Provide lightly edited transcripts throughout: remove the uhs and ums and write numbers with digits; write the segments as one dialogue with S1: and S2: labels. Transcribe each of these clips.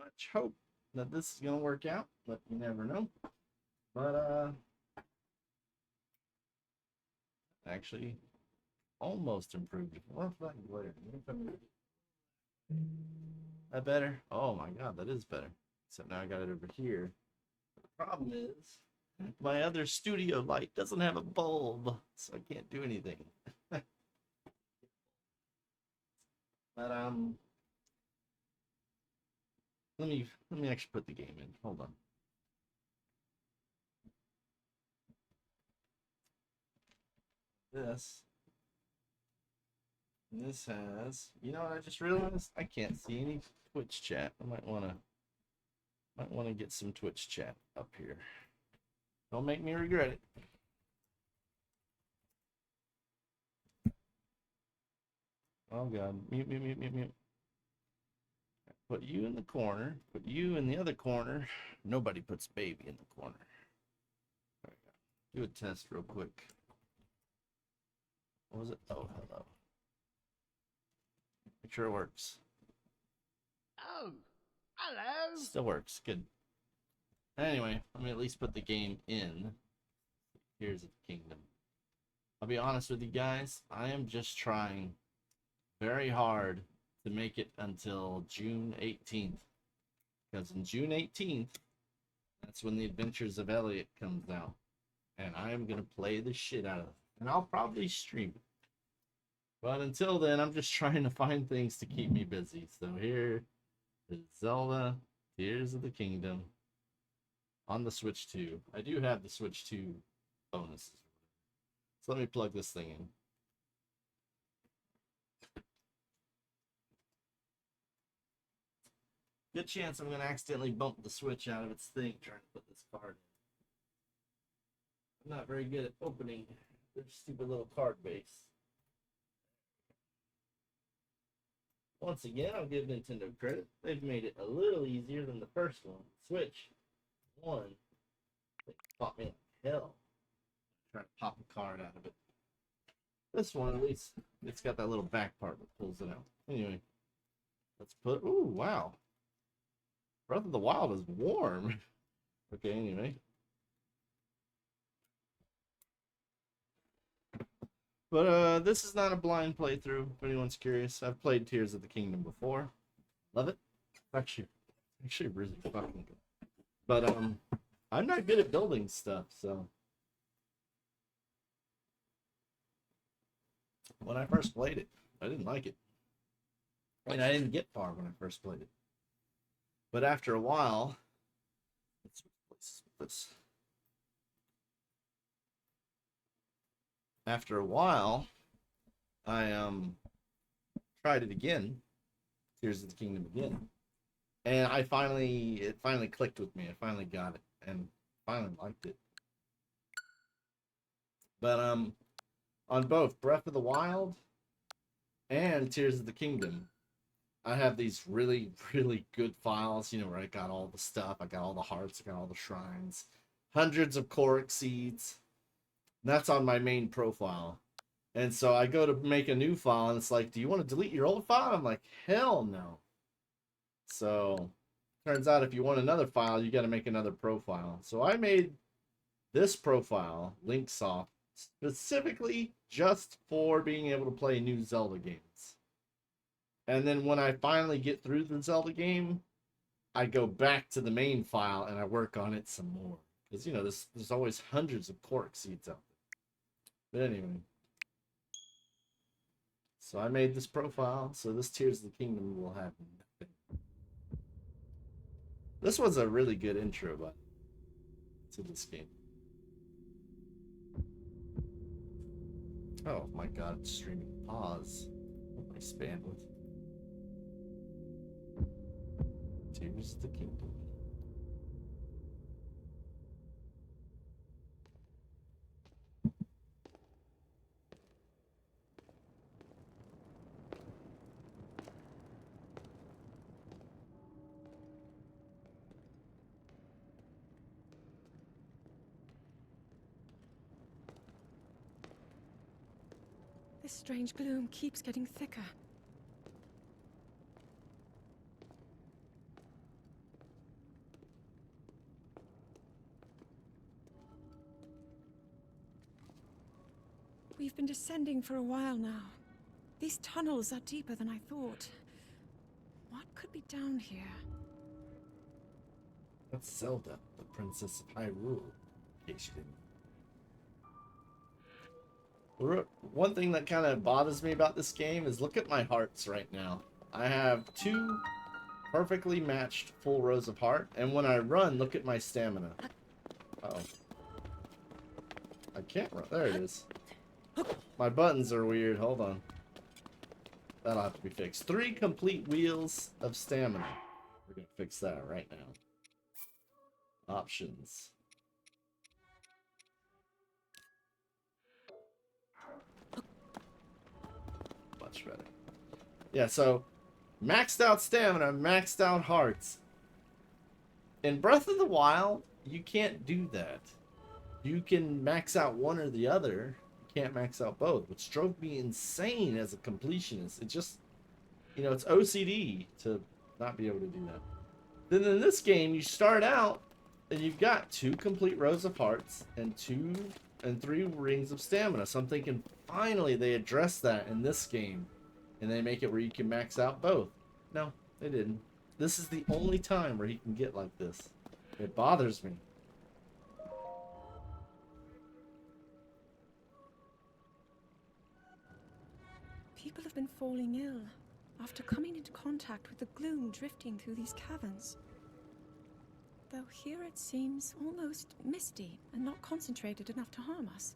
S1: much hope that this is gonna work out, but you never know. But actually almost improved. What if I glare? That better? Oh my god, that is better. Except now I got it over here. The problem is my other studio light doesn't have a bulb, so I can't do anything. But let me actually put the game in. Hold on. This has, you know what I just realized? I can't see any Twitch chat. I might wanna get some Twitch chat up here. Don't make me regret it. Oh god. Mute, mute, mute, mute, mute. Put you in the corner. Put you in the other corner. Nobody puts baby in the corner. There we go. Do a test real quick. What was it? Oh, hello. Make sure it works.
S2: Oh, hello.
S1: Still works. Good. Anyway, let me at least put the game in. Tears of the Kingdom. I'll be honest with you guys. I am just trying very hard to make it until June 18th. Because in June 18th, that's when the Adventures of Elliot comes out. And I am going to play the shit out of it. And I'll probably stream it. But until then, I'm just trying to find things to keep me busy. So here is Zelda, Tears of the Kingdom on the Switch 2. I do have the Switch 2 bonuses. So let me plug this thing in. Good chance I'm going to accidentally bump the Switch out of its thing trying to put this card in. I'm not very good at opening their stupid little card base. Once again, I'll give Nintendo credit. They've made it a little easier than the first one. Switch 1. They taught me like hell. Try to pop a card out of it. This one, at least, it's got that little back part that pulls it out. Anyway, let's put. Ooh, wow. Breath of the Wild is warm. Okay, anyway. But this is not a blind playthrough, if anyone's curious. I've played Tears of the Kingdom before. Love it. Actually really fucking good. But I'm not good at building stuff, so when I first played it, I didn't like it. And I didn't get far when I first played it. But after a while, let's switch places with this. After a while, I tried it again, Tears of the Kingdom again, and it finally clicked with me. I finally got it and finally liked it. But on both Breath of the Wild and Tears of the Kingdom, I have these really, really good files, you know, where I got all the stuff, I got all the hearts, I got all the shrines, hundreds of Korok seeds. That's on my main profile. And so I go to make a new file, and it's like, do you want to delete your old file? I'm like, hell no. So turns out if you want another file, you got to make another profile. So I made this profile, Linksoft, specifically just for being able to play new Zelda games. And then when I finally get through the Zelda game, I go back to the main file and I work on it some more. Because, you know, there's always hundreds of Korok seeds out there. But anyway. So I made this profile, so this Tears of the Kingdom will have nothing. This was a really good intro button to this game. Oh my god, it's streaming. Pause. Nice bandwidth. Tears of the Kingdom.
S3: This strange gloom keeps getting thicker. We've been descending for a while now. These tunnels are deeper than I thought. What could be down here?
S1: That's Zelda, the Princess of Hyrule, in case you didn't. One thing that kind of bothers me about this game is look at my hearts right now. I have 2 perfectly matched full rows of heart, and when I run, look at my stamina. Uh-oh. I can't run. There it is. My buttons are weird. Hold on. That'll have to be fixed. 3 complete wheels of stamina. We're gonna fix that right now. Options. Much better. Yeah, so maxed out stamina, maxed out hearts. In Breath of the Wild, you can't do that. You can max out one or the other. You can't max out both, which drove me insane as a completionist. It just, you know, it's OCD to not be able to do that. Then in this game, you start out and you've got 2 complete rows of hearts and 3 rings of stamina. So I'm thinking finally they address that in this game and they make it where you can max out both. No, they didn't. This is the only time where he can get like this. It bothers me.
S3: People have been falling ill after coming into contact with the gloom drifting through these caverns. Though here it seems almost misty and not concentrated enough to harm us.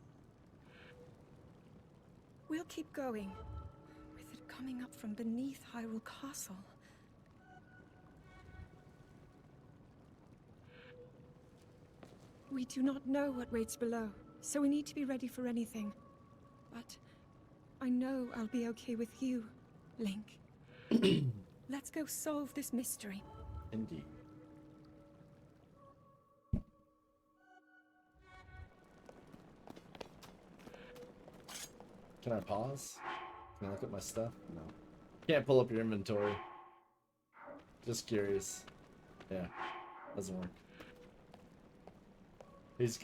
S3: We'll keep going, with it coming up from beneath Hyrule Castle. We do not know what waits below, so we need to be ready for anything. But I know I'll be okay with you, Link. Let's go solve this mystery.
S1: Indeed. Can I pause? Can I look at my stuff? No. Can't pull up your inventory. Just curious. Yeah. Doesn't work.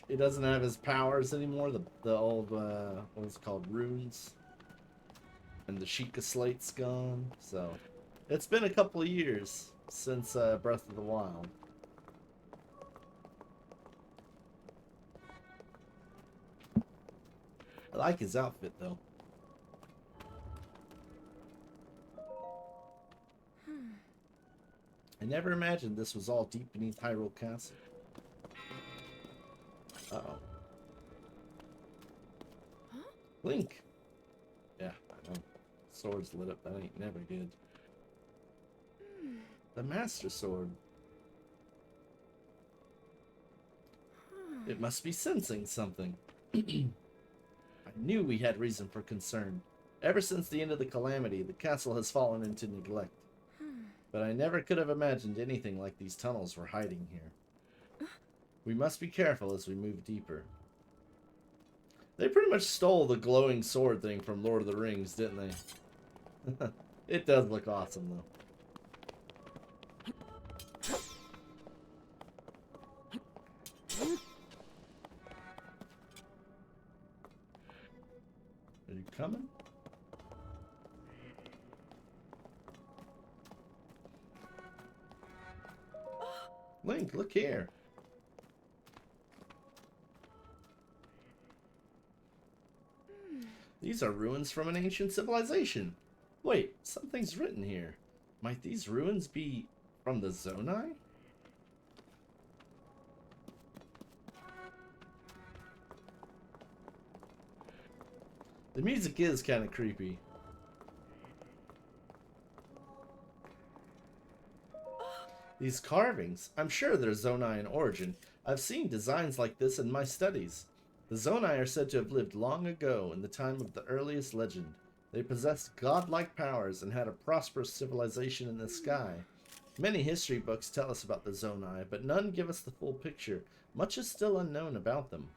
S1: He doesn't have his powers anymore. The old what was it called, runes, and the Sheikah Slate's gone. So it's been a couple of years since Breath of the Wild. I like his outfit though. I never imagined this was all deep beneath Hyrule Castle. Uh-oh.
S3: Huh?
S1: Link! Yeah, I know. Sword's lit up. That ain't never good. The Master Sword. It must be sensing something. I knew we had reason for concern. Ever since the end of the calamity, the castle has fallen into neglect. But I never could have imagined anything like these tunnels were hiding here. We must be careful as we move deeper. They pretty much stole the glowing sword thing from Lord of the Rings, didn't they? It does look awesome, though. Are you coming? Link, look here. These are ruins from an ancient civilization. Wait, something's written here. Might these ruins be from the Zonai? The music is kind of creepy. These carvings, I'm sure they're Zonai in origin. I've seen designs like this in my studies. The Zonai are said to have lived long ago in the time of the earliest legend. They possessed godlike powers and had a prosperous civilization in the sky. Many history books tell us about the Zonai, but none give us the full picture. Much is still unknown about them.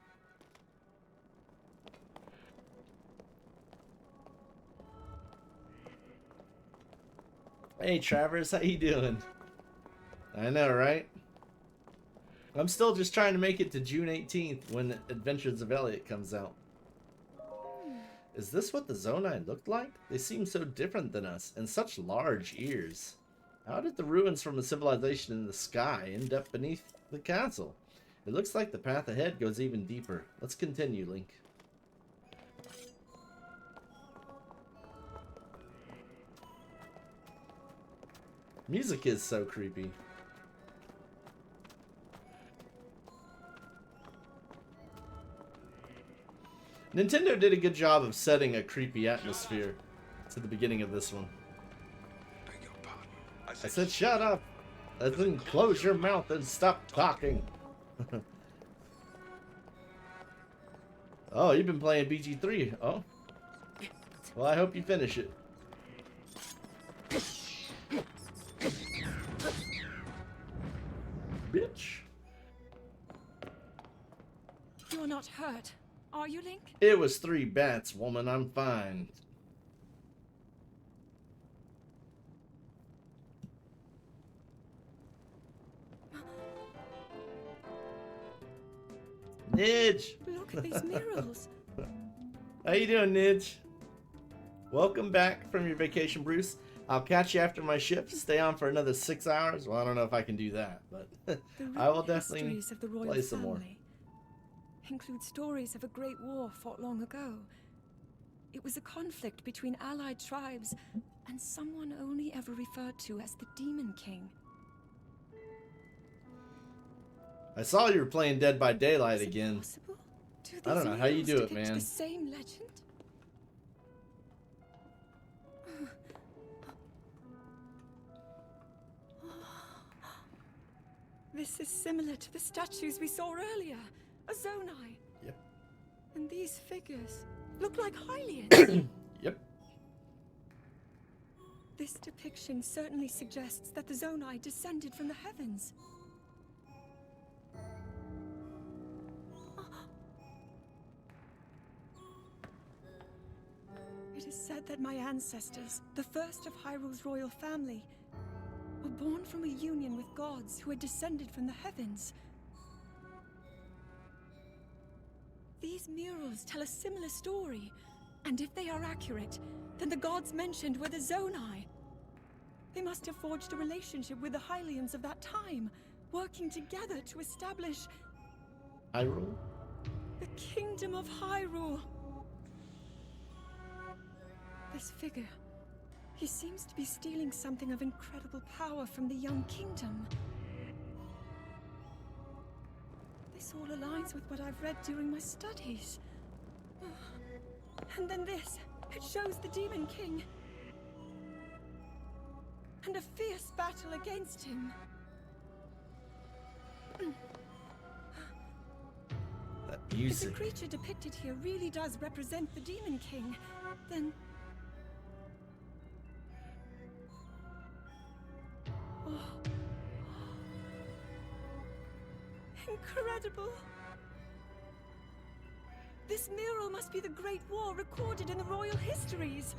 S1: Hey Travers, how you doing? I know, right? I'm still just trying to make it to June 18th when Adventures of Elliot comes out. Is this what the Zonai looked like? They seem so different than us, and such large ears. How did the ruins from a civilization in the sky end up beneath the castle? It looks like the path ahead goes even deeper. Let's continue, Link. Music is so creepy. Nintendo did a good job of setting a creepy atmosphere to the beginning of this one.
S4: Beg your pardon.
S1: I said shut up! As in close your mouth and stop talking! Oh, you've been playing BG3. Oh. Well, I hope you finish it. Bitch.
S3: You're not hurt, are you, Link?
S1: It was 3 bats, woman. I'm fine. Nidge!
S3: Look at these murals.
S1: How you doing, Nidge? Welcome back from your vacation, Bruce. I'll catch you after my shift. Stay on for another 6 hours. Well, I don't know if I can do that, but I will definitely
S3: histories of the royal
S1: play some more.
S3: family include stories of a great war fought long ago. It was a conflict between allied tribes and someone only ever referred to as the Demon King.
S1: I saw you were playing Dead by Daylight
S3: Is it
S1: again.
S3: possible? Do
S1: I don't
S3: these
S1: know how you
S3: murals
S1: do it,
S3: depict
S1: man.
S3: The same legend? This is similar to the statues we saw earlier. A Zonai.
S1: Yep.
S3: And these figures look like Hylians.
S1: Yep.
S3: This depiction certainly suggests that the Zonai descended from the heavens. It is said that my ancestors, the first of Hyrule's royal family, were born from a union with gods who had descended from the heavens. These murals tell a similar story, and if they are accurate, then the gods mentioned were the Zonai. They must have forged a relationship with the Hylians of that time, working together to establish
S1: Hyrule?
S3: the Kingdom of Hyrule. This figure, he seems to be stealing something of incredible power from the young kingdom. This all aligns with what I've read during my studies. And then this, it shows the Demon King. And a fierce battle against him.
S1: That
S3: If the
S1: music.
S3: creature depicted here really does represent the Demon King, then... Oh. Incredible! This mural must be the Great War recorded in the royal histories.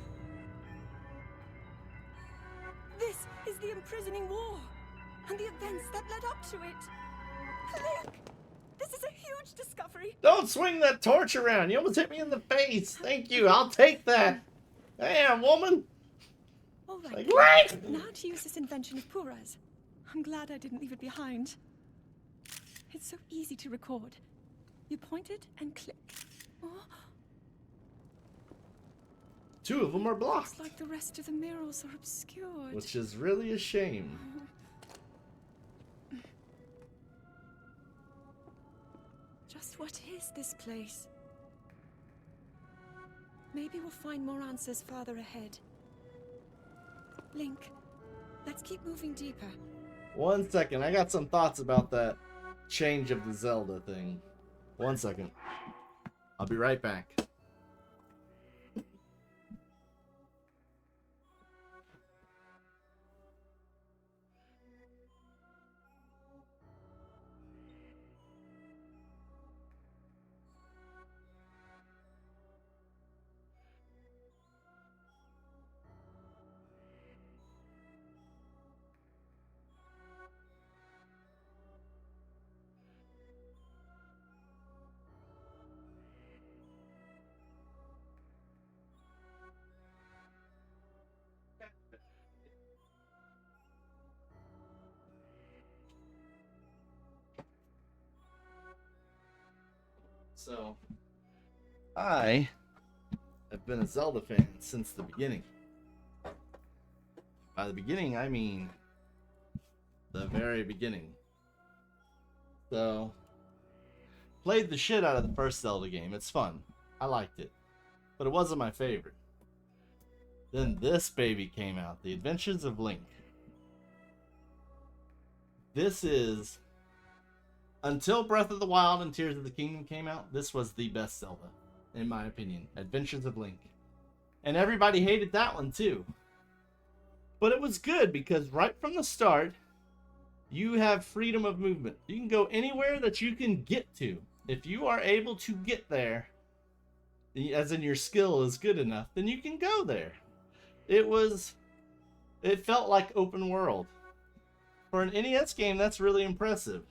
S3: This is the imprisoning war, and the events that led up to it. Look! This is a huge discovery.
S1: Don't swing that torch around. You almost hit me in the face. Thank you. I'll take that. Damn, woman.
S3: All right.
S1: Like, right.
S3: Now to use this invention of Pura's. I'm glad I didn't leave it behind. It's so easy to record. You point it and click. Oh,
S1: 2 of them are blocked,
S3: it's like the rest of the murals are obscured.
S1: which is really a shame.
S3: Just what is this place? Maybe we'll find more answers farther ahead. Link, let's keep moving deeper.
S1: 1 second. I got some thoughts about that change of the Zelda thing. 1 second. I'll be right back. So, I have been a Zelda fan since the beginning. By the beginning, I mean the very beginning. So, played the shit out of the first Zelda game. It's fun. I liked it. But it wasn't my favorite. Then this baby came out, The Adventures of Link. This is, until Breath of the Wild and Tears of the Kingdom came out, this was the best Zelda, in my opinion. Adventures of Link. And everybody hated that one too. But it was good because right from the start, you have freedom of movement. You can go anywhere that you can get to. If you are able to get there, as in your skill is good enough, then you can go there. It felt like open world. For an NES game, that's really impressive.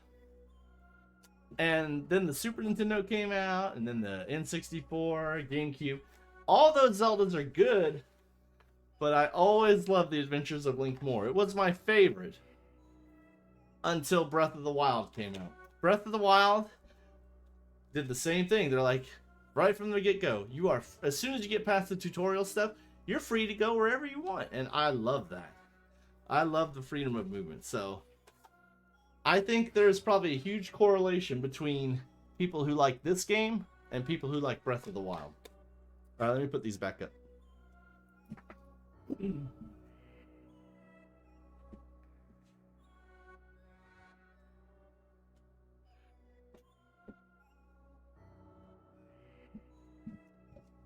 S1: And then the Super Nintendo came out, and then the N64, GameCube. All those Zeldas are good, but I always loved The Adventures of Link more. It was my favorite until Breath of the Wild came out. Breath of the Wild did the same thing. They're like, right from the get-go, you are, as soon as you get past the tutorial stuff, you're free to go wherever you want. And I love that. I love the freedom of movement. So I think there's probably a huge correlation between people who like this game and people who like Breath of the Wild. All right, let me put these back up.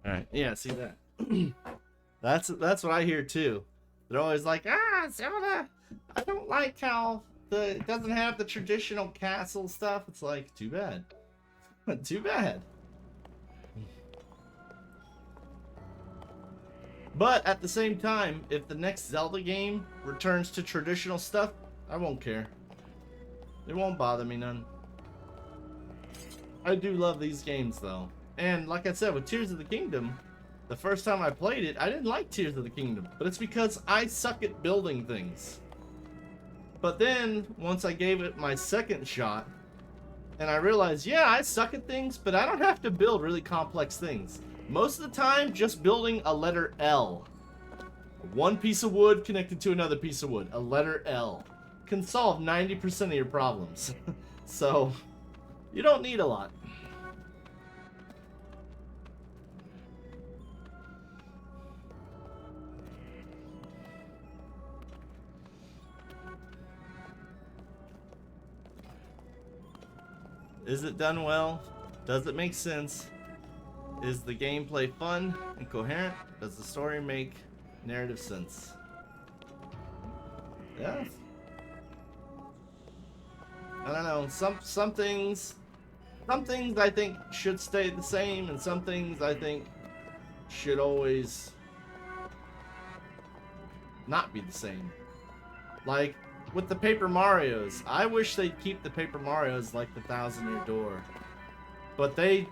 S1: All right, yeah, see that? That's what I hear too. They're always like, Zelda, I don't like how it doesn't have the traditional castle stuff. It's like, too bad. Too bad. But at the same time, if the next Zelda game returns to traditional stuff, I won't care. It won't bother me none. I do love these games though. And like I said, with Tears of the Kingdom, the first time I played it, I didn't like Tears of the Kingdom. But it's because I suck at building things. But then, once I gave it my second shot, and I realized, yeah, I suck at things, but I don't have to build really complex things. Most of the time, just building a letter L. One piece of wood connected to another piece of wood. A letter L. Can solve 90% of your problems. So, you don't need a lot. Is it done well? Does it make sense? Is the gameplay fun and coherent? Does the story make narrative sense? Yeah. I don't know. Some things I think should stay the same, and some things I think should always not be the same. Like with the Paper Marios, I wish they'd keep the Paper Marios like the Thousand Year Door. But they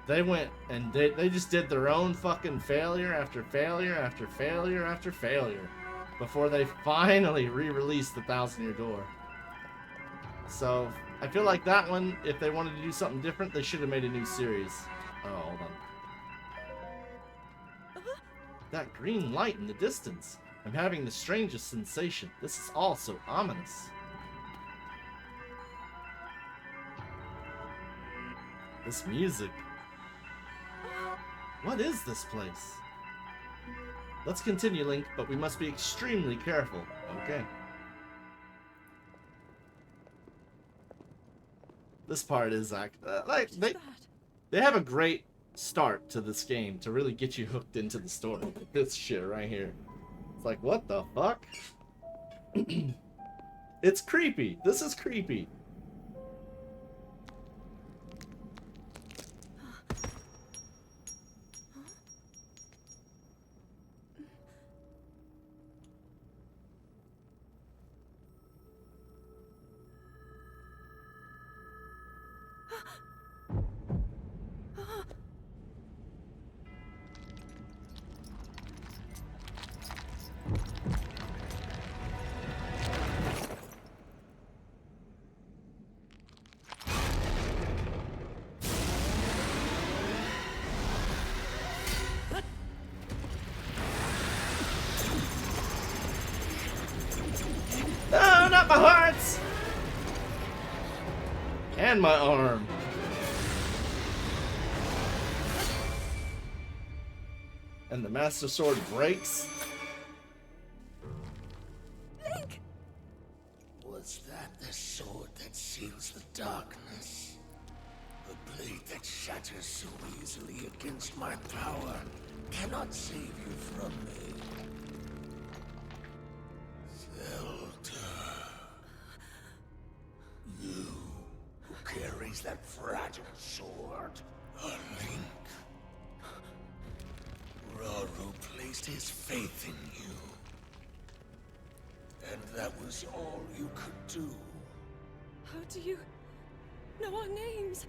S1: went and they just did their own fucking failure after failure after failure after failure before they finally re-released the Thousand Year Door. So I feel like that one, if they wanted to do something different, they should have made a new series. Oh, hold on. That green light in the distance. I'm having the strangest sensation. This is all so ominous. This music. What is this place? Let's continue, Link, but we must be extremely careful. Okay. This part is like they have a great start to this game to really get you hooked into the story. This shit right here. It's like, what the fuck? It's creepy. This is creepy. And my arm. And the Master Sword breaks.
S3: Link!
S5: Was that the sword that seals the darkness? The blade that shatters so easily against my power cannot save you from me. Zelda. You who carries that fragile sword. A Link. Raru placed his faith in you. And that was all you could do.
S3: How do you know our names?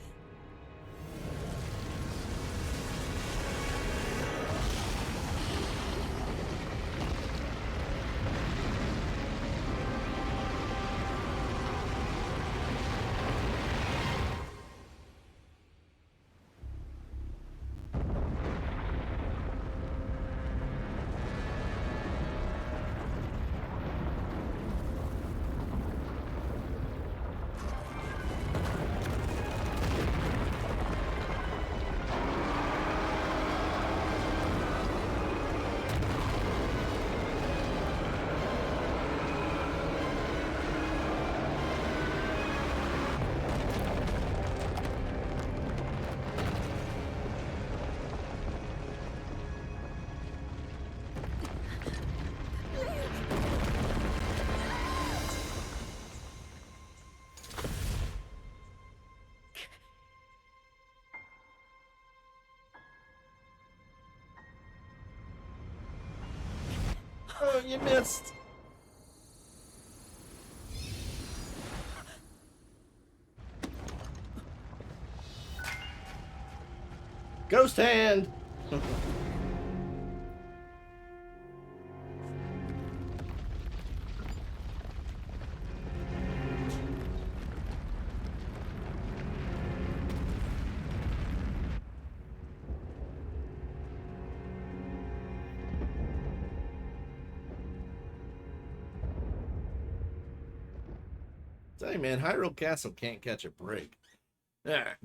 S1: Oh, you missed. Ghost hand. Tell you, man, Hyrule Castle can't catch a break. Alright.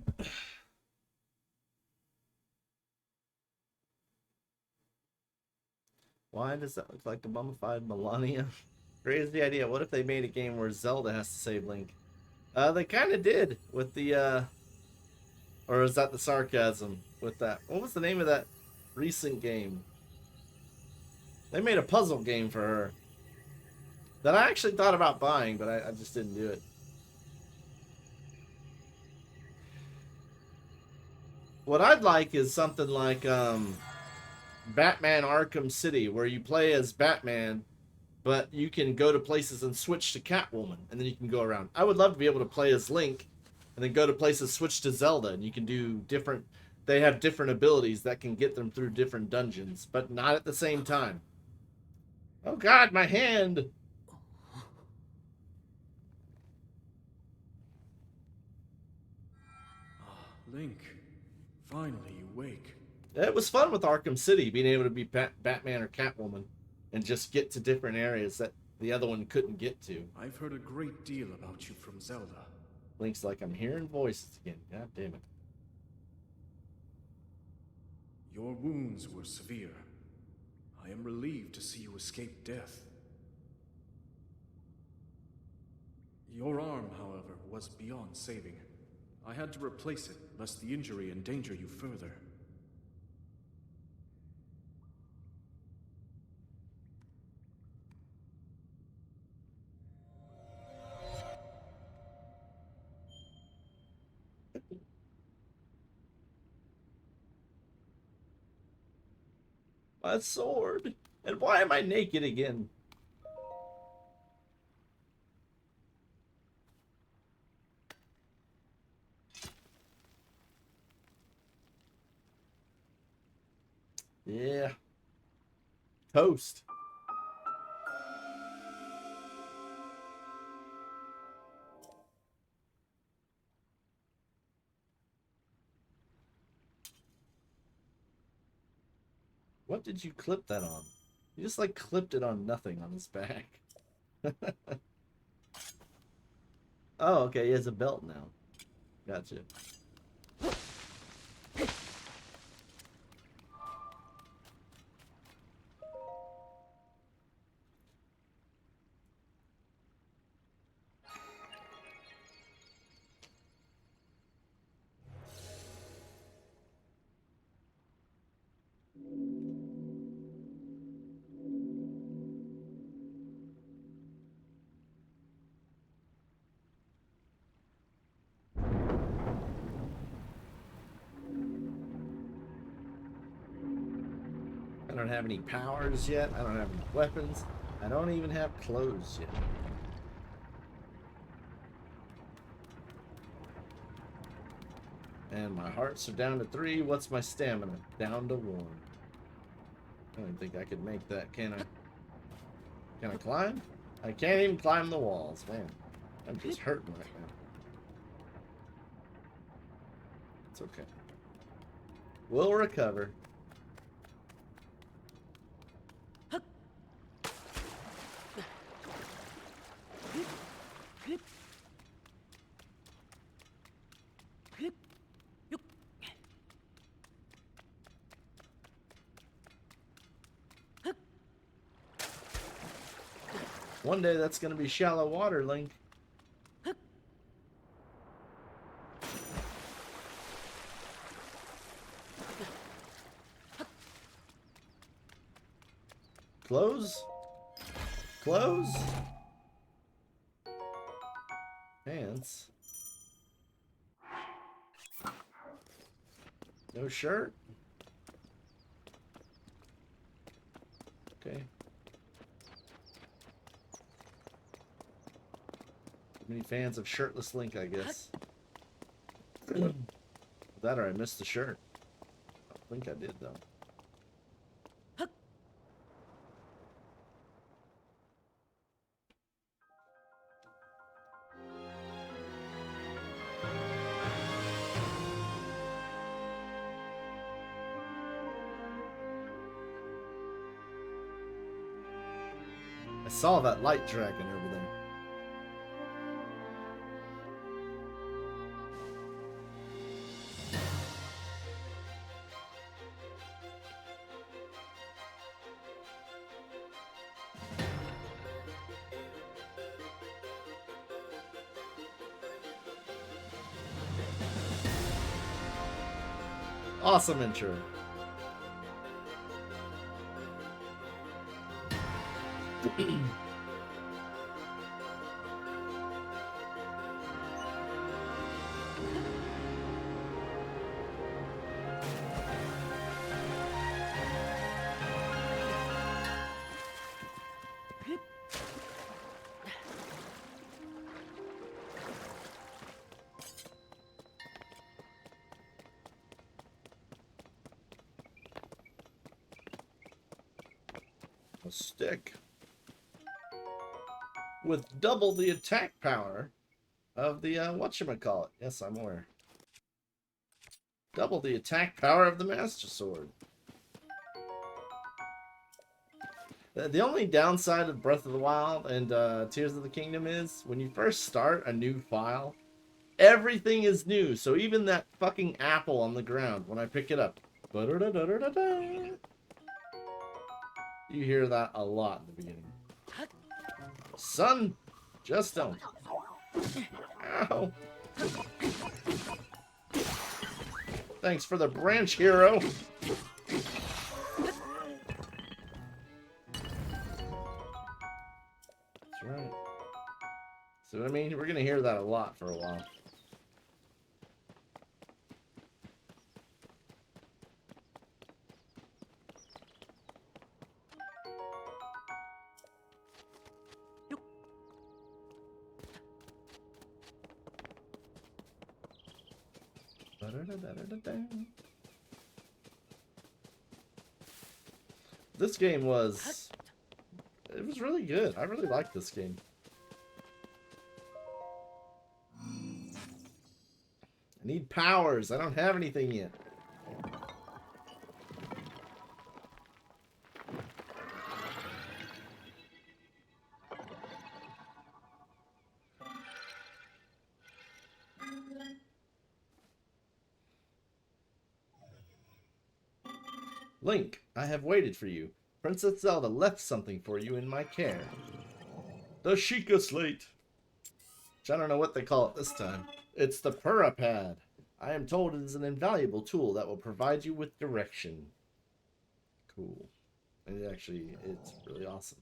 S1: Why does that look like a mummified Melania? Crazy idea. What if they made a game where Zelda has to save Link? They kind of did with the, or is that the sarcasm with that? What was the name of that recent game? They made a puzzle game for her that I actually thought about buying, but I just didn't do it. What I'd like is something like Batman Arkham City, where you play as Batman, but you can go to places and switch to Catwoman, and then you can go around. I would love to be able to play as Link, and then go to places, switch to Zelda, and you can do different... They have different abilities that can get them through different dungeons, but not at the same time. Oh god, my hand!
S6: Link, finally you wake.
S1: It was fun with Arkham City, being able to be Batman or Catwoman, and just get to different areas that the other one couldn't get to.
S6: I've heard a great deal about you from Zelda.
S1: Link's like, I'm hearing voices again. God damn it.
S6: Your wounds were severe. I am relieved to see you escape death. Your arm, however, was beyond saving. I had to replace it, lest the injury endanger you further.
S1: My sword! And why am I naked again? Yeah. Toast. What did you clip that on? You just like clipped it on nothing on his back. Oh, okay, he has a belt now. Gotcha. I don't have any powers yet. I don't have any weapons. I don't even have clothes yet. And my hearts are down to 3. What's my stamina? Down to 1. I don't think I could make that, can I? Can I climb? I can't even climb the walls, man. I'm just hurting right now. It's okay. We'll recover. One day that's going to be shallow water, Link. Close? Clothes? Pants? No shirt? Okay. Many fans of shirtless Link, I guess. That or I missed the shirt. I think I did, though. I saw that light dragon over there. Awesome intro. A stick with double the attack power of the whatchamacallit. Yes, I'm aware. Double the attack power of the Master Sword. The only downside of Breath of the Wild and Tears of the Kingdom is when you first start a new file, everything is new. So even that fucking apple on the ground, when I pick it up, you hear that a lot in the beginning. Son, just don't. Ow. Thanks for the branch, hero. That's right. So, I mean, we're going to hear that a lot for a while. This game was... It was really good. I really liked this game. I need powers. I don't have anything yet. Link, I have waited for you. Princess Zelda left something for you in my care. The Sheikah Slate. Which I don't know what they call it this time. It's the Purapad. I am told it is an invaluable tool that will provide you with direction. Cool. And it's really awesome.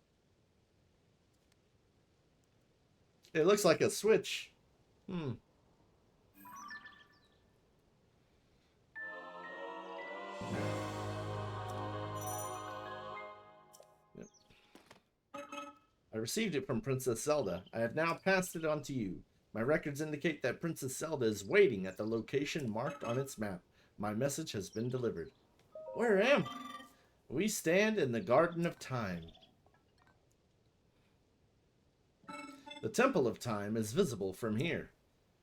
S1: It looks like a switch. Yep. I received it from Princess Zelda. I have now passed it on to you. My records indicate that Princess Zelda is waiting at the location marked on its map. My message has been delivered. Where am I? We stand in the Garden of Time. The Temple of Time is visible from here.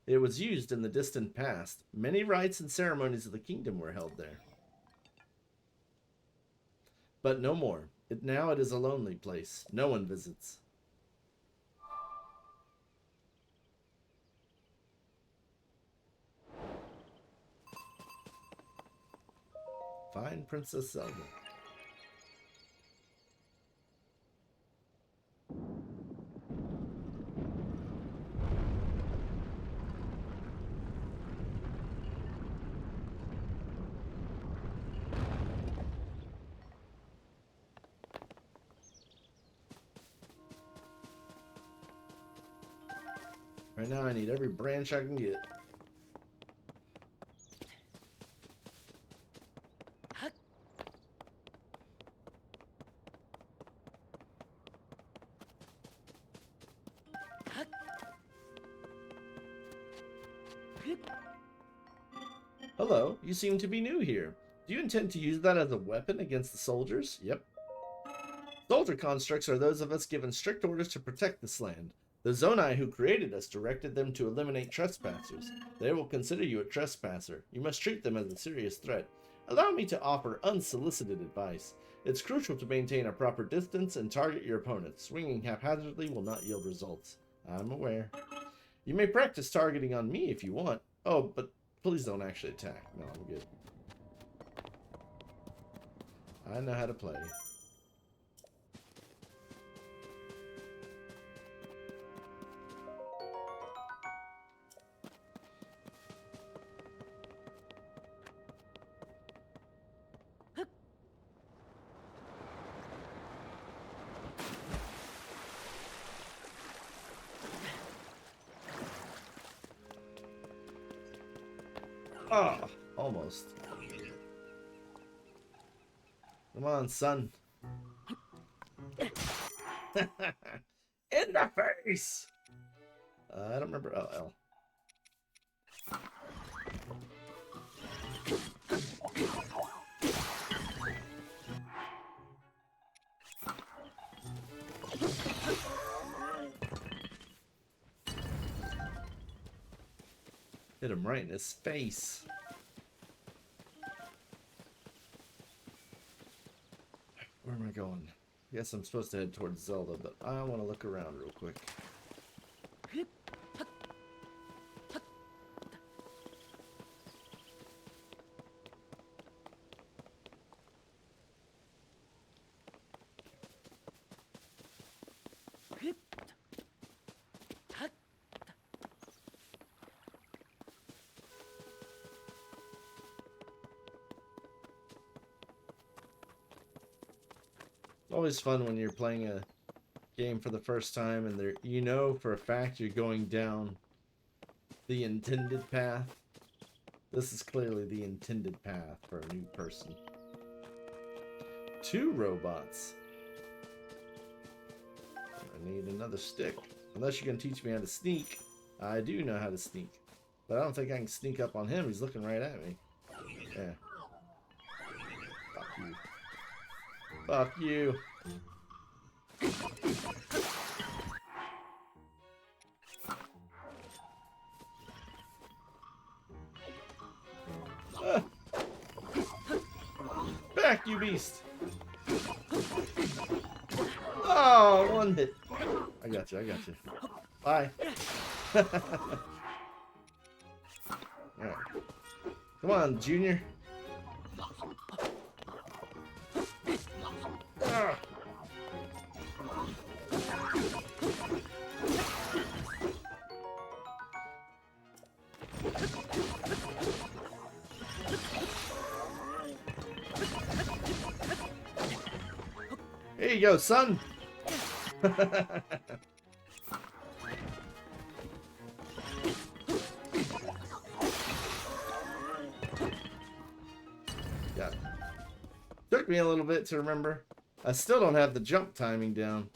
S1: It was used in the distant past. Many rites and ceremonies of the kingdom were held there. But no more. Now it is a lonely place. No one visits. Find Princess Zelda. Right now I need every branch I can get. Hello, you seem to be new here. Do you intend to use that as a weapon against the soldiers? Yep. Soldier constructs are those of us given strict orders to protect this land. The Zonai who created us directed them to eliminate trespassers. They will consider you a trespasser. You must treat them as a serious threat. Allow me to offer unsolicited advice. It's crucial to maintain a proper distance and target your opponent. Swinging haphazardly will not yield results. I'm aware. You may practice targeting on me if you want. Oh, but please don't actually attack. No, I'm good. I know how to play. Oh, almost. Come on, son. In the face! I don't remember. Oh, L. Hit him right in his face. Where am I going? Guess I'm supposed to head towards Zelda, but I want to look around real quick. Always fun when you're playing a game for the first time and you know for a fact you're going down the intended path. This is clearly the intended path for a new person. 2 robots. I need another stick. Unless you can teach me how to sneak. I do know how to sneak. But I don't think I can sneak up on him. He's looking right at me. Yeah. Fuck you. Fuck you. Back, you beast. Oh, one hit. I got you. Bye. Alright. Come on, Junior. Here you go, son. Yeah. Took me a little bit to remember. I still don't have the jump timing down.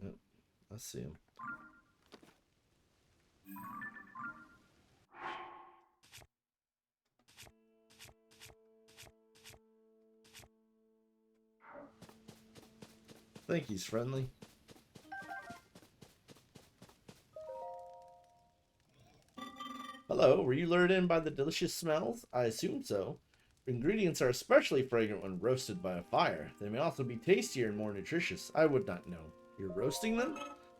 S1: Yep, I see him. I think he's friendly. Hello, were you lured in by the delicious smells? I assume so. Ingredients are especially fragrant when roasted by a fire. They may also be tastier and more nutritious. I would not know. You're roasting them?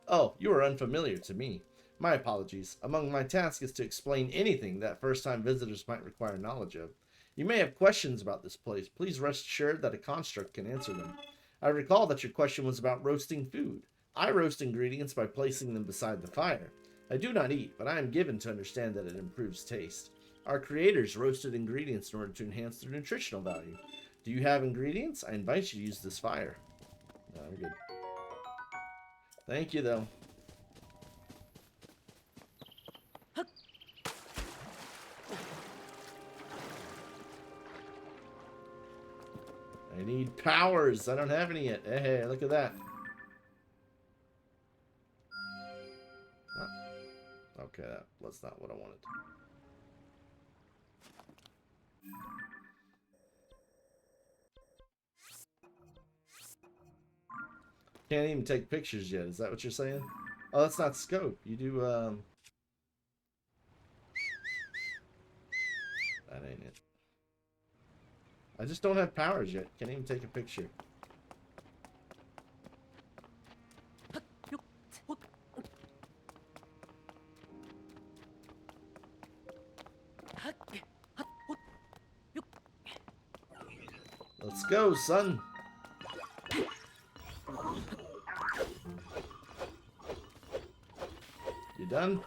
S1: Oh, you are unfamiliar to me. My apologies. Among my tasks is to explain anything that first-time visitors might require knowledge of. You may have questions about this place. Please rest assured that a construct can answer them. I recall that your question was about roasting food. I roast ingredients by placing them beside the fire. I do not eat, but I am given to understand that it improves taste. Our creators roasted ingredients in order to enhance their nutritional value. Do you have ingredients? I invite you to use this fire. No, we're good. Thank you, though. I need powers. I don't have any yet. Hey, look at that. Okay, that's not what I wanted. Can't even take pictures yet. Is that what you're saying? Oh, that's not scope. You do, that ain't it. I just don't have powers yet. Can't even take a picture. Let's go, son. You done?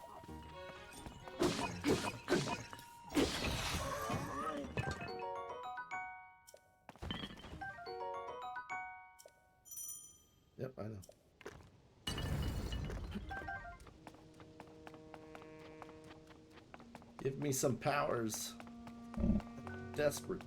S1: Yep, I know. Give me some powers. I'm desperate.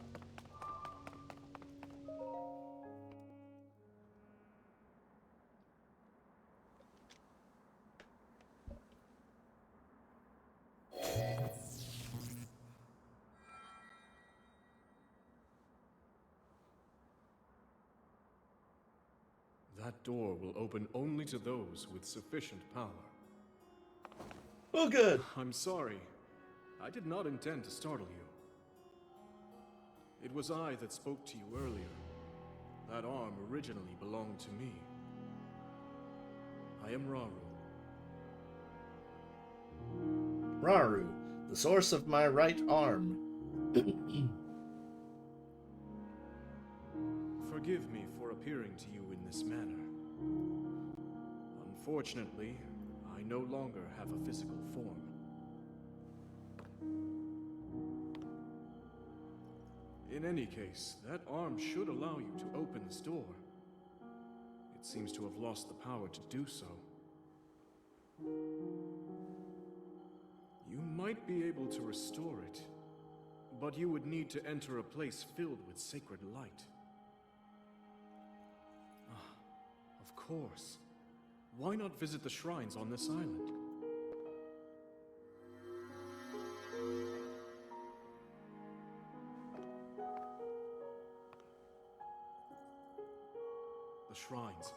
S6: That door will open only to those with sufficient power.
S1: Oh, good.
S6: I'm sorry. I did not intend to startle you. It was I that spoke to you earlier. That arm originally belonged to me. I am Raru.
S1: Raru, the source of my right arm.
S6: Forgive me for appearing to you in this manner. Unfortunately, I no longer have a physical form. In any case, that arm should allow you to open this door. It seems to have lost the power to do so. You might be able to restore it, but you would need to enter a place filled with sacred light. Of course. Why not visit the shrines on this island? The shrines.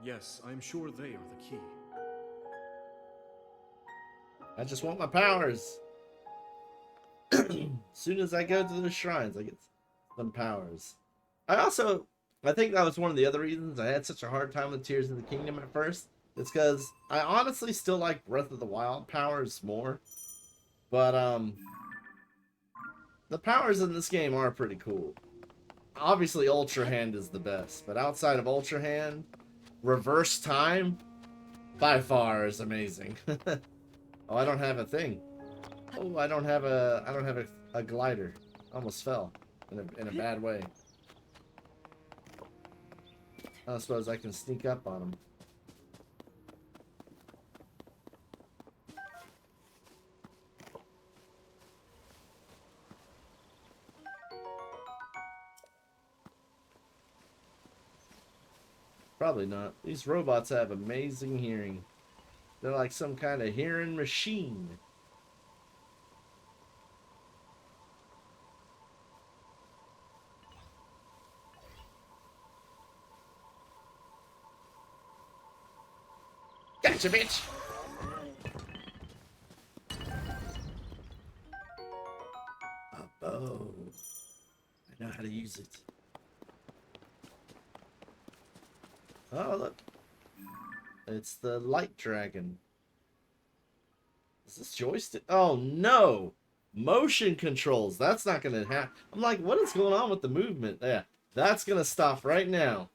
S6: Yes, I am sure they are the key.
S1: I just want my powers. As soon as I go to the shrines, I get some powers. I think that was one of the other reasons I had such a hard time with Tears of the Kingdom at first. It's because I honestly still like Breath of the Wild powers more. But, the powers in this game are pretty cool. Obviously, Ultra Hand is the best, but outside of Ultra Hand, Reverse Time, by far, is amazing. Oh, I don't have a thing. Oh, I don't have a glider. Almost fell in a bad way. I suppose I can sneak up on him. Probably not. These robots have amazing hearing. They're like some kind of hearing machine. Gotcha, bitch! A bow. I know how to use it. Oh, look. It's the light dragon. Is this joystick? Oh, no! Motion controls. That's not going to happen. I'm like, what is going on with the movement? Yeah, that's going to stop right now.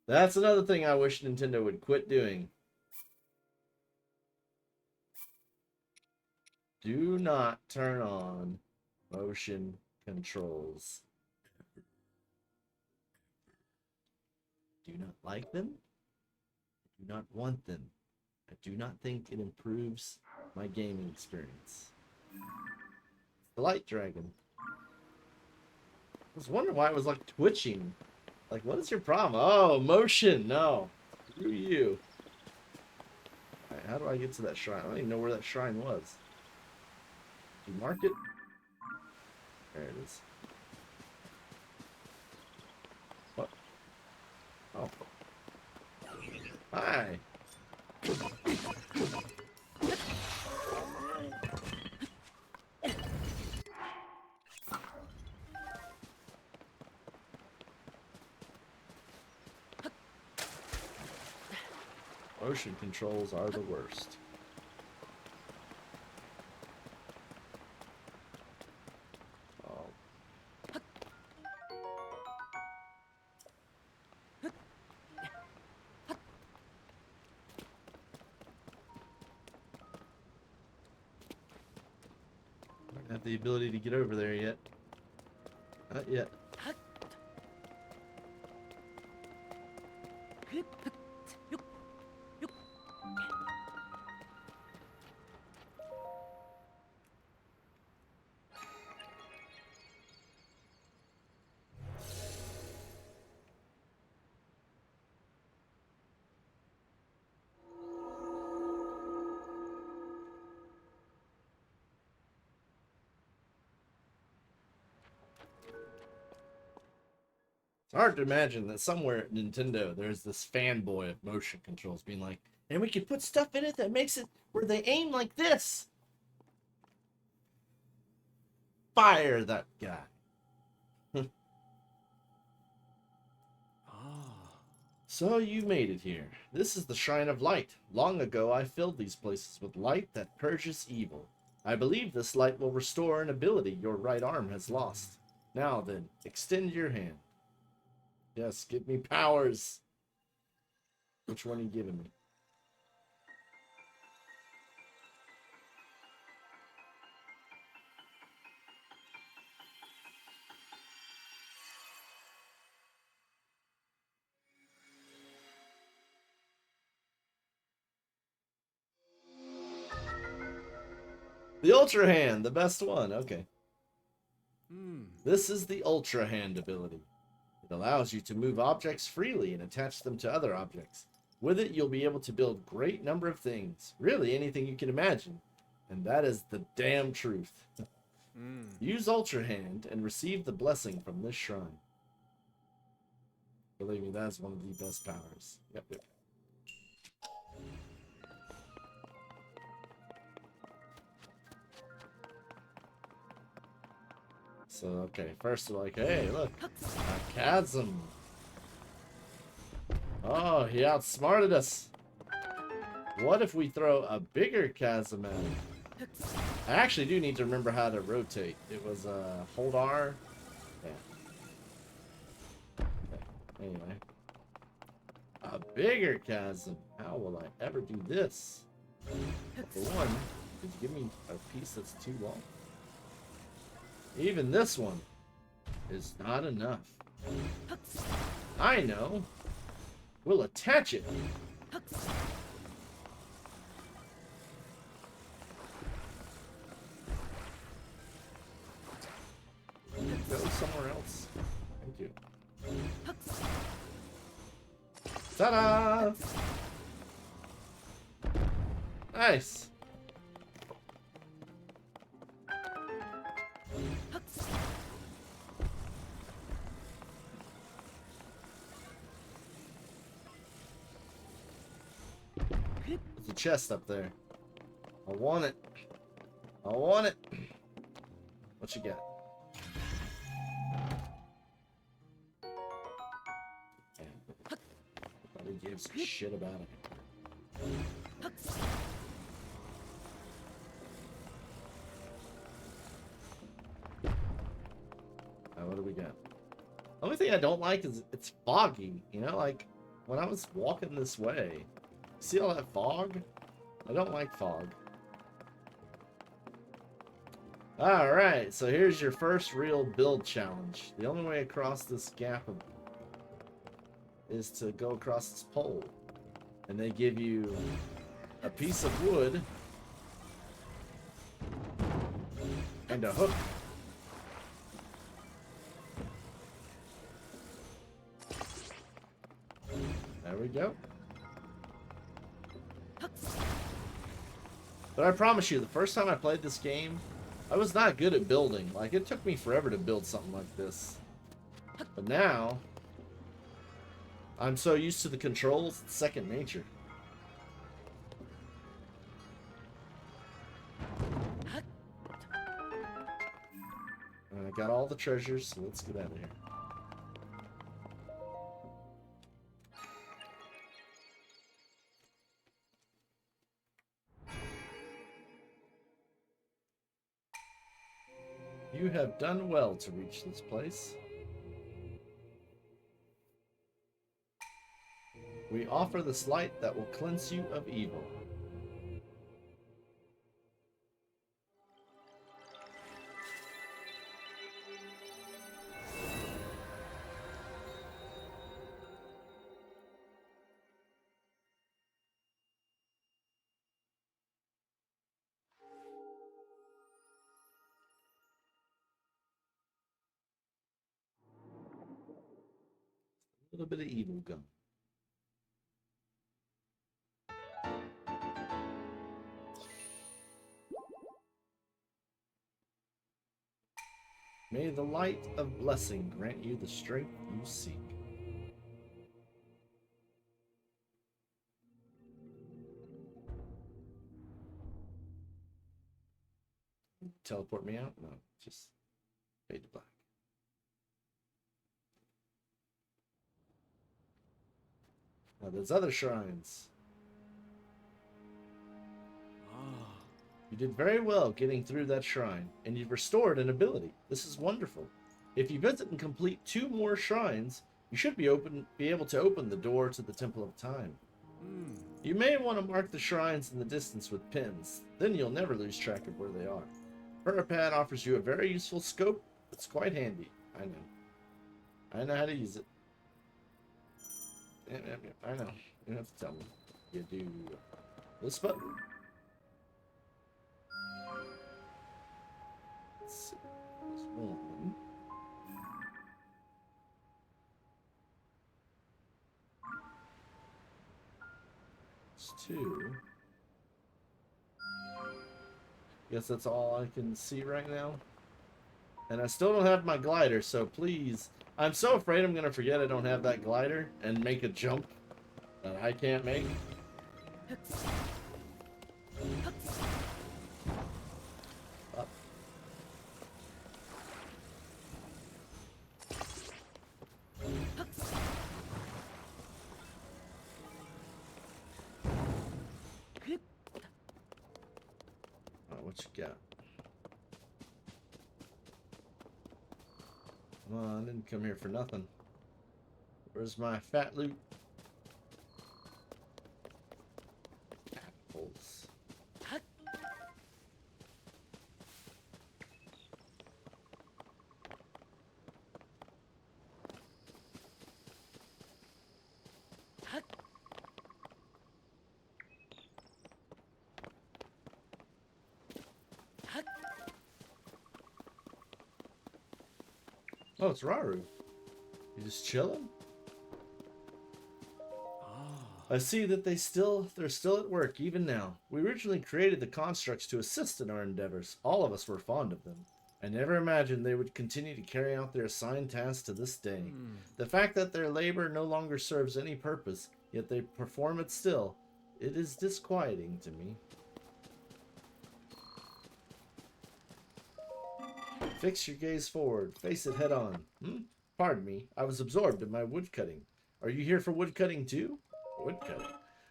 S1: That's another thing I wish Nintendo would quit doing. Do not turn on motion controls. Do not like them. I do not want them. I do not think it improves my gaming experience. The light dragon. I was wondering why it was like twitching. Like, what is your problem? Oh, motion. No. Screw you. Alright, how do I get to that shrine? I don't even know where that shrine was. Did you mark it? There it is. What? Oh. Hi. Motion controls are the worst. Oh. I don't have the ability to get over there yet. Not yet. It's hard to imagine that somewhere at Nintendo there's this fanboy of motion controls being like, and we can put stuff in it that makes it where they aim like this. Fire that guy. So you made it here. This is the Shrine of Light. Long ago I filled these places with light that purges evil. I believe this light will restore an ability your right arm has lost. Now then, extend your hand. Yes, give me powers. Which one are you giving me? The Ultra Hand, the best one. Okay. This is the Ultra Hand ability. It allows you to move objects freely and attach them to other objects. With it, you'll be able to build a great number of things. Really, anything you can imagine. And that is the damn truth. Use Ultra Hand and receive the blessing from this shrine. Believe me, that is one of the best powers. Yep. So, okay, first we're like, hey, look, a chasm. Oh, he outsmarted us. What if we throw a bigger chasm at him? I actually do need to remember how to rotate. It was hold R. Yeah. Okay. Anyway. A bigger chasm. How will I ever do this? For one, could you give me a piece that's too long? Even this one is not enough. I know. We'll attach it. Go somewhere else. Thank you. Ta-da! Nice. There's a chest up there. I want it. I want it. What you got? Nobody gives a shit about it. What do we got? The only thing I don't like is it's foggy. You know, like when I was walking this way, see all that fog? I don't like fog. Alright, so here's your first real build challenge. The only way across this gap is to go across this pole. And they give you a piece of wood and a hook. There we go. But I promise you, the first time I played this game, I was not good at building. Like, it took me forever to build something like this. But now, I'm so used to the controls, it's second nature. And I got all the treasures, so let's get out of here. You have done well to reach this place. We offer this light that will cleanse you of evil. A little bit of evil gone. May the light of blessing grant you the strength you seek. Teleport me out? No, just fade to black. Now there's other shrines. You did very well getting through that shrine, and you've restored an ability. This is wonderful. If you visit and complete 2 more shrines, you should be able to open the door to the Temple of Time. You may want to mark the shrines in the distance with pins, then you'll never lose track of where they are. Pad offers you a very useful scope that's quite handy. I know. I know how to use it. I know. You don't have to tell me. You do. This button. Let's see. There's 1. There's 2. Guess that's all I can see right now. And I still don't have my glider, so please. I'm so afraid I'm going to forget I don't have that glider and make a jump that I can't make. Up. What you got? Come on, I didn't come here for nothing. Where's my fat loot? Apples. Oh, it's Raru. You just chilling? I see that they're still at work even now. We originally created the constructs to assist in our endeavors. All of us were fond of them. I never imagined they would continue to carry out their assigned tasks to this day. The fact that their labor no longer serves any purpose, yet they perform it still, it is disquieting to me. Fix your gaze forward. Face it head on. Pardon me. I was absorbed in my woodcutting. Are you here for woodcutting too? Woodcutting.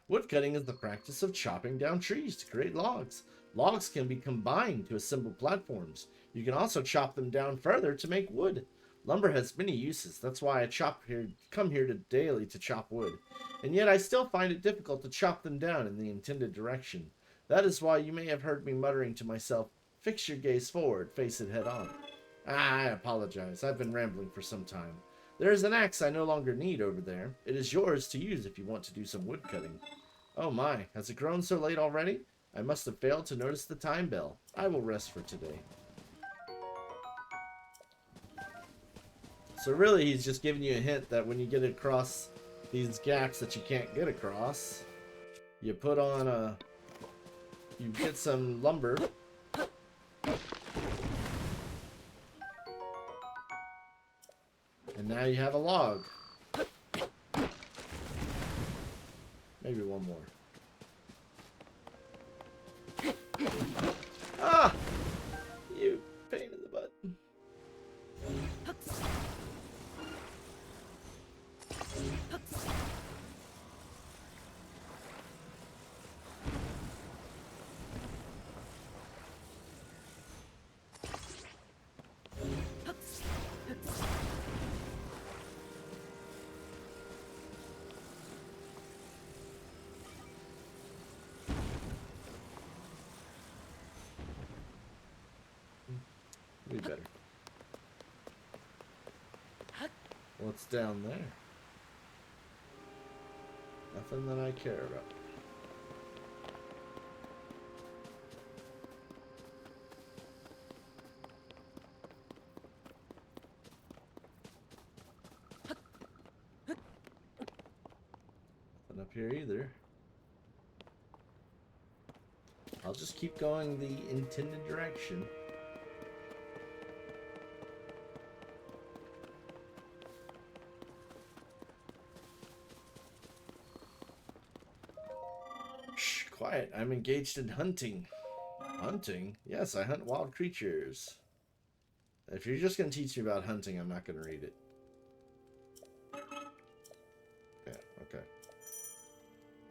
S1: Woodcutting is the practice of chopping down trees to create logs. Logs can be combined to assemble platforms. You can also chop them down further to make wood. Lumber has many uses. That's why I come here daily to chop wood. And yet I still find it difficult to chop them down in the intended direction. That is why you may have heard me muttering to myself, fix your gaze forward, face it head on. I apologize. I've been rambling for some time. There is an axe I no longer need over there. It is yours to use if you want to do some wood cutting. Oh my, has it grown so late already? I must have failed to notice the time bell. I will rest for today. So really, he's just giving you a hint that when you get across these gaps that you can't get across, you put on you get some lumber. And now you have a log. Maybe one more. Ah! You pain in the butt. Be better. What's down there? Nothing that I care about. Nothing up here either. I'll just keep going the intended direction. Shh, quiet. I'm engaged in hunting. Hunting? Yes, I hunt wild creatures. If you're just going to teach me about hunting, I'm not going to read it. Yeah, okay.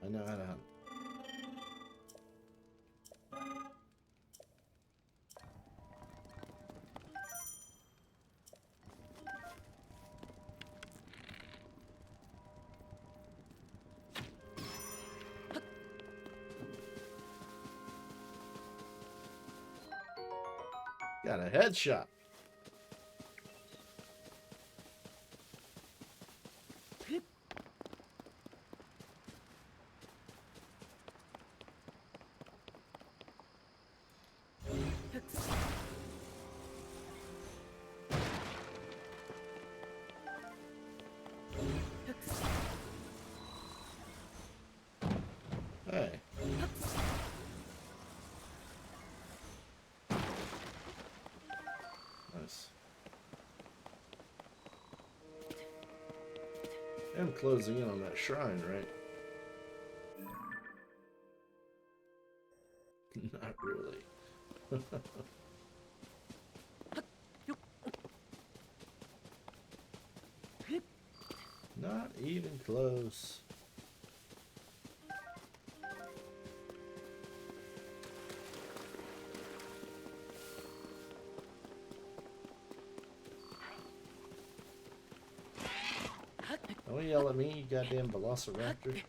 S1: I know how to hunt. Got a headshot. Hey. Nice. I'm closing in on that shrine, right? Not really. Not even close. Don't yell at me, you goddamn velociraptor.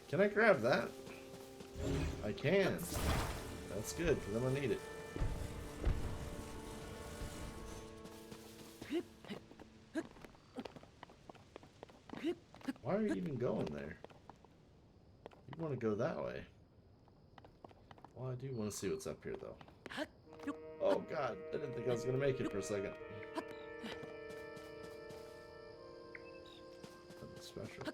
S1: Can I grab that? I can. That's good, because I'm gonna need it. Why are you even going there? You want to go that way. Well, I do want to see what's up here, though. Oh, God. I didn't think I was going to make it for a second. Nothing special.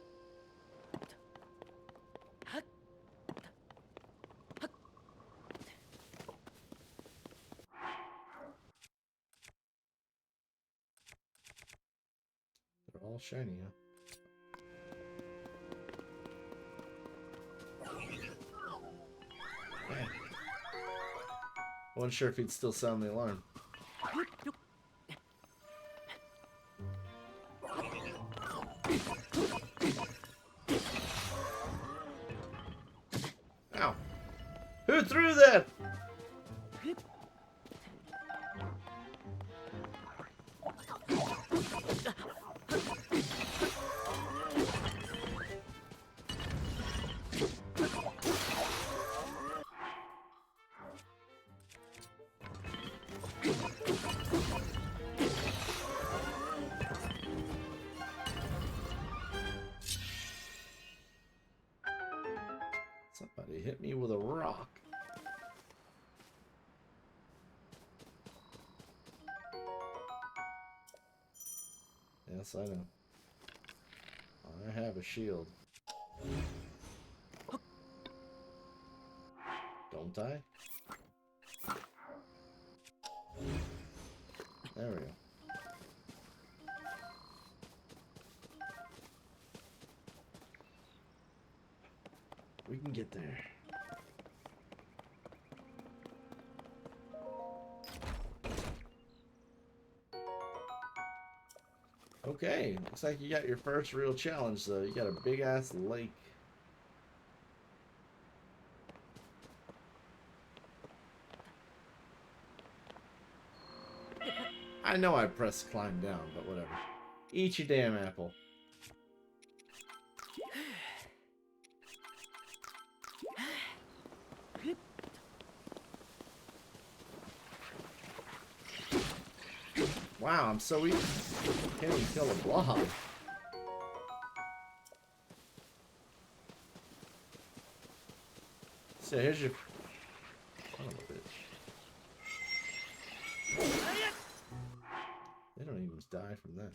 S1: They're all shiny, huh? Man. I wasn't sure if he'd still sound the alarm. Ow! Who threw that? Somebody hit me with a rock. Yes, I know. I have a shield. Don't I? There we go. We can get there. Okay, looks like you got your first real challenge though. You got a big ass lake. I know I pressed climb down, but whatever. Eat your damn apple. Wow, I'm so weak. Can't even kill a blob. So here's your... Son of a bitch. They don't even die from that.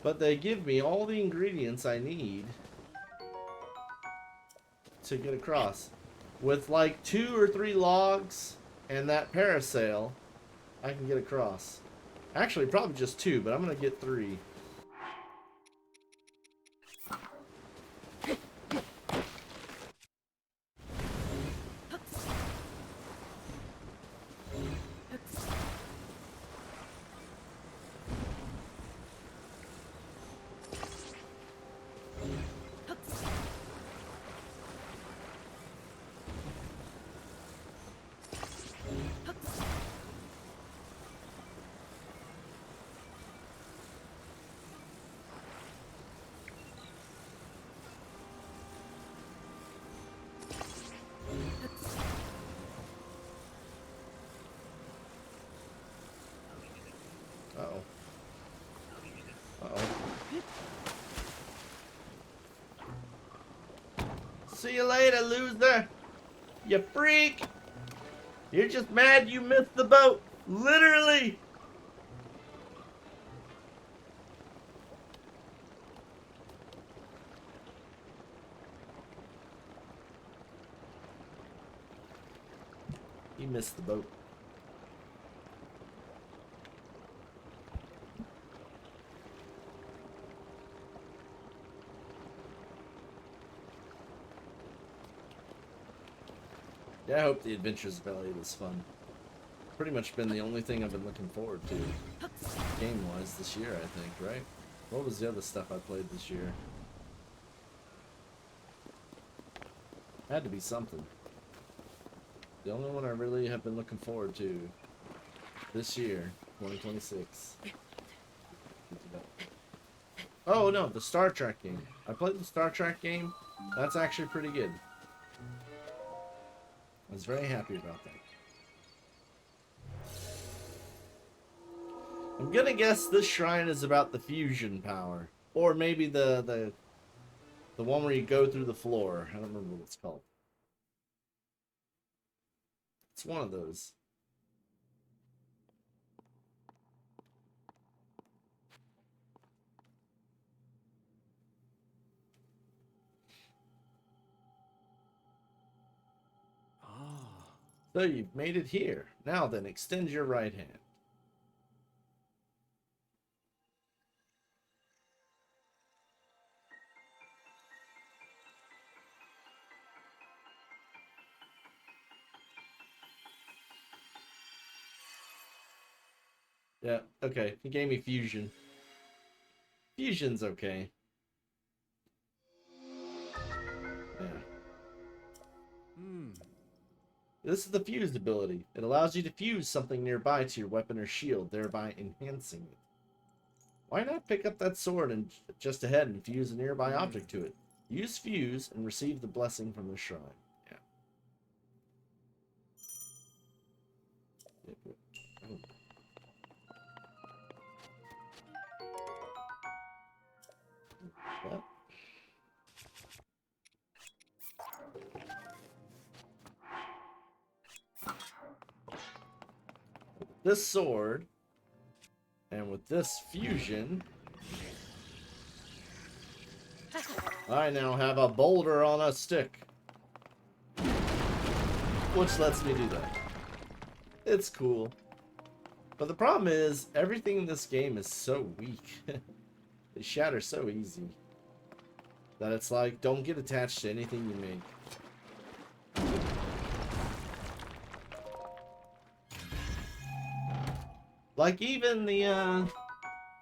S1: But they give me all the ingredients I need to get across. With like 2 or 3 logs and that parasail, I can get across. Actually, probably just 2, but I'm gonna get 3. Uh-oh. Uh-oh. See you later, loser! You freak! You're just mad you missed the boat! Literally! He missed the boat. Yeah, I hope the Adventures of Elliot is fun. pretty much been the only thing I've been looking forward to game-wise this year, I think, right? What was the other stuff I played this year? Had to be something. The only one I really have been looking forward to this year, 2026. Oh no, the Star Trek game. I played the Star Trek game. That's actually pretty good. I was very happy about that. I'm gonna guess this shrine is about the fusion power. Or maybe the one where you go through the floor. I don't remember what it's called. It's one of those. So you've made it here. Now then, extend your right hand. Yeah, okay. He gave me fusion. Fusion's okay. Yeah. This is the fused ability. It allows you to fuse something nearby to your weapon or shield, thereby enhancing it. Why not pick up that sword and just ahead and fuse a nearby object to it? Use fuse and receive the blessing from the shrine. Yeah. Oh. What? This sword and with this fusion, I now have a boulder on a stick, which lets me do that. It's cool, but the problem is everything in this game is so weak. They shatter so easy that it's like, don't get attached to anything you make. Like even the,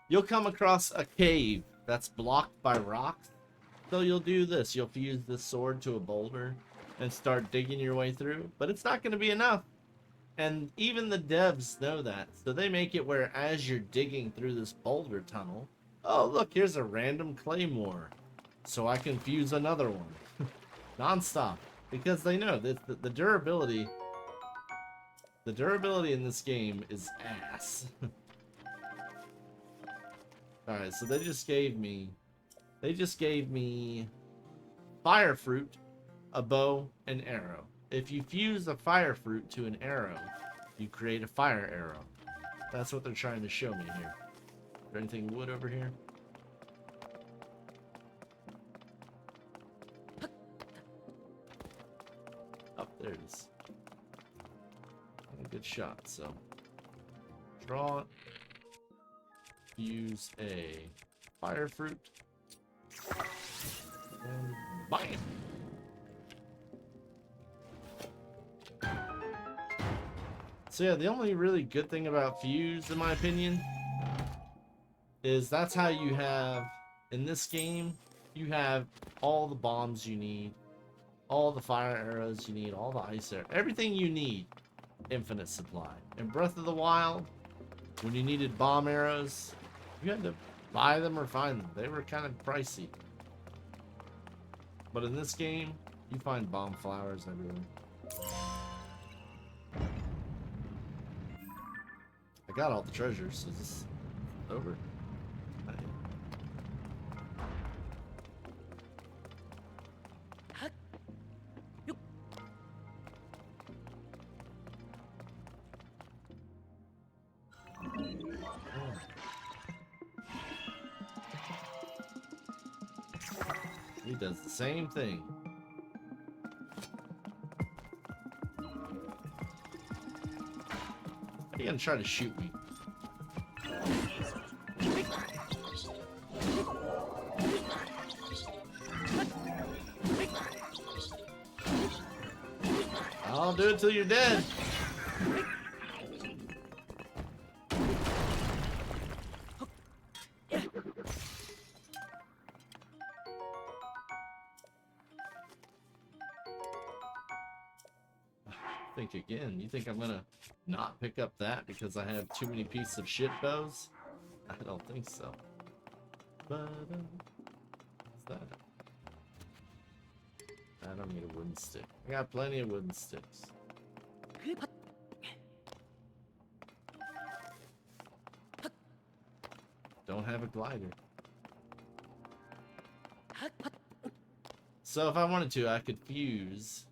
S1: you'll come across a cave that's blocked by rocks. So you'll do this. You'll fuse this sword to a boulder and start digging your way through. But it's not going to be enough. And even the devs know that. So they make it where as you're digging through this boulder tunnel, oh, look, here's a random claymore. So I can fuse another one. Non-stop. Because they know that the durability... The durability in this game is ass. Alright, so they just gave me fire fruit, a bow, and arrow. If you fuse a fire fruit to an arrow, you create a fire arrow. That's what they're trying to show me here. Is there anything wood over here? Oh, there it is. A good shot, so draw it, use a fire fruit, and bam! So yeah, the only really good thing about fuse, in my opinion, is that's how you have, in this game, you have all the bombs you need, all the fire arrows you need, all the ice arrows, everything you need. Infinite supply. In Breath of the Wild, when you needed bomb arrows, you had to buy them or find them. They were kind of pricey. But in this game, you find bomb flowers everywhere. I got all the treasures, so this is over. He does the same thing. You're gonna try to shoot me. I'll do it till you're dead. think again. You think I'm gonna not pick up that because I have too many pieces of shit bows? I don't think so. But, what's that? I don't need a wooden stick. I got plenty of wooden sticks. Don't have a glider. So if I wanted to, I could fuse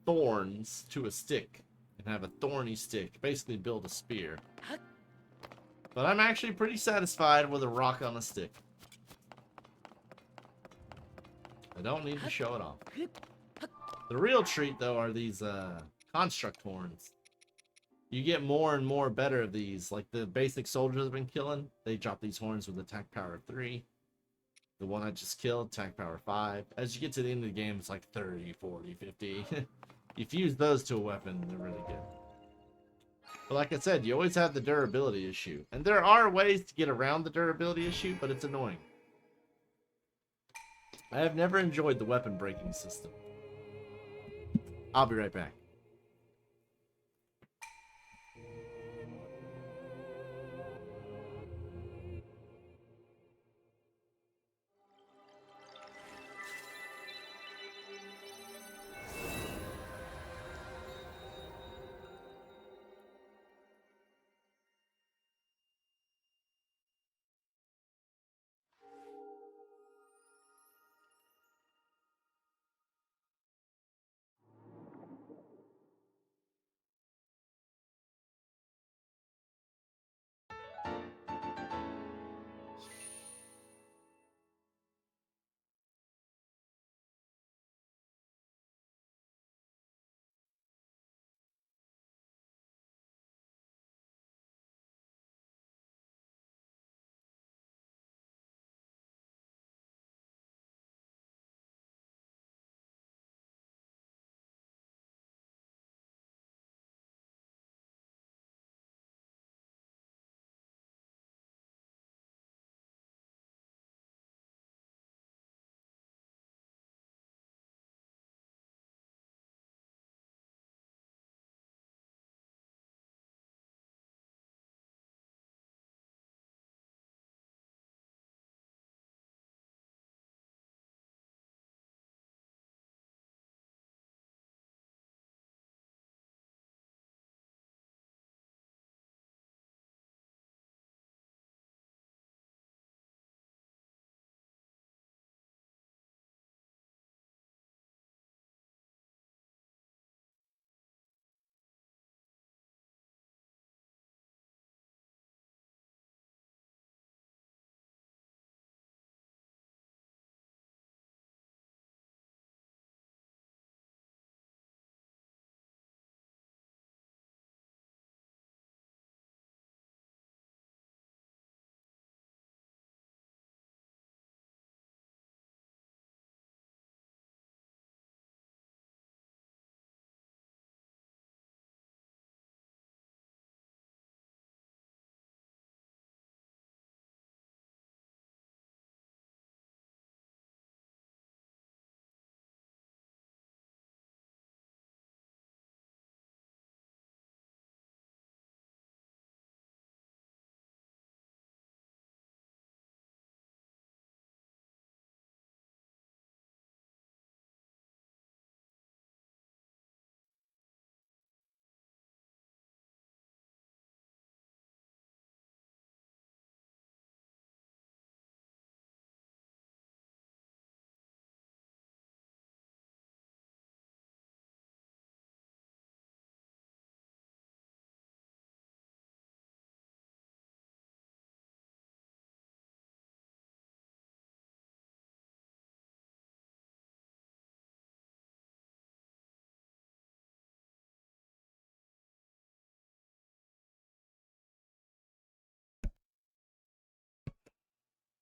S1: thorns to a stick and have a thorny stick. Basically build a spear. But I'm actually pretty satisfied with a rock on a stick. I don't need to show it off. The real treat, though, are these construct horns. You get more and more better of these. Like the basic soldiers I've been killing, they drop these horns with attack power 3. The one I just killed, attack power 5. As you get to the end of the game, it's like 30, 40, 50. You fuse those to a weapon, they're really good. But like I said, you always have the durability issue. And there are ways to get around the durability issue, but it's annoying. I have never enjoyed the weapon breaking system. I'll be right back.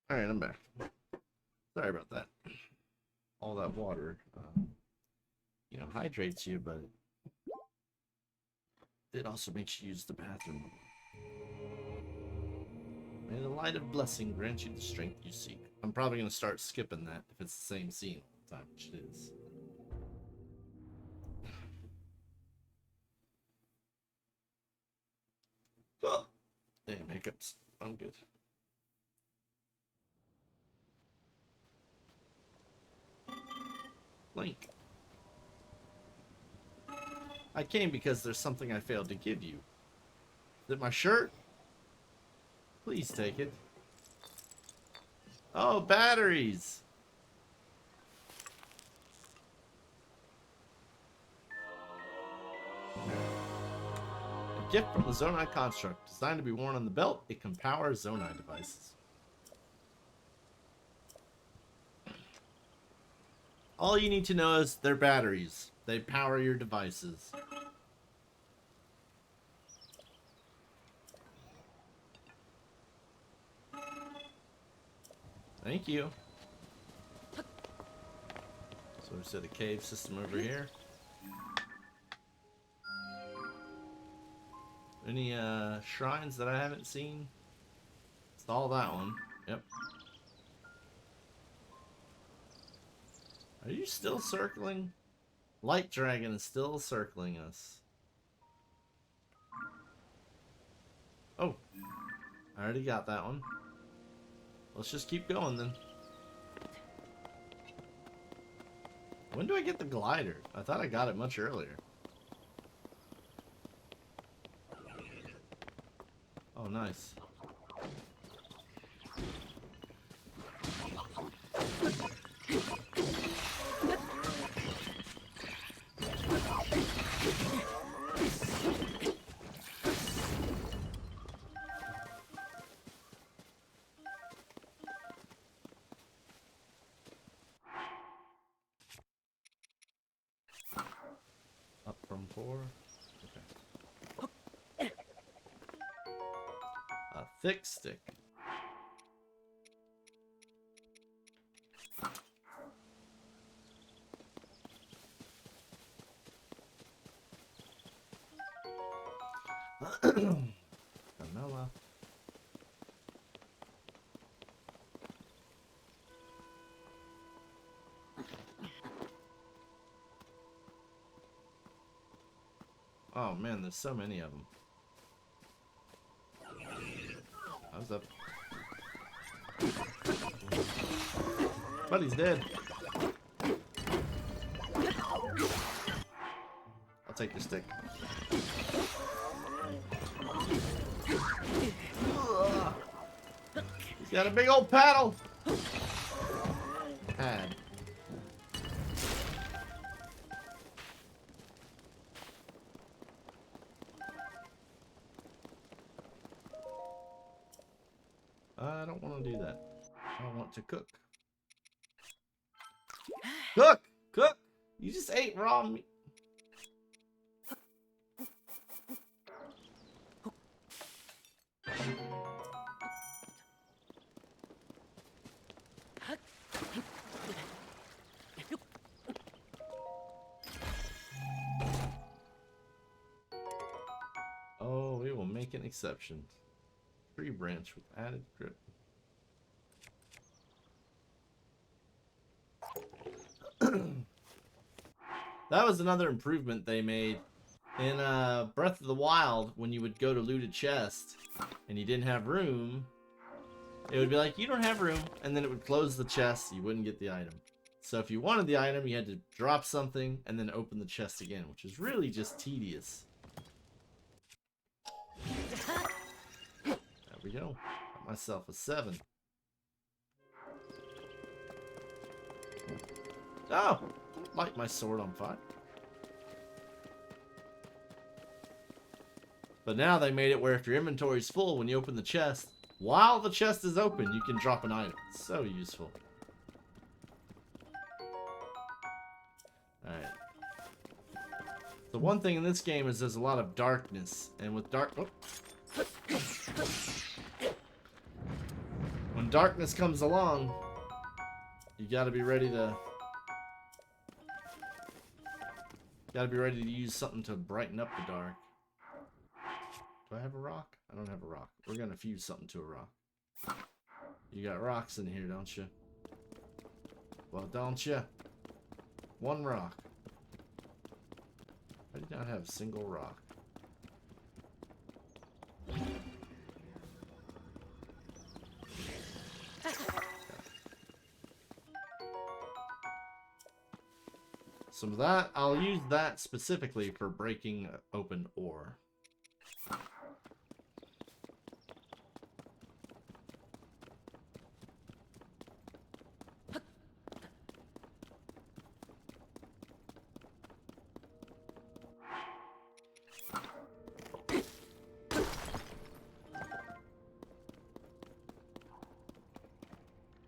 S1: Alright, I'm back. Sorry about that. All that water, hydrates you, but it also makes you use the bathroom. May the light of blessing grant you the strength you seek. I'm probably going to start skipping that if it's the same scene all the time, which it is. Oh, damn hiccups. I'm good. Link. I came because there's something I failed to give you. Is it my shirt? Please take it. Oh, batteries! A gift from the Zonai construct. Designed to be worn on the belt, it can power Zonai devices. All you need to know is they're batteries. They power your devices. Thank you. So we set a cave system over here. Any shrines that I haven't seen? It's all that one. Yep. Are you still circling? Light Dragon is still circling us. Oh. I already got that one. Let's just keep going then. When do I get the glider? I thought I got it much earlier. Oh, nice. Up from 4. Okay. A thick stick. Vanilla. Oh man, there's so many of them. I was up. Buddy's dead. I'll take your stick. He's got a big old paddle. Pad. I don't want to do that. I want to cook. Cook! Cook! You just ate raw meat. Oh, we will make an exception. Tree branch with added grip. That was another improvement they made in Breath of the Wild. When you would go to loot a chest and you didn't have room, it would be like, you don't have room, and then it would close the chest, so you wouldn't get the item. So if you wanted the item, you had to drop something and then open the chest again, which is really just tedious. There we go. Got myself a 7. Oh! Light my sword on fire. But now they made it where if your inventory's full, when you open the chest, while the chest is open, you can drop an item. It's so useful. Alright. The one thing in this game is there's a lot of darkness. And with when darkness comes along, you gotta be ready to... use something to brighten up the dark. Do I have a rock? I don't have a rock. We're gonna fuse something to a rock. You got rocks in here, don't you? Well, don't you? One rock. I do not have a single rock. So that I'll use that specifically for breaking open ore.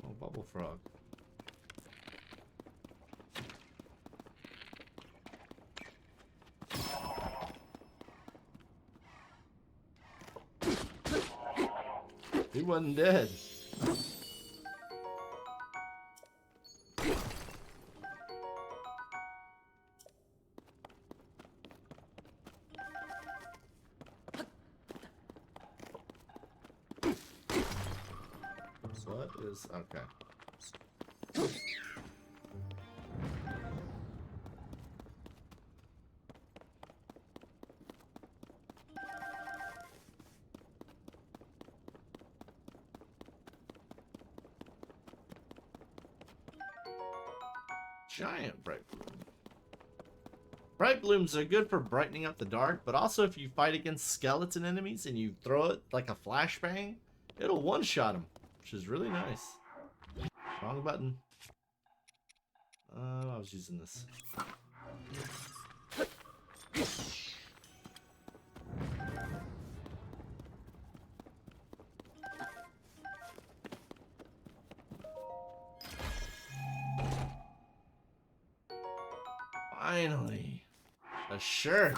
S1: Oh, bubble frog. He wasn't dead. So what is okay? Giant bright bloom. Bright blooms are good for brightening up the dark, but also if you fight against skeleton enemies and you throw it like a flashbang, it'll one-shot them, which is really nice. Wrong button. I was using this. Finally, a shirt.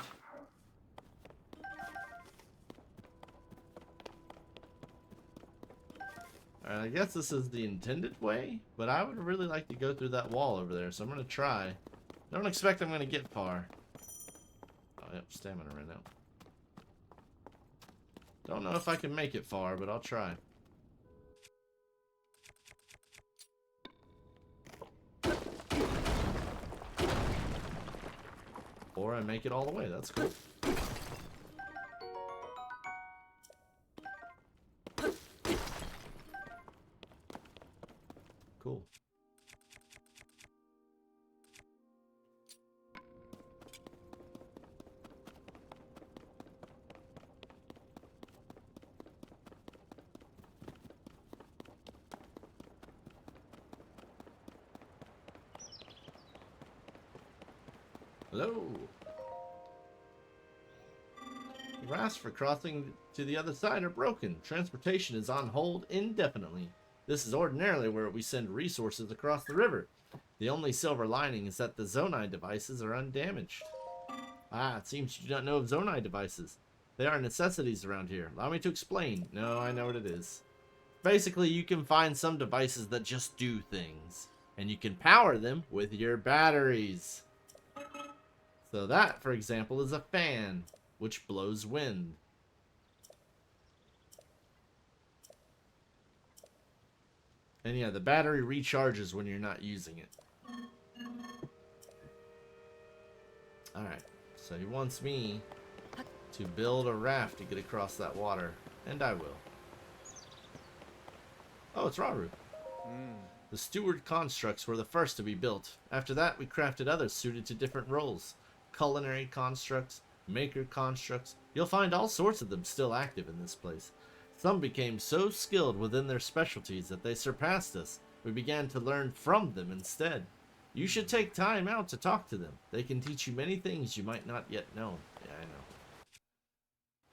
S1: I guess this is the intended way, but I would really like to go through that wall over there, so I'm going to try. Don't expect I'm going to get far. Oh, yep, stamina ran out. Don't know if I can make it far, but I'll try. Or I make it all the way. That's cool. Cool. Hello. The rafts for crossing to the other side are broken. Transportation is on hold indefinitely. This is ordinarily where we send resources across the river. The only silver lining is that the Zonai devices are undamaged. Ah, it seems you do not know of Zonai devices. They are necessities around here. Allow me to explain. No, I know what it is. Basically, you can find some devices that just do things, and you can power them with your batteries. So that, for example, is a fan, which blows wind. And yeah, the battery recharges when you're not using it. Alright, so he wants me to build a raft to get across that water, and I will. Oh, it's Raru. The steward constructs were the first to be built. After that, we crafted others suited to different roles. Culinary constructs, maker constructs. You'll find all sorts of them still active in this place. Some became so skilled within their specialties that they surpassed us. We began to learn from them instead. You should take time out to talk to them. They can teach you many things you might not yet know. Yeah, I know.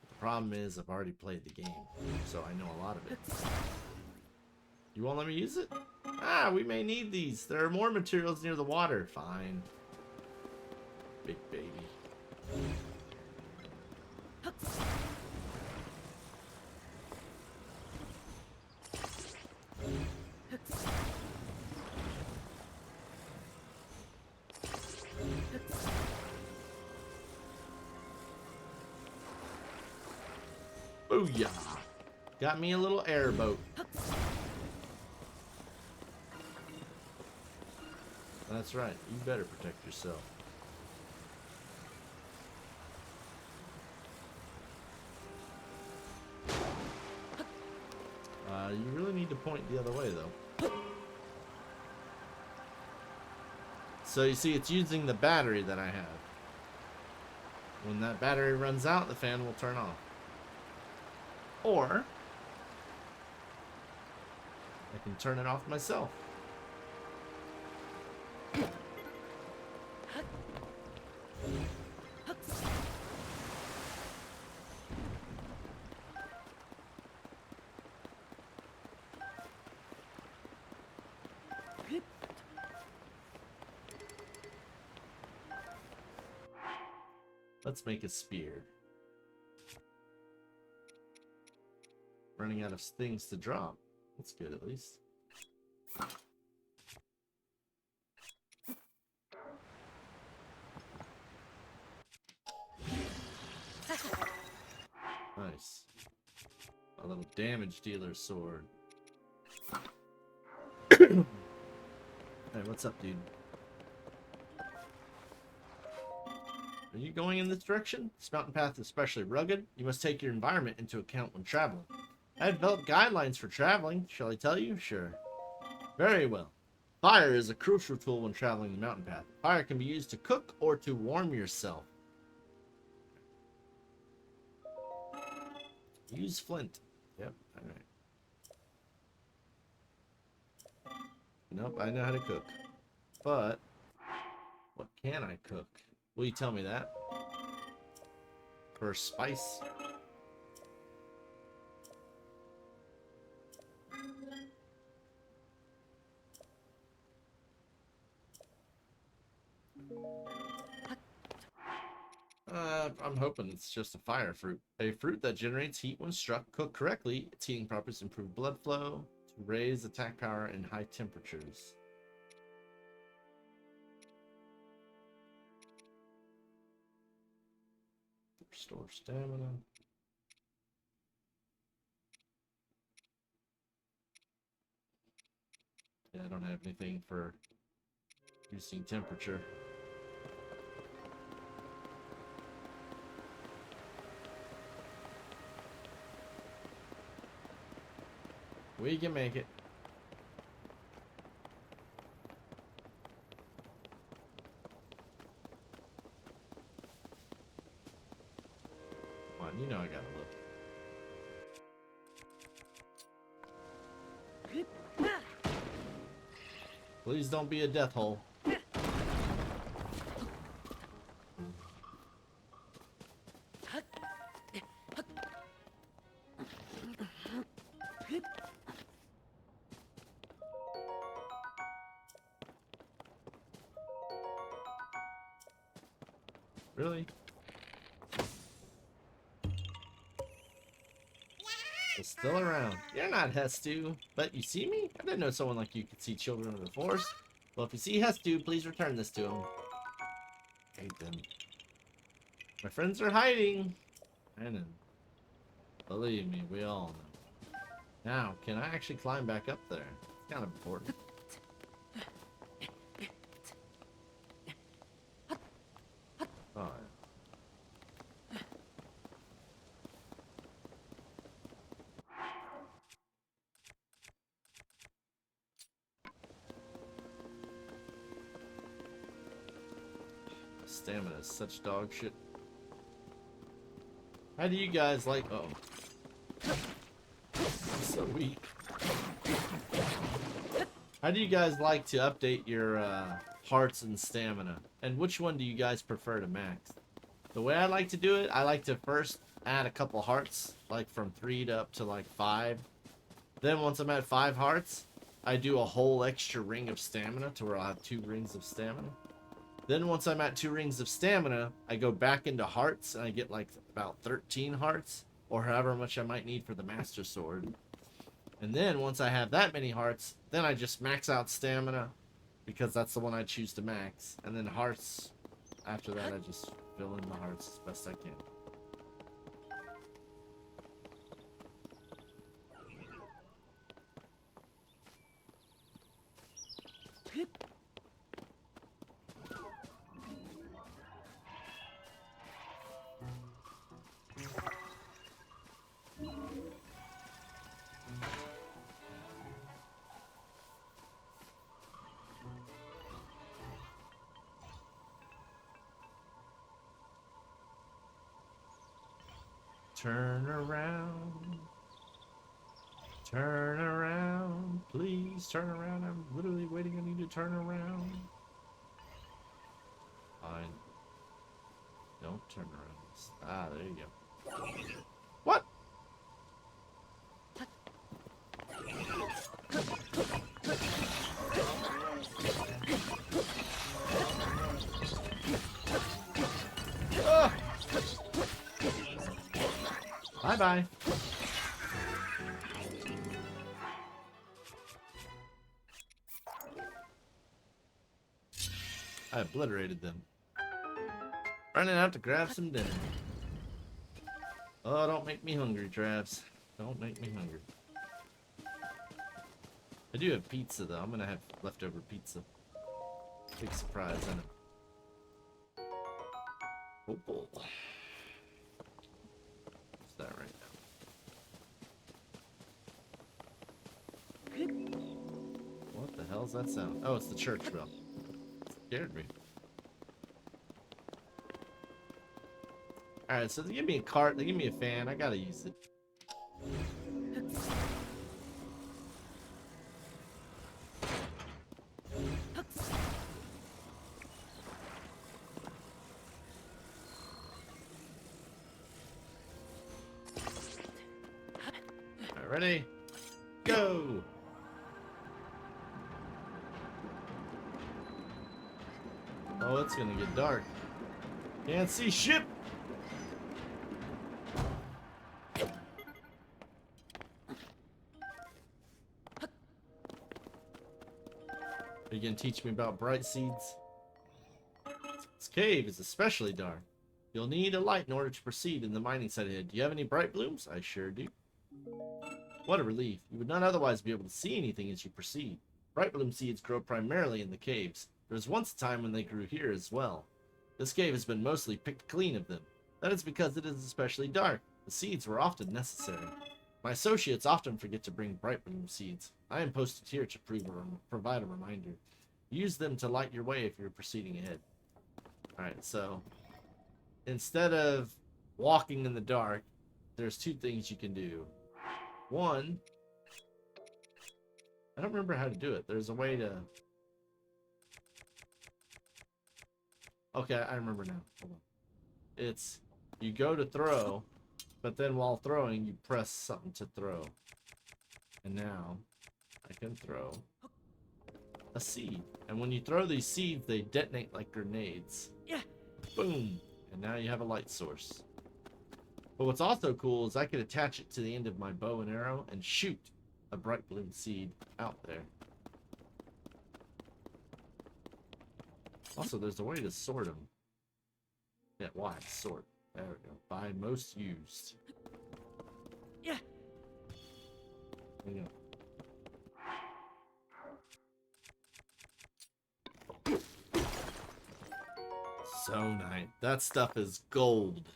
S1: The problem is I've already played the game, so I know a lot of it. You won't let me use it? Ah, we may need these. There are more materials near the water. Fine. Big baby. Booyah! Got me a little airboat. That's right. You better protect yourself. You really need to point the other way, though. So you see, it's using the battery that I have. When that battery runs out, the fan will turn off. Or I can turn it off myself. Let's make a spear. Running out of things to drop. That's good, at least. Nice. A little damage dealer sword. Hey, what's up, dude? Are you going in this direction? This mountain path is especially rugged. You must take your environment into account when traveling. I developed guidelines for traveling. Shall I tell you? Sure. Very well. Fire is a crucial tool when traveling the mountain path. Fire can be used to cook or to warm yourself. Use flint. Yep, alright. Nope, I know how to cook. But, what can I cook? Will you tell me that? For spice? I'm hoping it's just a fire fruit. A fruit that generates heat when struck. Cooked correctly, its heating properties improve blood flow to raise attack power in high temperatures. Restore stamina. Yeah, I don't have anything for reducing temperature. We can make it. Come on, you know I gotta look. Please don't be a death hole. Really? It's still around. You're not Hestu, but you see me? I didn't know someone like you could see children of the forest. Well, if you see Hestu, please return this to him. Hate them. My friends are hiding. I know. Believe me, we all know. Now, can I actually climb back up there? It's kind of important. Oh, stamina is such dog shit. How do you guys like... Uh-oh. I'm so weak. How do you guys like to update your hearts and stamina? And which one do you guys prefer to max? The way I like to do it, I like to first add a couple hearts, like from 3 to up to like 5. Then once I'm at 5 hearts, I do a whole extra ring of stamina to where I'll have 2 rings of stamina. Then once I'm at 2 rings of stamina, I go back into hearts and I get like about 13 hearts, or however much I might need for the Master Sword. And then once I have that many hearts, then I just max out stamina, because that's the one I choose to max. And then hearts, after that I just fill in the hearts as best I can. Turn around. Turn around. Please turn around. I'm literally waiting on you to turn around. Fine. Don't turn around. Ah, there you go. What? Ah! Bye-bye. I obliterated them. Running out to grab some dinner. Oh, don't make me hungry, Travis. Don't make me hungry. I do have pizza, though. I'm gonna have leftover pizza. Big surprise, isn't it? Oh, boy. What's that right now? What the hell's that sound? Oh, it's the church bell. It scared me. Alright, so they give me a cart, they give me a fan, I gotta use it. Alright, ready? Go! Oh, it's gonna get dark. Can't see shit! Are you gonna teach me about bright seeds? This cave is especially dark. You'll need a light in order to proceed in the mining site ahead. Do you have any bright blooms? I sure do. What a relief. You would not otherwise be able to see anything as you proceed. Bright bloom seeds grow primarily in the caves. There was once a time when they grew here as well. This cave has been mostly picked clean of them. That is because it is especially dark. The seeds were often necessary. My associates often forget to bring bright bloom seeds. I am posted here to provide a reminder. Use them to light your way if you're proceeding ahead. Alright, so instead of walking in the dark, there's two things you can do. One, I don't remember how to do it. There's a way to... Okay, I remember now. Hold on. It's, you go to throw, but then while throwing, you press something to throw. And now, I can throw a seed. And when you throw these seeds, they detonate like grenades.
S2: Yeah.
S1: Boom. And now you have a light source. But what's also cool is I could attach it to the end of my bow and arrow and shoot a bright bloom seed out there. Also, there's a way to sort them. Yeah, why? Sort. There we go. By most used.
S2: Yeah.
S1: There you go. Zonite. That stuff is gold.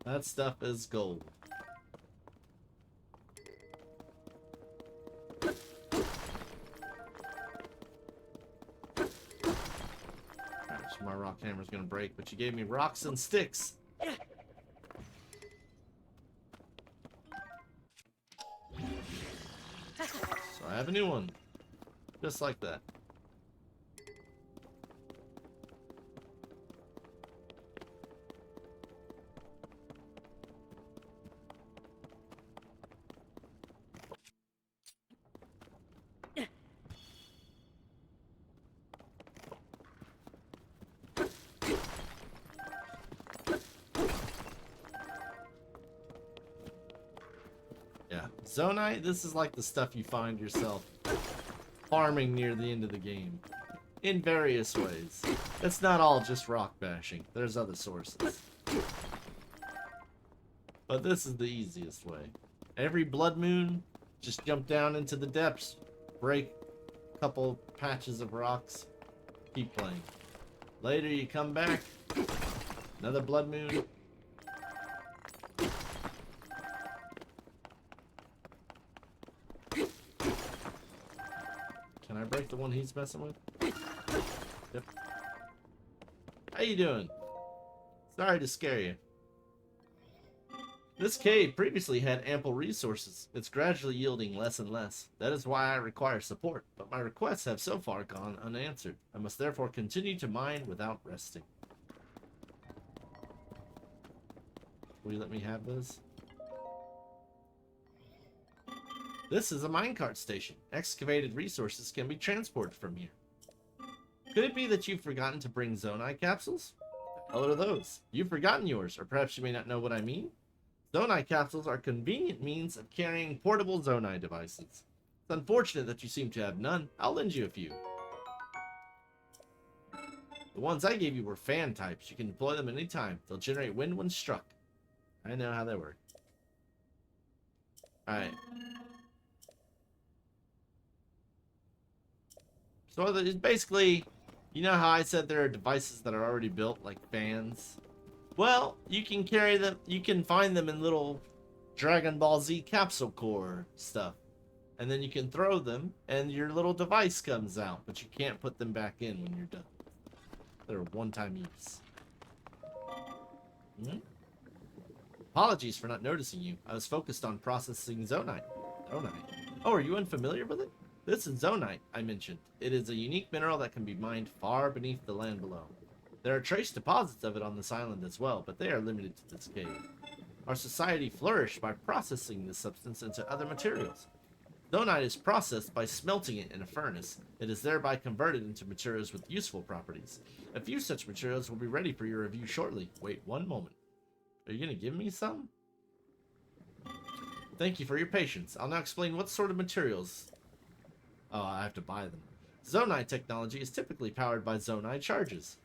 S1: That stuff is gold. Alright, so my rock hammer's gonna break, but you gave me rocks and sticks. So I have a new one. Just like that. Zonite, this is like the stuff you find yourself farming near the end of the game. In various ways. It's not all just rock bashing. There's other sources. But this is the easiest way. Every blood moon, just jump down into the depths, break a couple patches of rocks, keep playing. Later you come back. Another blood moon. Can I break the one he's messing with? Yep. How you doing? Sorry to scare you. This cave previously had ample resources. It's gradually yielding less and less. That is why I require support, but my requests have so far gone unanswered. I must therefore continue to mine without resting. Will you let me have this? This is a minecart station. Excavated resources can be transported from here. Could it be that you've forgotten to bring Zonai capsules? What the hell are those? You've forgotten yours, or perhaps you may not know what I mean? Zonai capsules are convenient means of carrying portable Zonai devices. It's unfortunate that you seem to have none. I'll lend you a few. The ones I gave you were fan types. You can deploy them anytime. They'll generate wind when struck. I know how they work. Alright. So it's basically, you know how I said there are devices that are already built, like fans? Well, you can carry them, you can find them in little Dragon Ball Z capsule core stuff. And then you can throw them, and your little device comes out, but you can't put them back in when you're done. They're one-time use. Apologies for not noticing you. I was focused on processing Zonite. Zonite. Oh, are you unfamiliar with it? This is Zonite, I mentioned. It is a unique mineral that can be mined far beneath the land below. There are trace deposits of it on this island as well, but they are limited to this cave. Our society flourished by processing this substance into other materials. Zonite is processed by smelting it in a furnace. It is thereby converted into materials with useful properties. A few such materials will be ready for your review shortly. Wait one moment. Are you going to give me some? Thank you for your patience. I'll now explain what sort of materials. Oh, I have to buy them. Zonite technology is typically powered by Zonite charges.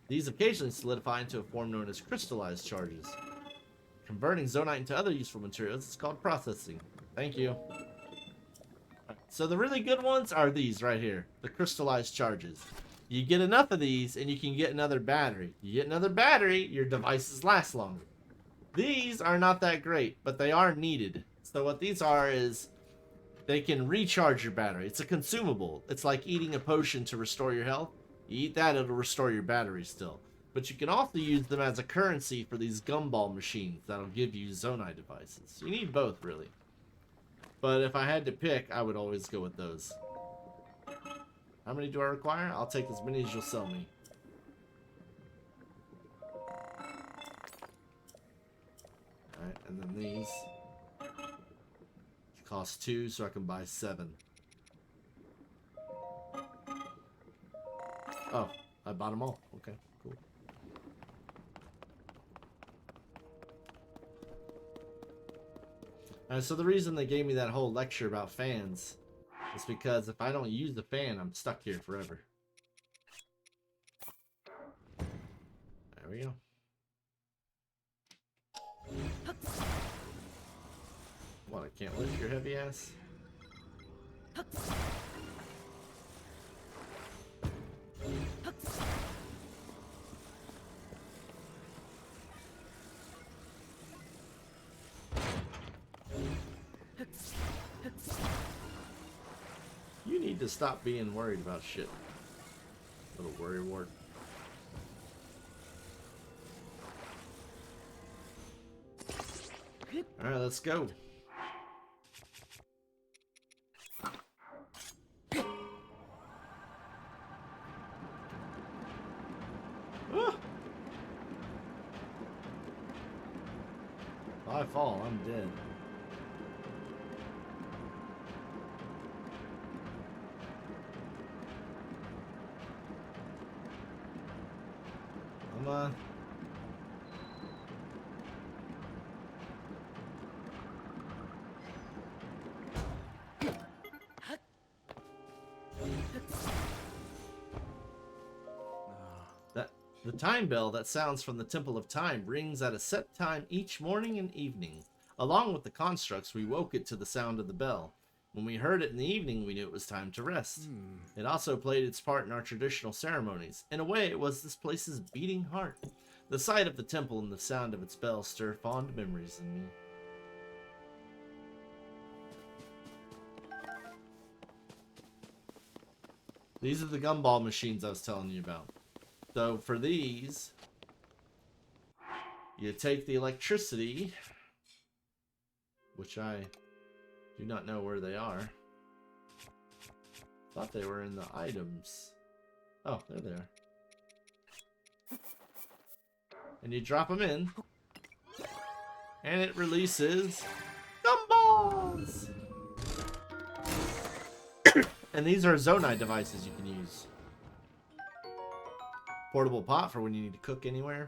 S1: These occasionally solidify into a form known as crystallized charges. Converting Zonite into other useful materials is called processing. Thank you. So the really good ones are these right here, the crystallized charges. You get enough of these and you can get another battery. You get another battery, your devices last longer. These are not that great, but they are needed. So what these are is they can recharge your battery. It's a consumable. It's like eating a potion to restore your health. You eat that, it'll restore your battery still. But you can also use them as a currency for these gumball machines that'll give you Zonai devices. You need both, really. But if I had to pick, I would always go with those. How many do I require? I'll take as many as you'll sell me. Alright, and then these. Cost 2, so I can buy 7. Oh, I bought them all. Okay, cool. So the reason they gave me that whole lecture about fans is because if I don't use the fan, I'm stuck here forever. There we go. What, I can't lift your heavy ass? You need to stop being worried about shit. Little worry wart. Alright, let's go. Ah! If I fall, I'm dead. Come on. The time bell that sounds from the Temple of Time rings at a set time each morning and evening. Along with the constructs, we woke it to the sound of the bell. When we heard it in the evening, we knew it was time to rest. It also played its part in our traditional ceremonies. In a way, it was this place's beating heart. The sight of the temple and the sound of its bells stir fond memories in me. These are the gumball machines I was telling you about. So for these, you take the electricity, which I do not know where they are. Thought they were in the items. Oh, there they are. And you drop them in, and it releases gumballs. And these are Zonai devices you can use. Portable pot for when you need to cook anywhere.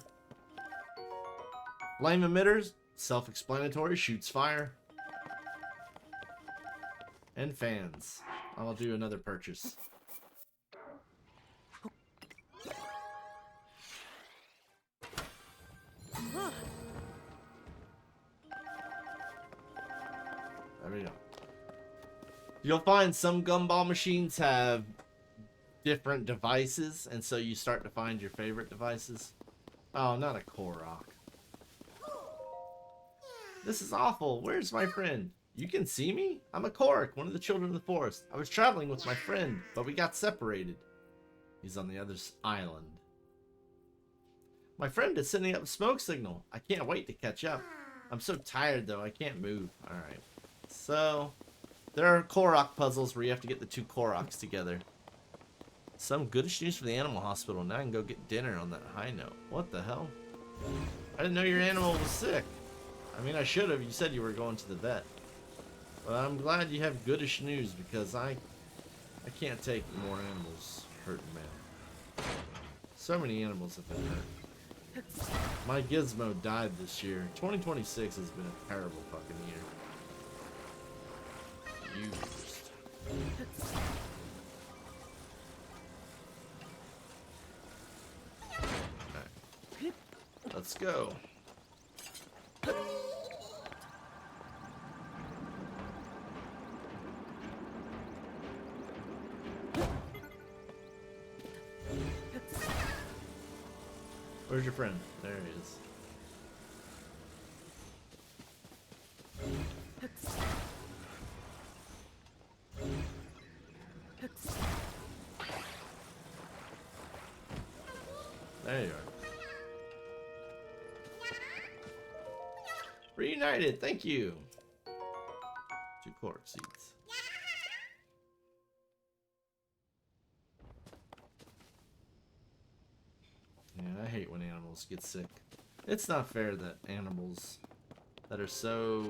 S1: Flame emitters, self-explanatory, shoots fire. And fans. I'll do another purchase. There we go. You'll find some gumball machines have different devices, and so you start to find your favorite devices. Oh, not a Korok. This is awful. Where's my friend? You can see me? I'm a Korok, one of the children of the forest. I was traveling with my friend, but we got separated. He's on the other island. My friend is sending up a smoke signal. I can't wait to catch up. I'm so tired, though. I can't move. Alright. So, there are Korok puzzles where you have to get the two Koroks together. Some goodish news for the animal hospital. Now I can go get dinner on that high note. What the hell? I didn't know your animal was sick. I mean, I should have. You said you were going to the vet. But I'm glad you have goodish news because I can't take more animals hurting, man. So many animals have been hurt. My Gizmo died this year. 2026 has been a terrible fucking year. Used. Alright. Let's go. Where's your friend? There he is. There you are. Reunited, thank you. 2 cork seeds. Yeah, I hate when animals get sick. It's not fair that animals that are so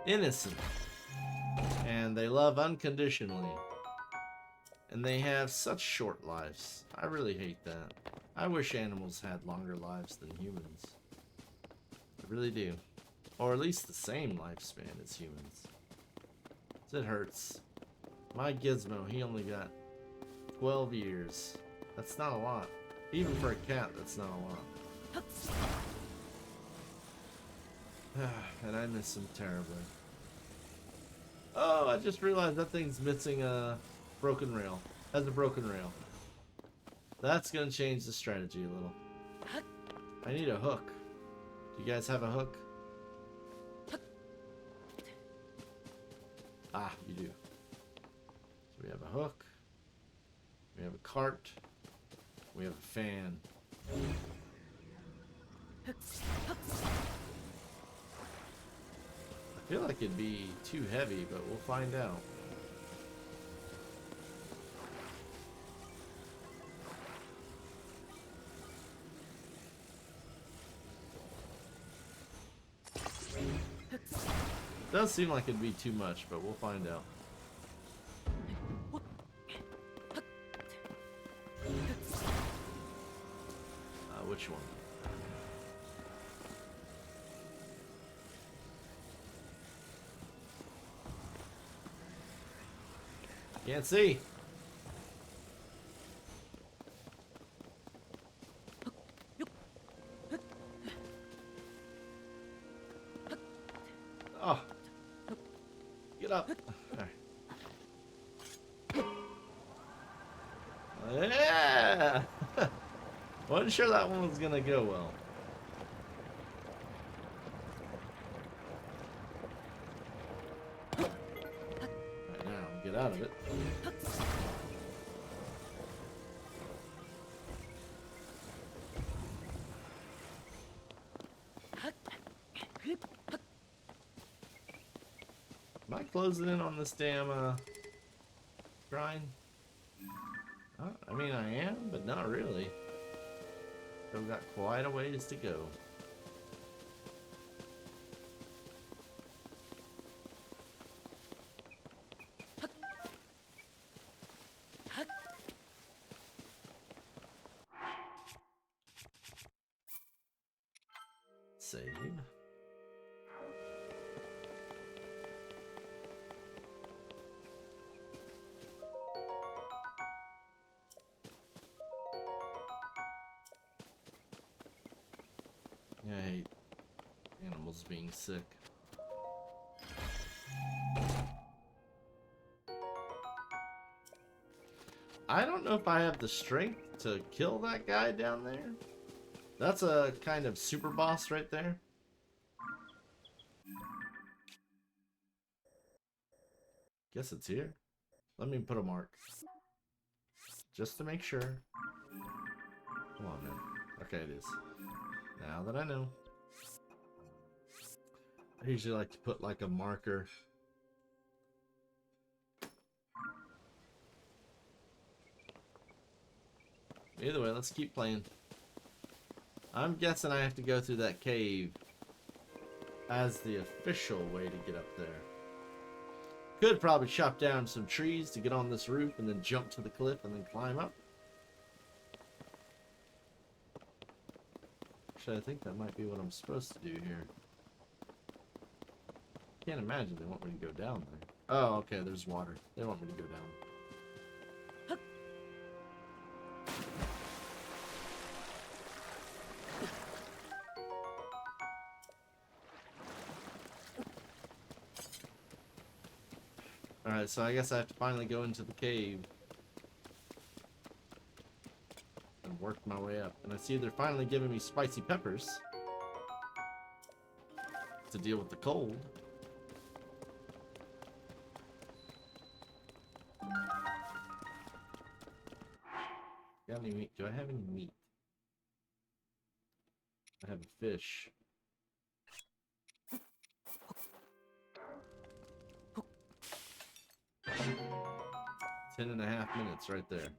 S1: innocent and they love unconditionally and they have such short lives. I really hate that. I wish animals had longer lives than humans. I really do. Or at least the same lifespan as humans. It hurts. My Gizmo, he only got 12 years. That's not a lot. Even for a cat, that's not a lot. And I miss him terribly. Oh, I just realized that thing's missing a broken rail. Has a broken rail. That's gonna change the strategy a little. I need a hook. Do you guys have a hook? Ah, you do. So we have a hook. We have a cart. We have a fan. I feel like it'd be too heavy, but we'll find out. Does seem like it'd be too much, but we'll find out. Which one? Can't see. Oh. Get up. Yeah! Wasn't sure that one was gonna go well. Right now, get out of it. Am I closing in on this damn shrine? I mean, I am, but not really. Still got quite a ways to go. Save. Yeah, I hate animals being sick. I don't know if I have the strength to kill that guy down there. That's a kind of super boss right there. Guess it's here. Let me put a mark. Just to make sure. Come on, man. Okay, it is. Now that I know. I usually like to put like a marker. Either way, let's keep playing. I'm guessing I have to go through that cave as the official way to get up there. Could probably chop down some trees to get on this roof and then jump to the cliff and then climb up. Actually, I think that might be what I'm supposed to do here. Can't imagine they want me to go down there. Oh, okay, there's water. They want me to go down. Alright, so I guess I have to finally go into the cave and work my way up. And I see they're finally giving me spicy peppers to deal with the cold. Got any meat? Do I have any meat? I have a fish. Ten and a half minutes right there.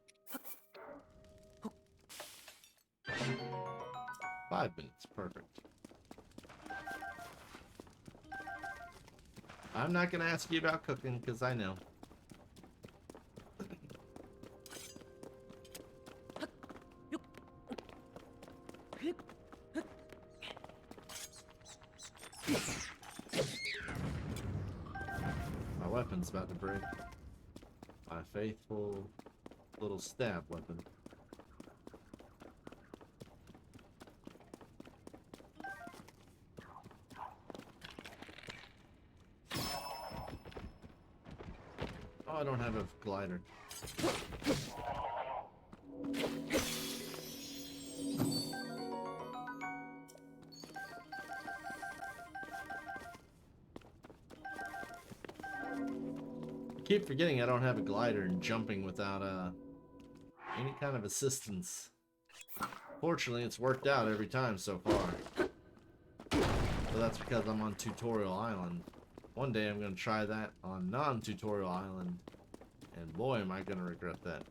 S1: 5 minutes, perfect. I'm not gonna ask you about cooking because I know. My weapon's about to break. My faithful little stab weapon. Oh, I don't have a glider. I keep forgetting I don't have a glider and jumping without any kind of assistance. Fortunately, it's worked out every time so far. But that's because I'm on Tutorial Island. One day I'm going to try that on non-Tutorial Island. And boy, am I going to regret that.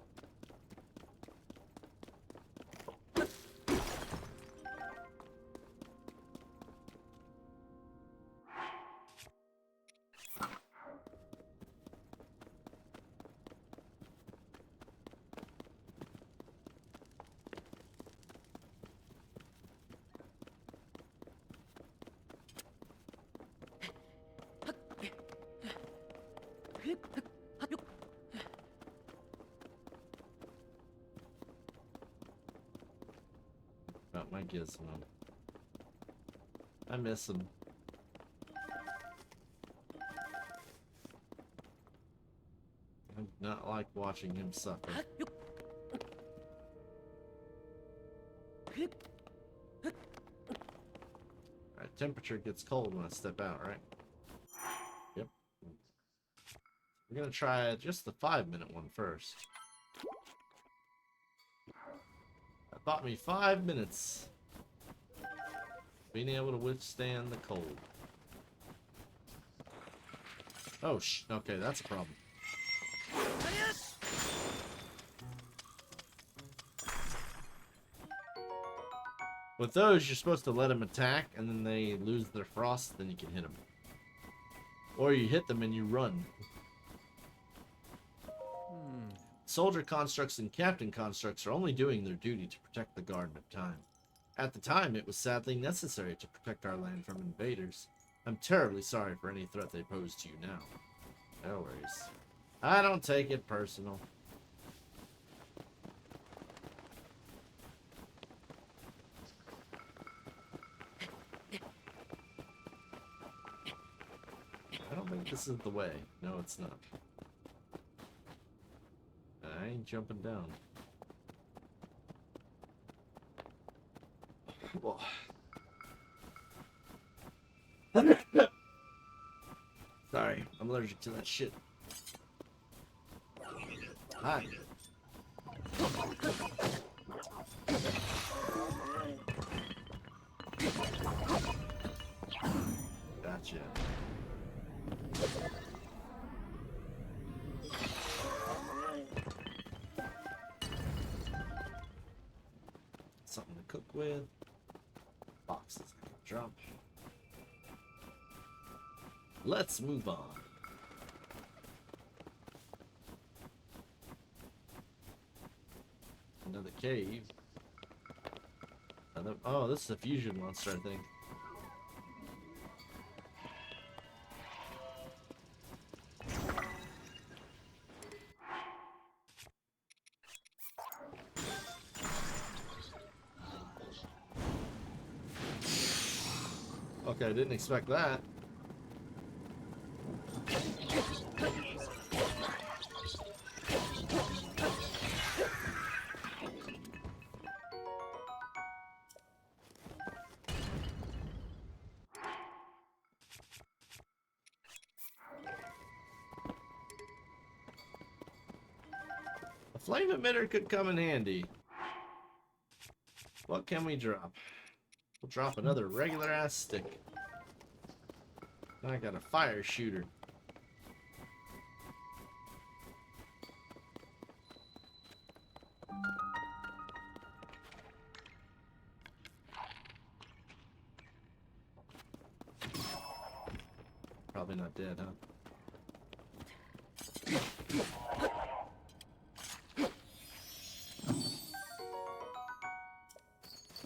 S1: About my gizmo. I miss him. not like watching him suffer. Alright, temperature gets cold when I step out, right? Yep. We're gonna try just the 5-minute one first. That bought me 5 minutes. Being able to withstand the cold. Oh, okay, that's a problem. With those, you're supposed to let them attack, and then they lose their frost, then you can hit them. Or you hit them and you run. Soldier constructs and captain constructs are only doing their duty to protect the Garden of Time. At the time, it was sadly necessary to protect our land from invaders. I'm terribly sorry for any threat they pose to you now. No worries. I don't take it personal. I don't think this is the way. No, it's not. I ain't jumping down. Whoa. Sorry, I'm allergic to that shit. Hi. Gotcha. Something to cook with. Boxes I can drop. Let's move on. Another cave. Oh, this is a fusion monster, I think. Okay, I didn't expect that. A flame emitter could come in handy. What can we drop? We'll drop another regular ass stick. Now I got a fire shooter. Probably not dead, huh?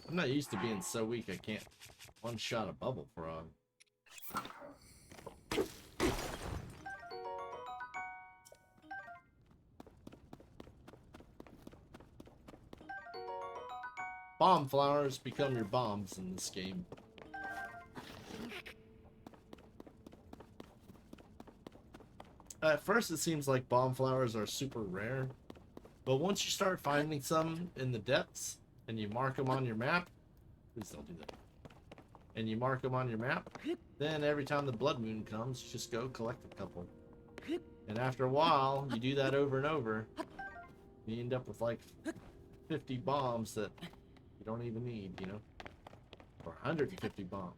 S1: I'm not used to being so weak I can't one-shot a bubble frog. Bomb flowers become your bombs in this game. At first it seems like bomb flowers are super rare, but once you start finding some in the depths and you mark them on your map, please don't do that. And you mark them on your map, then every time the blood moon comes, you just go collect a couple. And after a while, you do that over and over, you end up with like 50 bombs that you don't even need, you know? Or 150 bombs.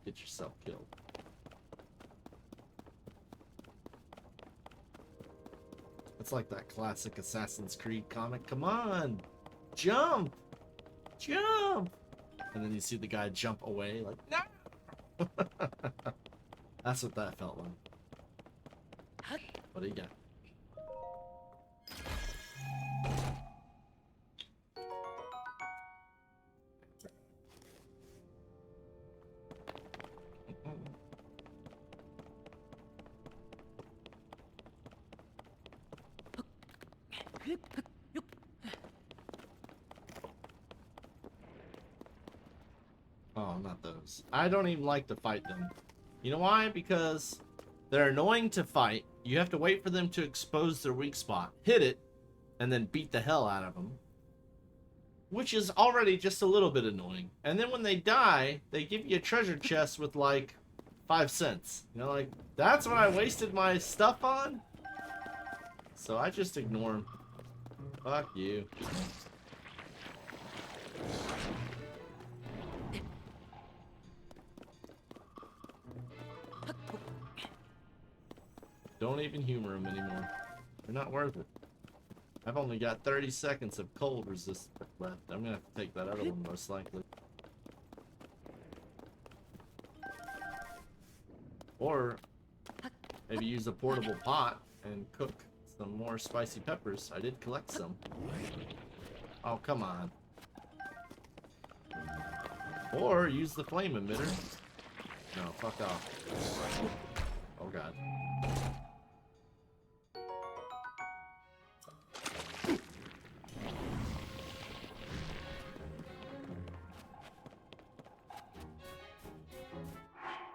S1: Get yourself killed. It's like that classic Assassin's Creed comic. Come on! Jump! Jump! And then you see the guy jump away, like, no! That's what that felt like. What do you got? Oh, not those. I don't even like to fight them. You know why? Because they're annoying to fight, You have to wait for them to expose their weak spot, hit it, and then beat the hell out of them. Which is already just a little bit annoying. And then when they die, they give you a treasure chest with like 5 cents. You know, like, that's what I wasted my stuff on? So I just ignore them. Fuck you. Don't even humor them anymore. They're not worth it. I've only got 30 seconds of cold resist left. I'm gonna have to take that other one most likely. Or maybe use a portable pot and cook some more spicy peppers. I did collect some. Oh, come on. Or use the flame emitter. No, fuck off. Oh god.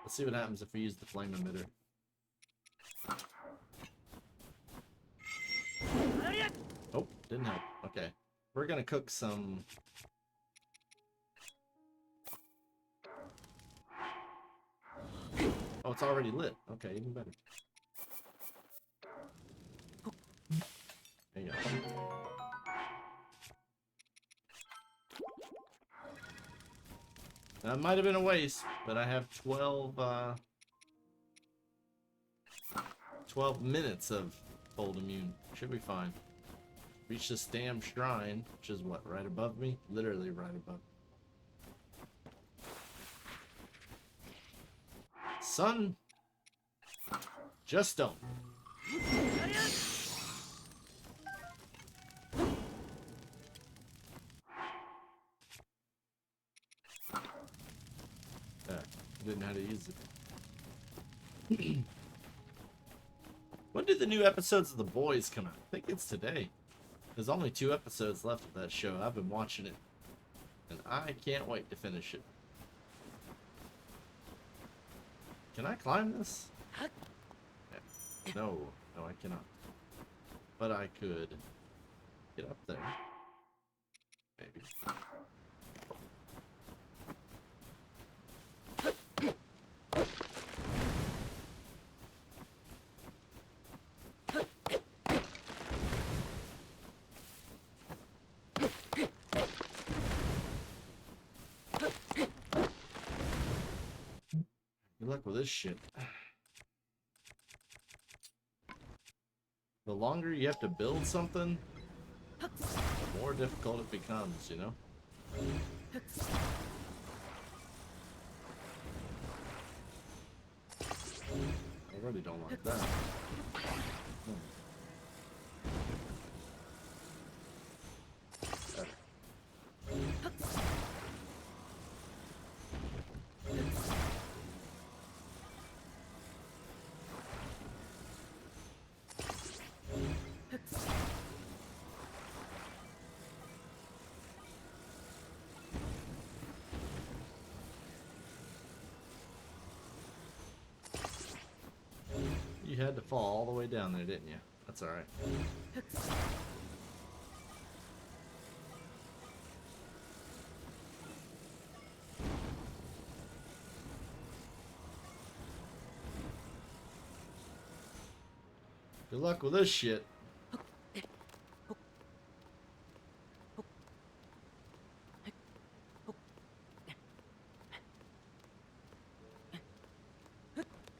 S1: Let's see what happens if we use the flame emitter. Oh, didn't help. Okay. We're gonna cook some... Oh, it's already lit. Okay, even better. There you go. That might have been a waste, but I have 12 minutes of cold immune. Should be fine. Reach this damn shrine, which is what, right above me? Literally right above. Son, just don't. Didn't know how to use it. When do the new episodes of The Boys come out? I think it's today. There's only 2 episodes left of that show. I've been watching it, and I can't wait to finish it. Can I climb this? Yeah. No, I cannot. But I could get up there. Maybe. Good luck with this shit. The longer you have to build something, the more difficult it becomes, you know? I really don't like that. You had to fall all the way down there, didn't you? That's alright. Good luck with this shit.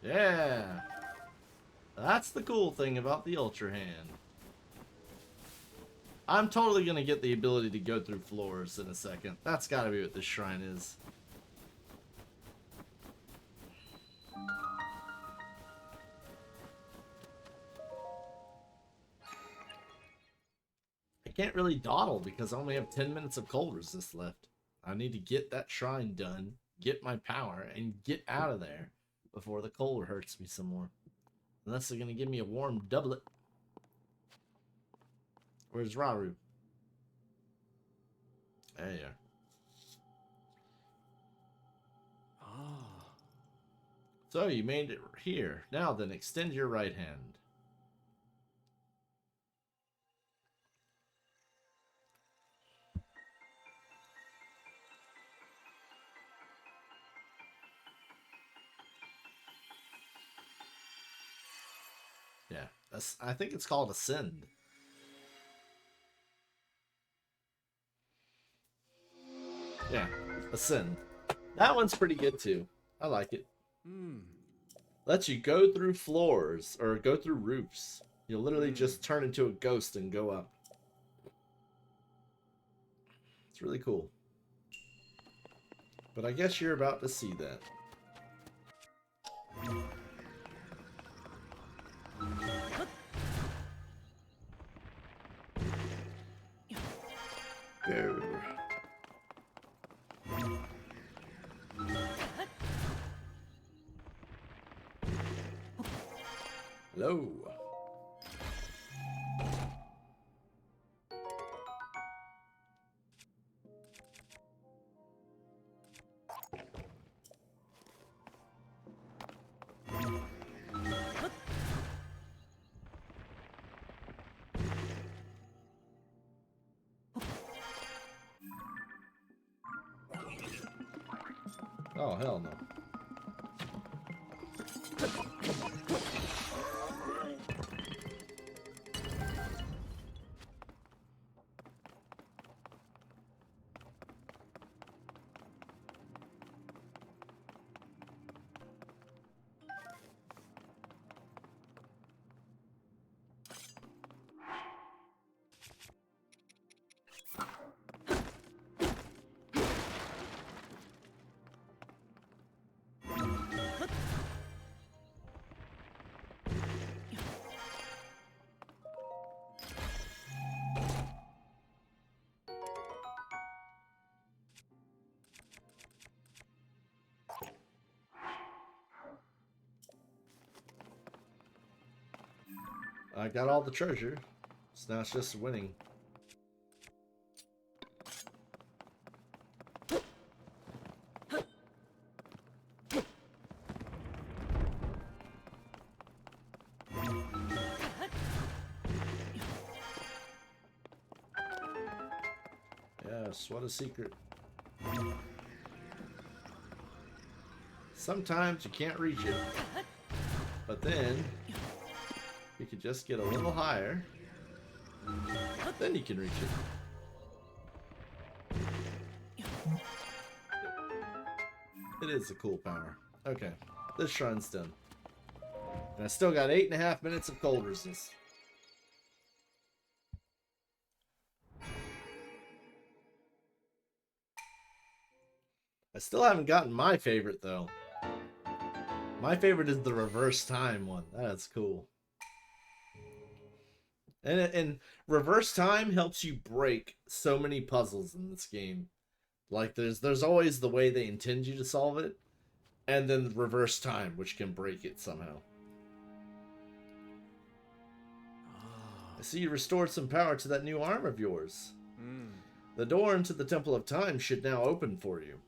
S1: Yeah. That's the cool thing about the Ultra Hand. I'm totally gonna get the ability to go through floors in a second. That's gotta be what this shrine is. I can't really dawdle because I only have 10 minutes of cold resist left. I need to get that shrine done, get my power, and get out of there before the cold hurts me some more. Unless they're gonna give me a warm doublet. Where's Raru? There you are.
S6: Ah.
S1: So you made it here. Now then, extend your right hand. I think it's called Ascend. Yeah, Ascend. That one's pretty good too. I like it. Lets you go through floors or go through roofs. You'll literally just turn into a ghost and go up. It's really cool. But I guess you're about to see that. Go. Hello. Oh, hell no. I got all the treasure, so now it's just winning. Yes, what a secret. Sometimes you can't reach it, but then you could just get a little higher, then you can reach it. It is a cool power. Okay, this shrine's done. And I still got 8.5 minutes of cold resist. I still haven't gotten my favorite though. My favorite is the reverse time one. That's cool. And reverse time helps you break so many puzzles in this game. Like there's always the way they intend you to solve it, and then reverse time, which can break it somehow. I see you restored some power to that new arm of yours. The door into the Temple of Time should now open for you.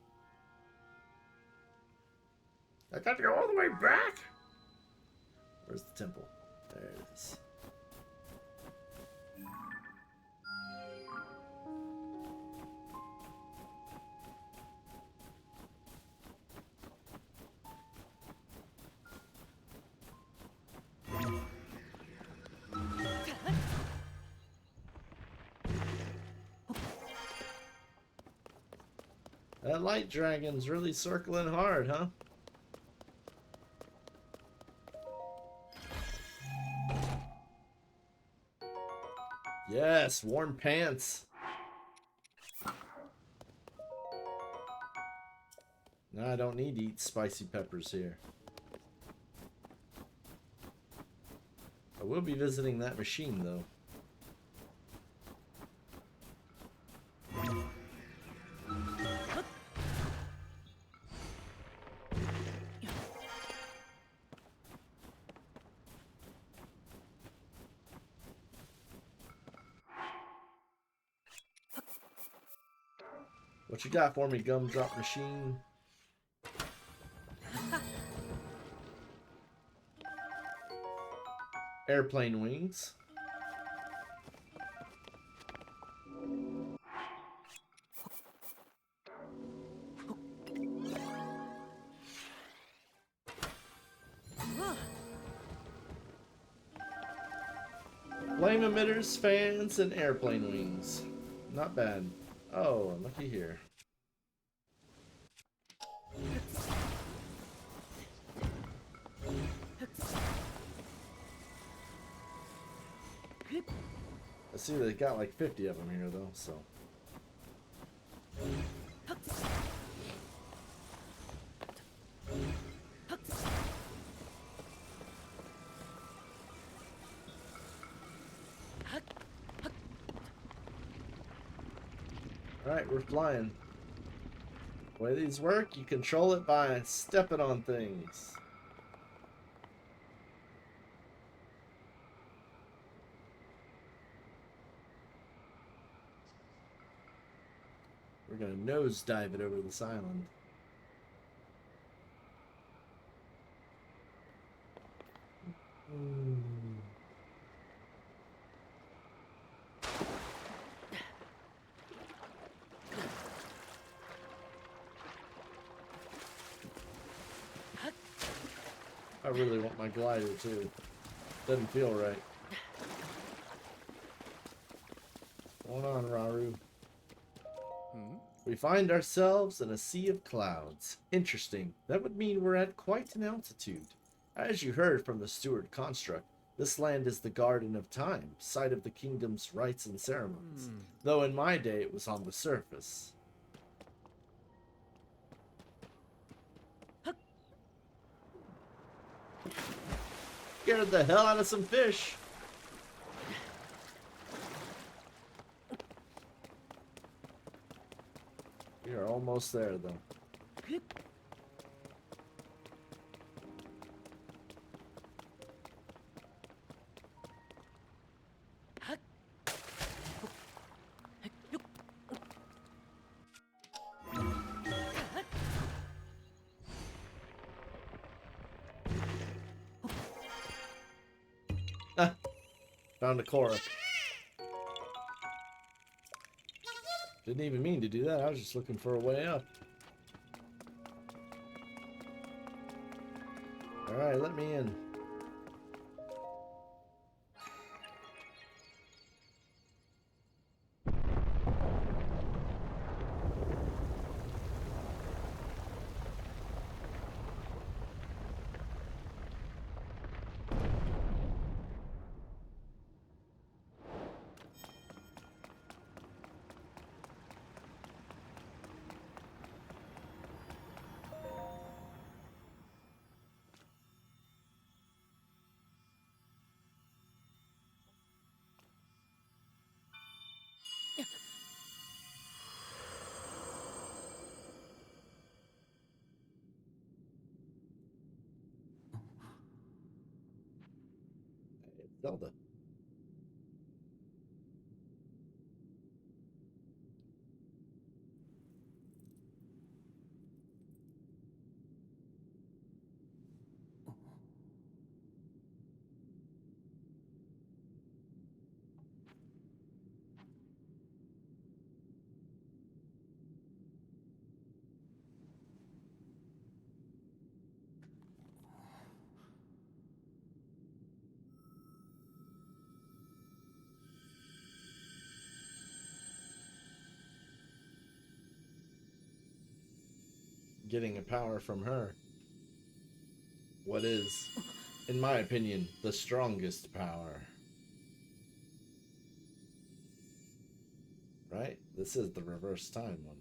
S1: I got you all the way back. Where's the temple? There it is. That light dragon's really circling hard, huh? Yes, warm pants. No, I don't need to eat spicy peppers here. I will be visiting that machine, though. What you got for me, gumdrop machine? Airplane wings. Flame emitters, fans, and airplane wings. Not bad. Oh, looky here. I see they got like 50 of them here though, so. Alright, we're flying. The way these work, you control it by stepping on things. We're gonna nosedive it over this island. I really want my glider too. Doesn't feel right. What's going on, Raru? We find ourselves in a sea of clouds. Interesting. That would mean we're at quite an altitude. As you heard from the steward construct, this land is the Garden of Time, site of the kingdom's rites and ceremonies. Though in my day it was on the surface. Scared the hell out of some fish. We are almost there, though. Ah, found a Korok. Didn't even mean to do that. I was just looking for a way up. Alright, let me in. Zelda. Getting a power from her. What is, in my opinion, the strongest power. Right? This is the reverse time one.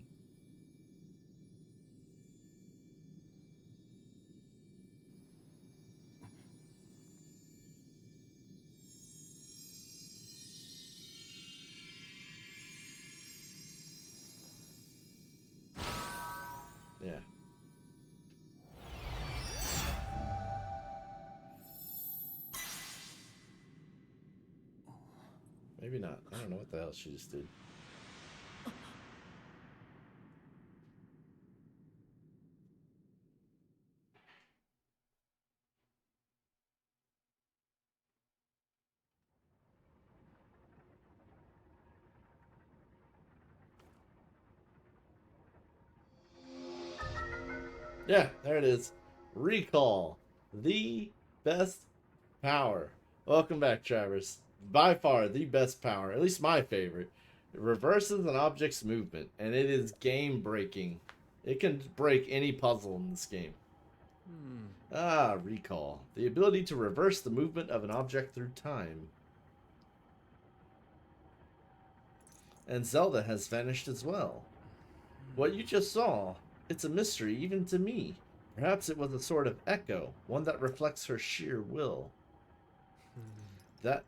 S1: Yeah. Maybe not. I don't know what the hell she just did. Yeah, there it is. Recall. The best power. Welcome back, Travers. by far the best power, at least my favorite. It reverses an object's movement, and it is game breaking. It can break any puzzle in this game. Ah, recall. The ability to reverse the movement of an object through time. And Zelda has vanished as well. What you just saw, it's a mystery even to me. Perhaps it was a sort of echo, one that reflects her sheer will. That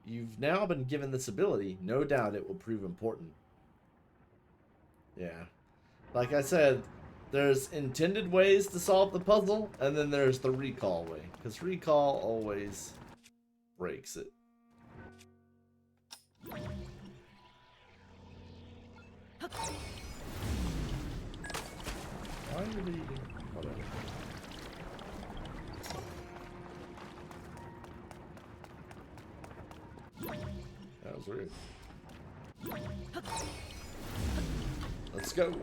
S1: you've now been given this ability, no doubt it will prove important. Yeah. Like I said, there's intended ways to solve the puzzle, and then there's the recall way. Because recall always breaks it. Why are you leaving? Whatever. That was weird. Let's go.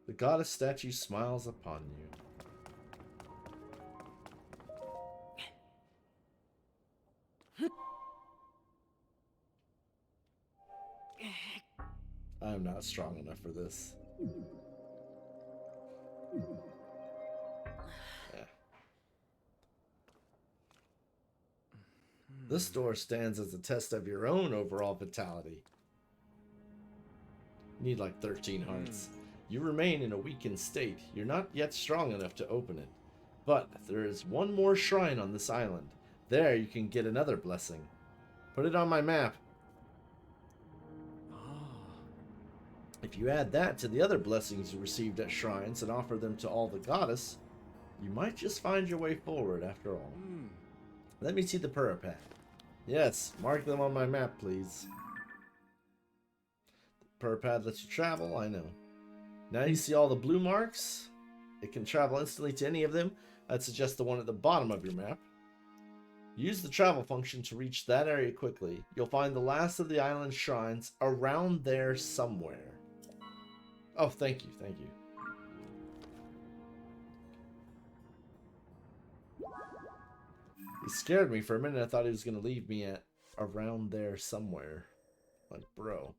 S1: The goddess statue smiles upon you. I'm not strong enough for this. Yeah. This door stands as a test of your own overall vitality. You need like 13 hearts. You remain in a weakened state. You're not yet strong enough to open it. But there is one more shrine on this island. There you can get another blessing. Put it on my map. If you add that to the other blessings you received at shrines and offer them to all the goddess, you might just find your way forward after all. Let me see the Purapad. Yes, mark them on my map, please. The Purapad lets you travel, I know. Now you see all the blue marks? It can travel instantly to any of them. I'd suggest the one at the bottom of your map. Use the travel function to reach that area quickly. You'll find the last of the island shrines around there somewhere. Oh, thank you, thank you. He scared me for a minute. I thought he was going to leave me at around there somewhere. Like, bro.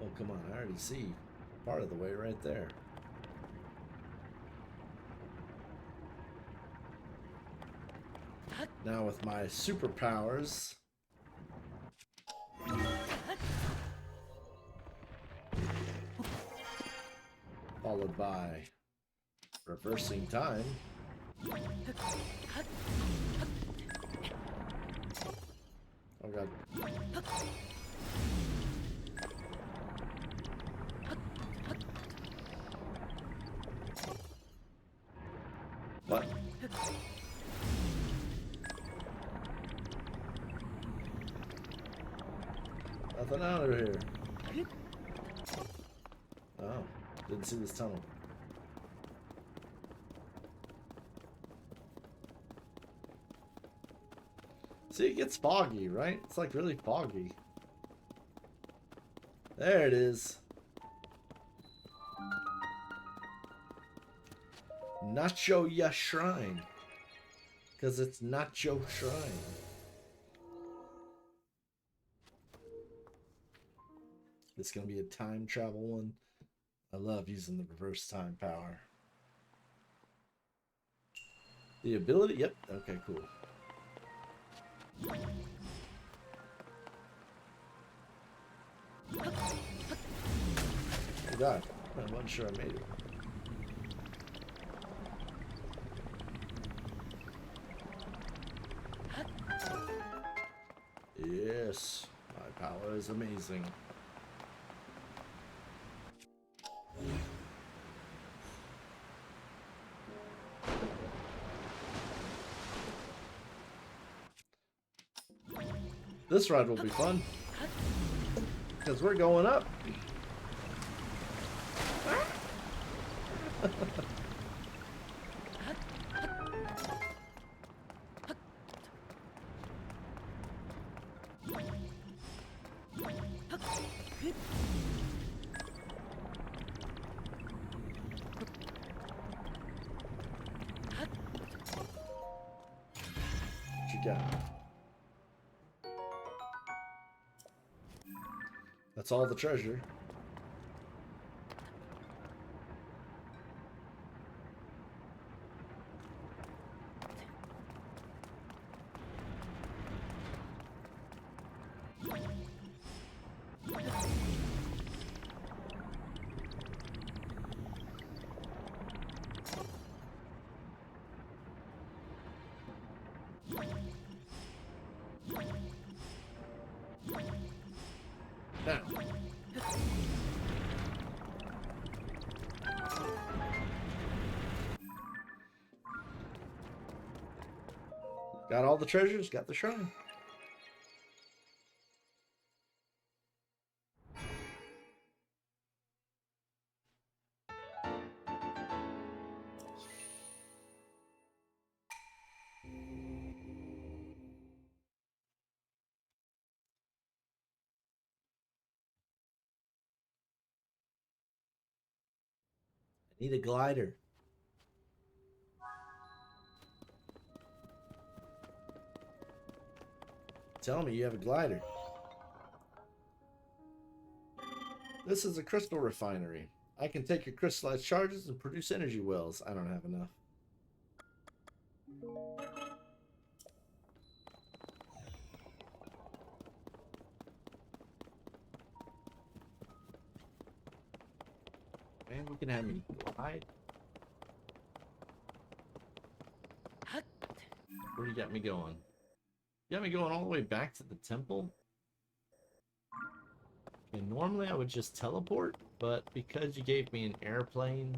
S1: Oh, come on. I already see part of the way right there. Now with my superpowers, followed by reversing time. Oh god. What? Nothing out of here. Oh, didn't see this tunnel. See, it gets foggy, right? It's like really foggy. There it is. Nacho Ya Shrine. Because it's Nacho Shrine. This gonna be a time travel one. I love using the reverse time power. The ability, yep, okay, cool. Oh god, I wasn't sure I made it. Yes, my is amazing. This ride will be fun. Because we're going up. What you got? That's all the treasure. Now. Got all the treasures, got the shrine. I need a glider. Tell me you have a glider. This is a crystal refinery. I can take your crystallized charges and produce energy wells. I don't have enough. Man, we can have me glide. Where you got me going? You got me going all the way back to the temple? Okay, normally I would just teleport, but because you gave me an airplane,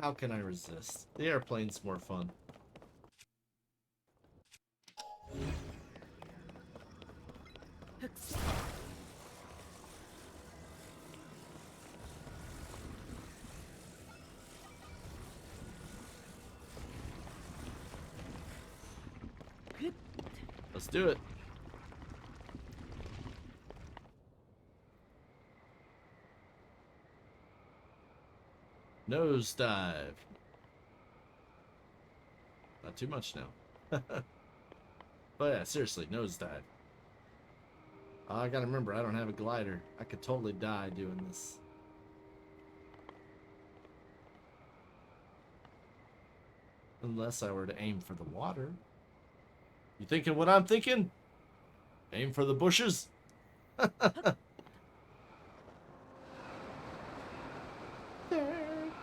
S1: how can I resist? The airplane's more fun. Let's do it. Nosedive. Not too much now. But yeah, seriously, nosedive. I gotta remember, I don't have a glider. I could totally die doing this. Unless I were to aim for the water. You thinking what I'm thinking? Aim for the bushes? There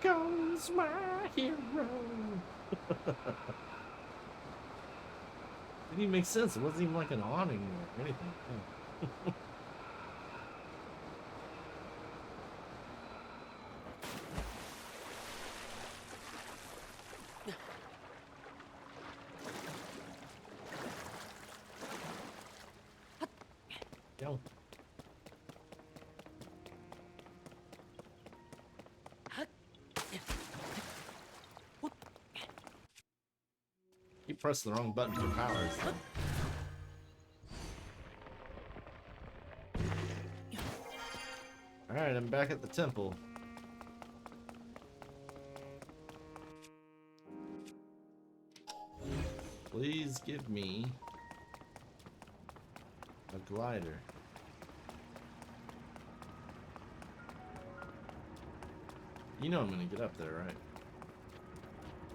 S1: goes my hero. Didn't even make sense. It wasn't even like an awning or anything. Go. Keep pressing the wrong button for powers. Alright, I'm back at the temple. Please give me a glider. You know I'm gonna get up there, right?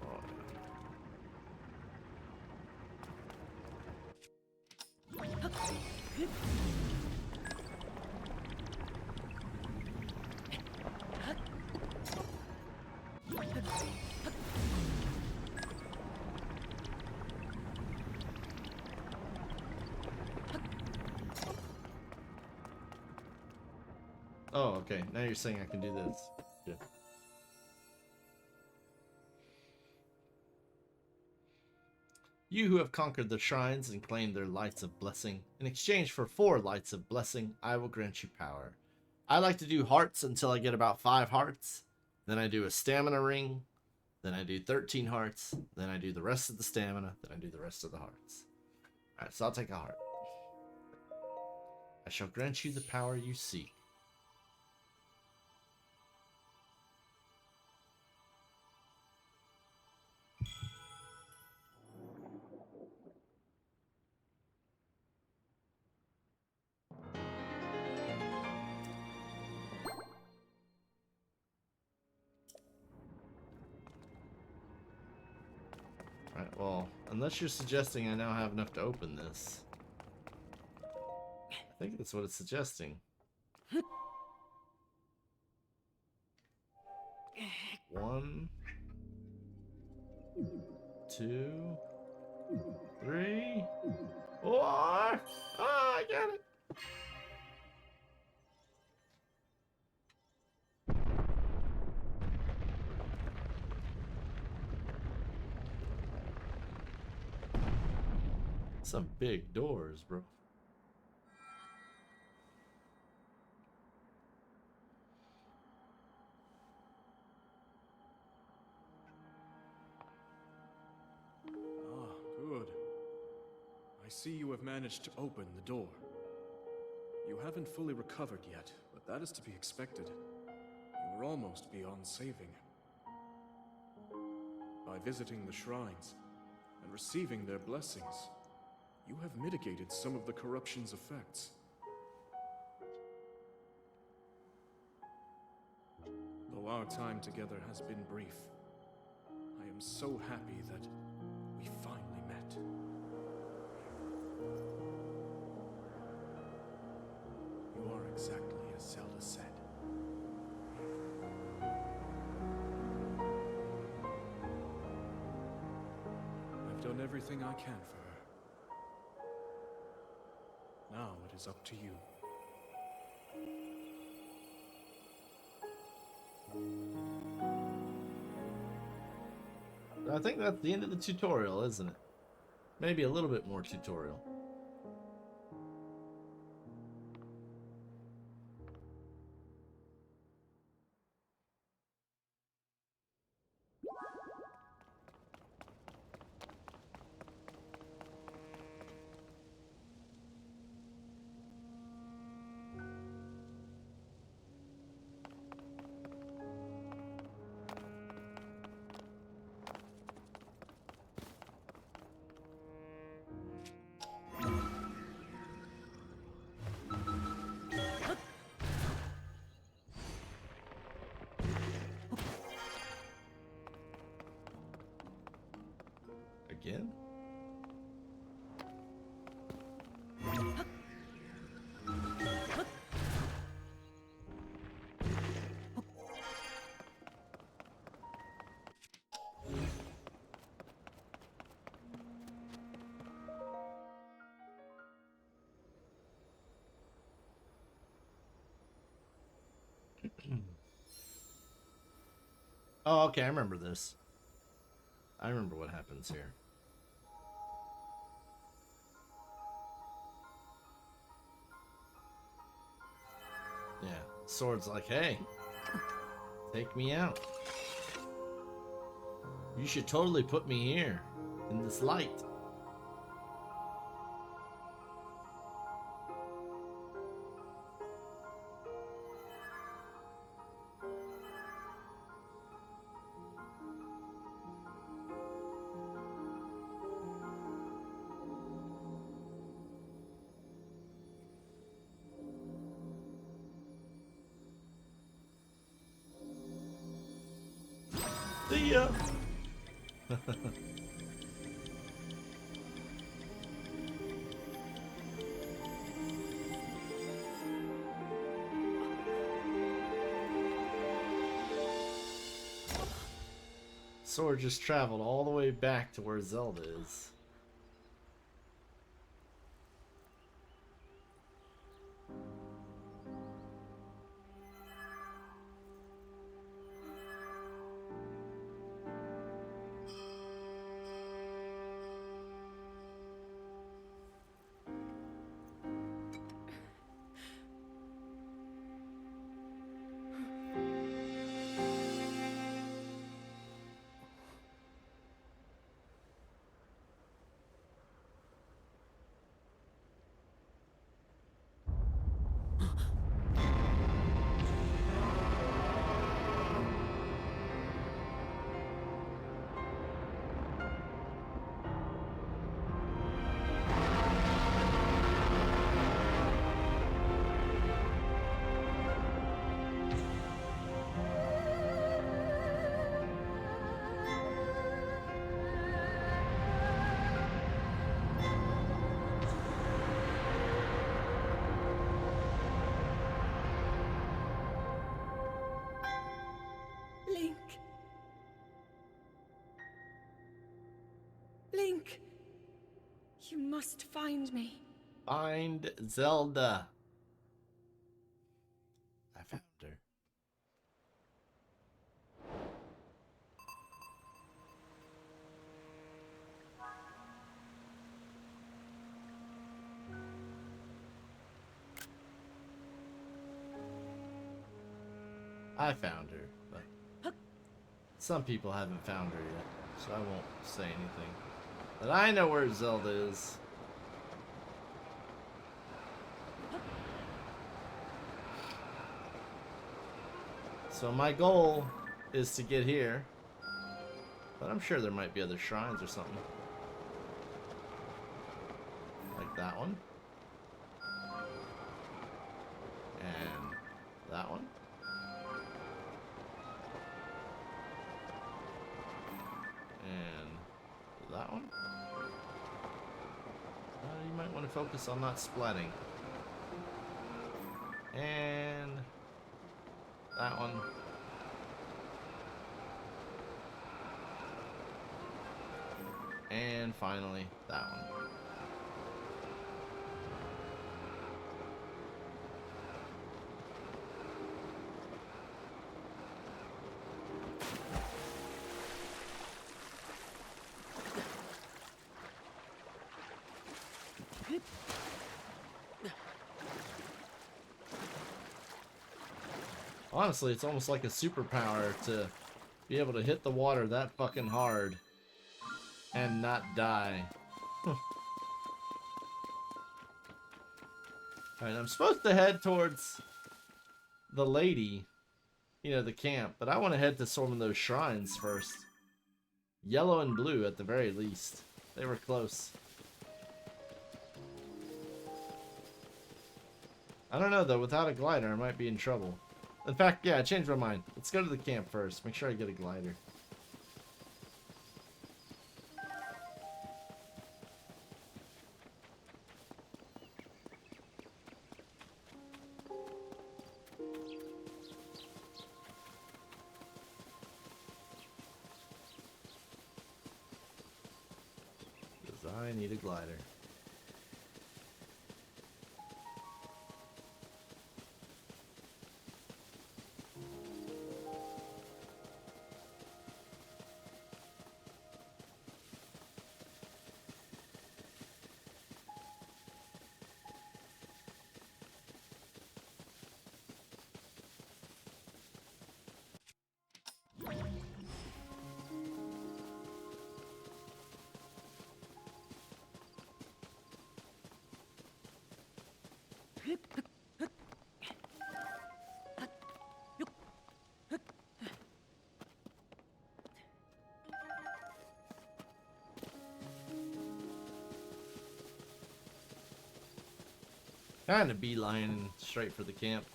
S1: Oh. Oh, okay. Now you're saying I can do this. Yeah. You who have conquered the shrines and claimed their lights of blessing, in exchange for 4 lights of blessing, I will grant you power. I like to do hearts until I get about 5 hearts. Then I do a stamina ring. Then I do 13 hearts. Then I do the rest of the stamina. Then I do the rest of the hearts. Alright, so I'll take a heart. I shall grant you the power you seek. Alright, well, unless you're suggesting I now have enough to open this. I think that's what it's suggesting. 1, 2, 3, 4. Ah, I got it. Some big doors, bro.
S6: Ah, good. I see you have managed to open the door. You haven't fully recovered yet, but that is to be expected. You were almost beyond saving. By visiting the shrines and receiving their blessings, you have mitigated some of the corruption's effects. Though our time together has been brief, I am so happy that we finally met. You are exactly as Zelda said. I've done everything I can for her. Now it is up to you.
S1: I think that's the end of the tutorial, isn't it? Maybe a little bit more tutorial. Again? Oh, okay, I remember this. I remember what happens here. Yeah, Sword's like, hey, take me out. You should totally put me here, in this light. See ya! Sword just traveled all the way back to where Zelda is.
S3: You must find me.
S1: Find Zelda. I found her. I found her, but some people haven't found her yet, so I won't say anything. But I know where Zelda is. So my goal is to get here, but I'm sure there might be other shrines or something. Like that one. And that one. And that one. You might want to focus on not splatting. And that one. And finally, that one. Honestly, it's almost like a superpower to be able to hit the water that fucking hard and not die. Alright, I'm supposed to head towards the lady, you know, the camp, but I want to head to some of those shrines first. Yellow and blue at the very least. They were close. I don't know though, without a glider I might be in trouble. In fact, yeah, I changed my mind. Let's go to the camp first. Make sure I get a glider. Because I need a glider. Kind of beelining straight for the camp.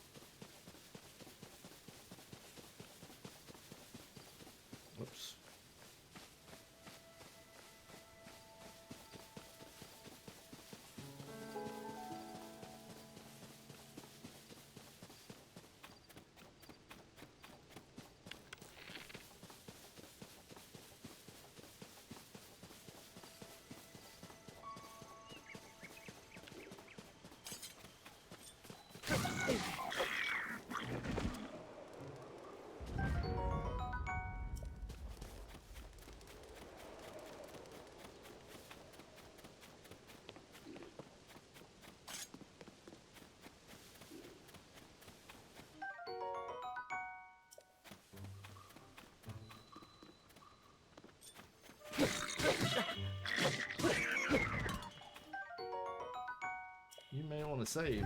S1: Whoops. You may want to save.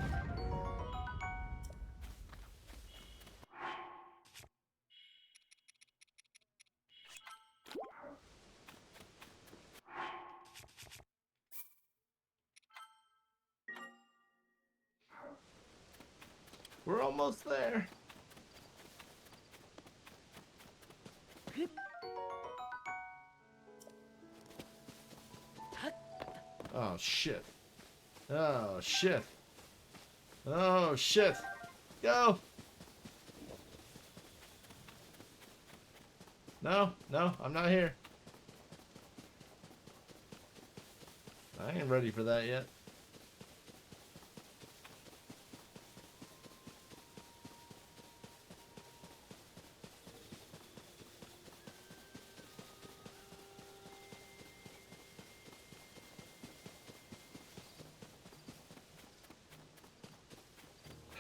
S1: We're almost there. Oh shit. Oh shit. Oh shit. Go. No, no, I'm not here. I ain't ready for that yet.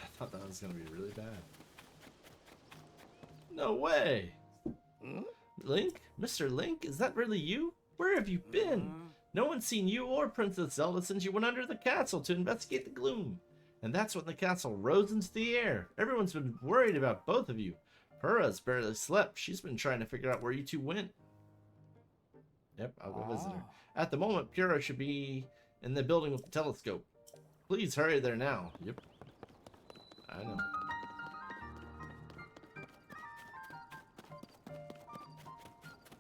S1: I thought that was gonna be really bad. No way! Link? Mr. Link? Is that really you? Where have you been? No one's seen you or Princess Zelda since you went under the castle to investigate the gloom. And that's when the castle rose into the air. Everyone's been worried about both of you. Purah's barely slept. She's been trying to figure out where you two went. Yep, I'll go visit her. At the moment, Purah should be in the building with the telescope. Please hurry there now. Yep. I know.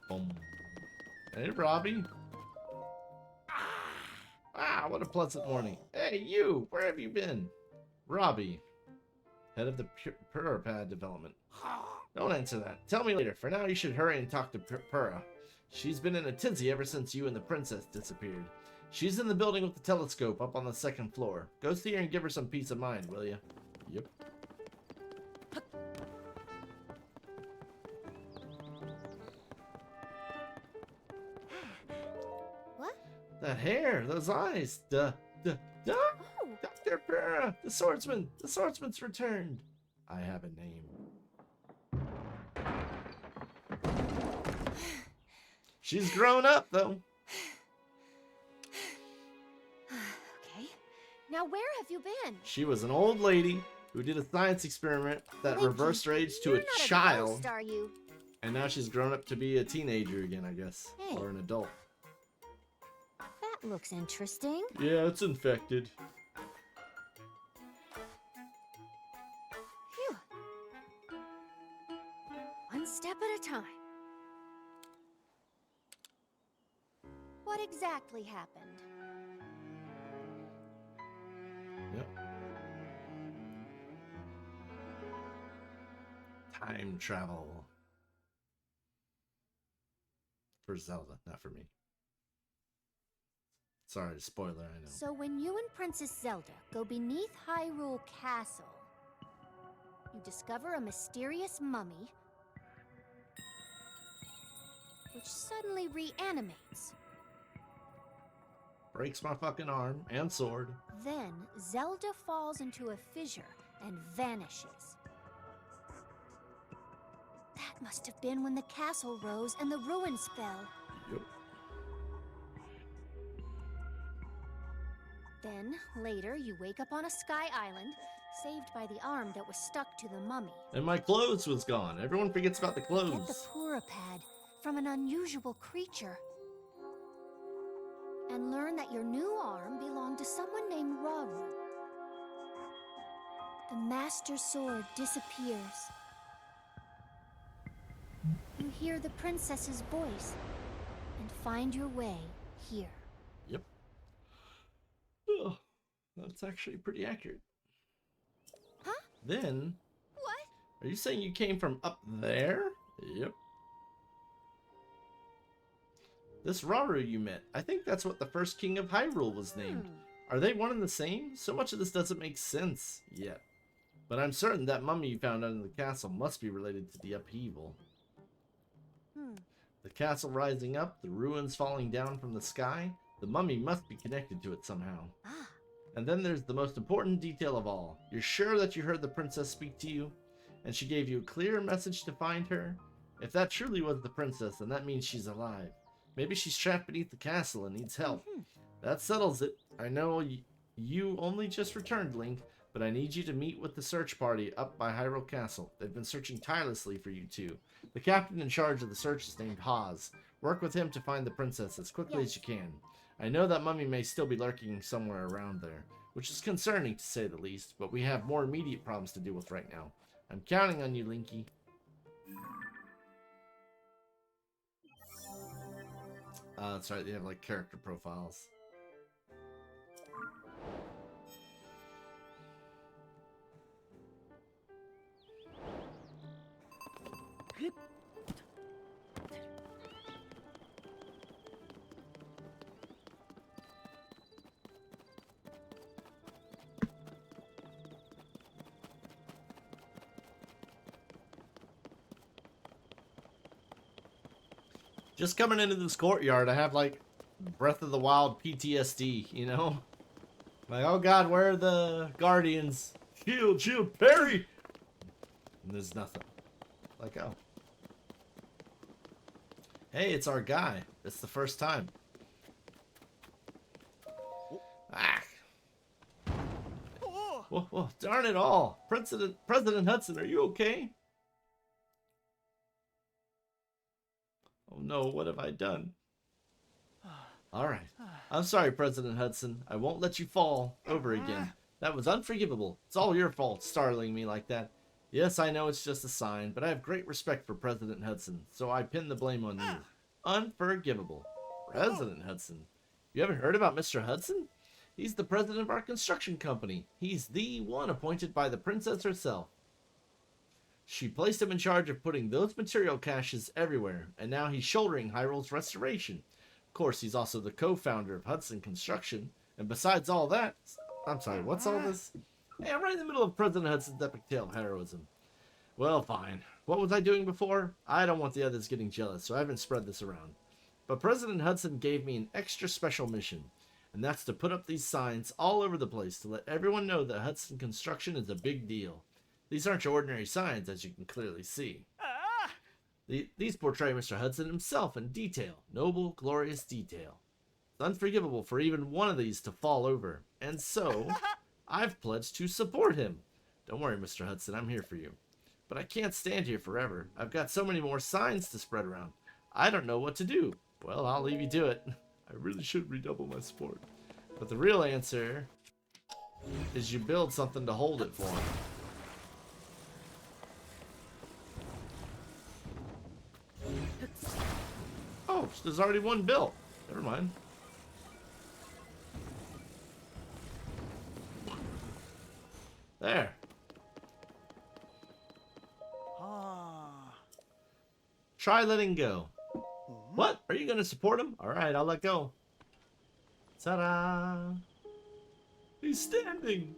S1: Boom. Hey, Robbie. Ah, what a pleasant morning. Hey, you! Where have you been? Robbie, head of the Purah Pad development. Don't answer that. Tell me later. For now, you should hurry and talk to Purah. She's been in a tizzy ever since you and the princess disappeared. She's in the building with the telescope up on the 2nd floor. Go see her and give her some peace of mind, will you? Yep.
S7: What?
S1: That hair, those eyes, Dr. Purah, the swordsman's returned. I have a name. She's grown up, though.
S7: Okay. Now where have you been?
S1: She was an old lady who did a science experiment that
S7: Linky,
S1: reversed her age to
S7: you're
S1: a
S7: not
S1: child.
S7: ghost, are you?
S1: And now she's grown up to be a teenager again, I guess.
S7: Hey.
S1: Or an adult.
S7: That looks interesting.
S1: Yeah, it's infected.
S7: Phew. One step at a time. What exactly happened?
S1: Yep. Time travel. For Zelda, not for me. Sorry, spoiler, I know.
S7: So when you and Princess Zelda go beneath Hyrule Castle, you discover a mysterious mummy which suddenly reanimates.
S1: Breaks my fucking arm and sword.
S7: Then Zelda falls into a fissure and vanishes. That must have been when the castle rose and the ruins fell.
S1: Yep.
S7: Then, later, you wake up on a sky island, saved by the arm that was stuck to the mummy.
S1: And my clothes was gone. Everyone forgets about the
S7: Get the
S1: clothes.
S7: Purah Pad from an unusual creature. And learn that your new arm belonged to someone named Rauru. The Master Sword disappears. You hear the princess's voice and find your way here.
S1: Yep. Oh, that's actually pretty accurate.
S7: Huh?
S1: Then,
S7: What?
S1: are you saying you came from up there? Yep. This Rauru you met, I think that's what the first king of Hyrule was named. Are they one and the same? So much of this doesn't make sense yet. But I'm certain that mummy you found under the castle must be related to the upheaval. The castle rising up, the ruins falling down from the sky, the mummy must be connected to it somehow.
S7: Ah,
S1: And then there's the most important detail of all. You're sure that you heard the princess speak to you? And she gave you a clear message to find her? If that truly was the princess, then that means she's alive. Maybe she's trapped beneath the castle and needs help. That settles it. I know you only just returned, Link, but I need you to meet with the search party up by Hyrule Castle. They've been searching tirelessly for you two. The captain in charge of the search is named Haz. Work with him to find the princess as quickly as you can. I know that mummy may still be lurking somewhere around there, which is concerning to say the least, but we have more immediate problems to deal with right now. I'm counting on you, Linky. That's right, they have like character profiles. Just coming into this courtyard, I have like Breath of the Wild PTSD, you know? Like, oh god, where are the guardians? Shield, shield, parry! And there's nothing. Like, oh. Hey, it's our guy. It's the first time. Ah! Whoa, whoa, darn it all! President Hudson, are you okay? Oh no, what have I done? Alright. I'm sorry, President Hudson. I won't let you fall over again. That was unforgivable. It's all your fault, startling me like that. Yes, I know it's just a sign, but I have great respect for President Hudson, so I pin the blame on you. Unforgivable. President Hudson? You haven't heard about Mr. Hudson? He's the president of our construction company. He's the one appointed by the princess herself. She placed him in charge of putting those material caches everywhere, and now he's shouldering Hyrule's restoration. Of course, he's also the co-founder of Hudson Construction, and besides all that... I'm sorry, what's all this? Hey, I'm right in the middle of President Hudson's epic tale of heroism. Well, fine. What was I doing before? I don't want the others getting jealous, so I haven't spread this around. But President Hudson gave me an extra special mission, and that's to put up these signs all over the place to let everyone know that Hudson Construction is a big deal. These aren't your ordinary signs, as you can clearly see. These portray Mr. Hudson himself in detail, noble, glorious detail. It's unforgivable for even one of these to fall over, and so I've pledged to support him. Don't worry, Mr. Hudson, I'm here for you. But I can't stand here forever. I've got so many more signs to spread around. I don't know what to do. Well, I'll leave you to it. I really should redouble my support. But the real answer is you build something to hold it for him. Oh, there's already one built. Never mind. There. Try letting go. What? Are you going to support him? Alright, I'll let go. Ta-da! He's standing!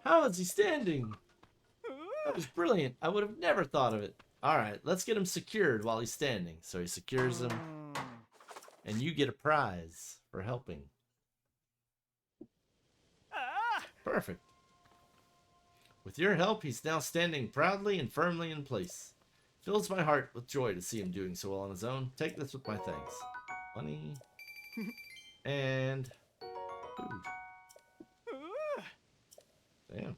S1: How is he standing? That was brilliant. I would have never thought of it. Alright, let's get him secured while he's standing. So he secures him. And you get a prize for helping. Perfect. With your help, he's now standing proudly and firmly in place. Fills my heart with joy to see him doing so well on his own. Take this with my thanks. Money. And food. Damn.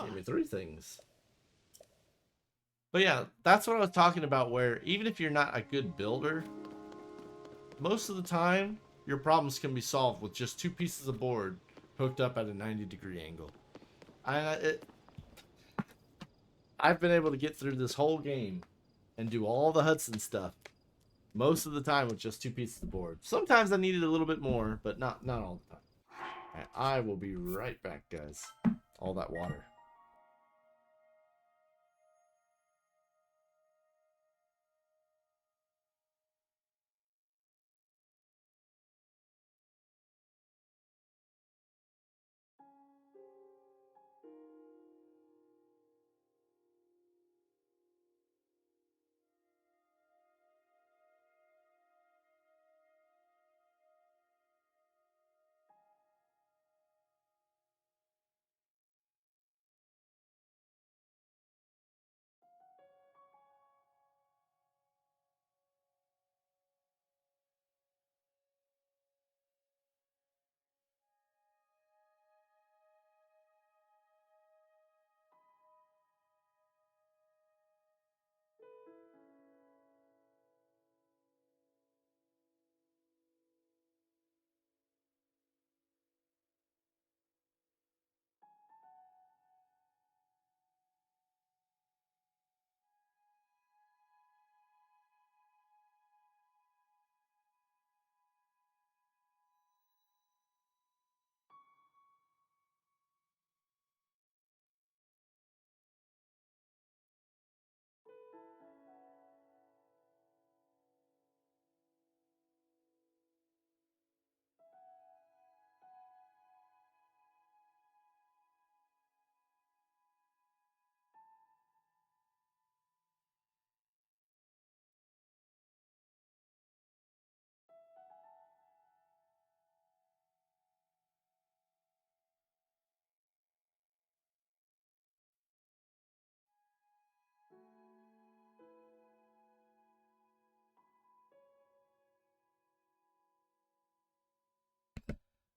S1: Gave me 3 things. But yeah, that's what I was talking about, where even if you're not a good builder, most of the time, your problems can be solved with just 2 pieces of board hooked up at a 90-degree angle. I've been able to get through this whole game and do all the Hudson stuff most of the time with just 2 pieces of board. Sometimes I needed a little bit more, but not all the time. Right, I will be right back, guys. All that water.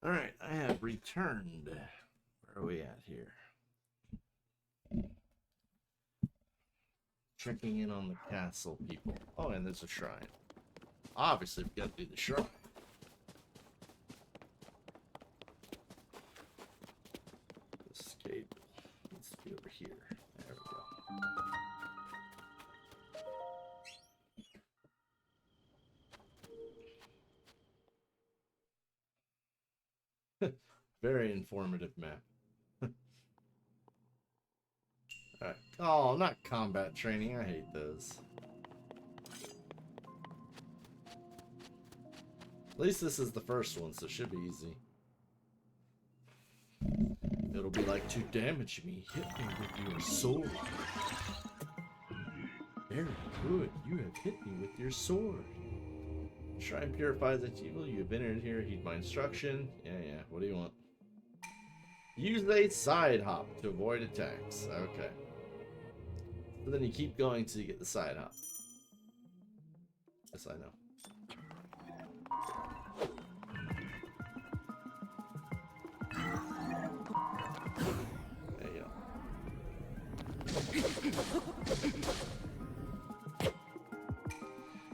S1: Alright, I have returned. Where are we at here? Checking in on the castle people. Oh, and there's a shrine. Obviously, we gotta do the shrine. Escape. Let's be over here. There we go. Very informative map. Alright. Oh, not combat training. I hate those. At least this is the first one, so it should be easy. It'll be like, to damage me, hit me with your sword. Very good. You have hit me with your sword. Shrine purifies its evil. You have entered here. Heed my instruction. Yeah. What do you want? Use a side hop to avoid attacks. Okay. But then you keep going till you get the side hop. Yes, I know. There you go.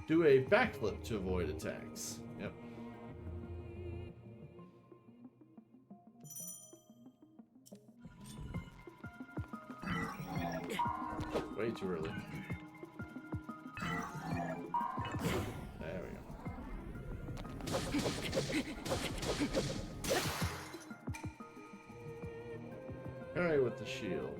S1: Do a backflip to avoid attacks. Yep. Way too early. There we go. Parry with the shield.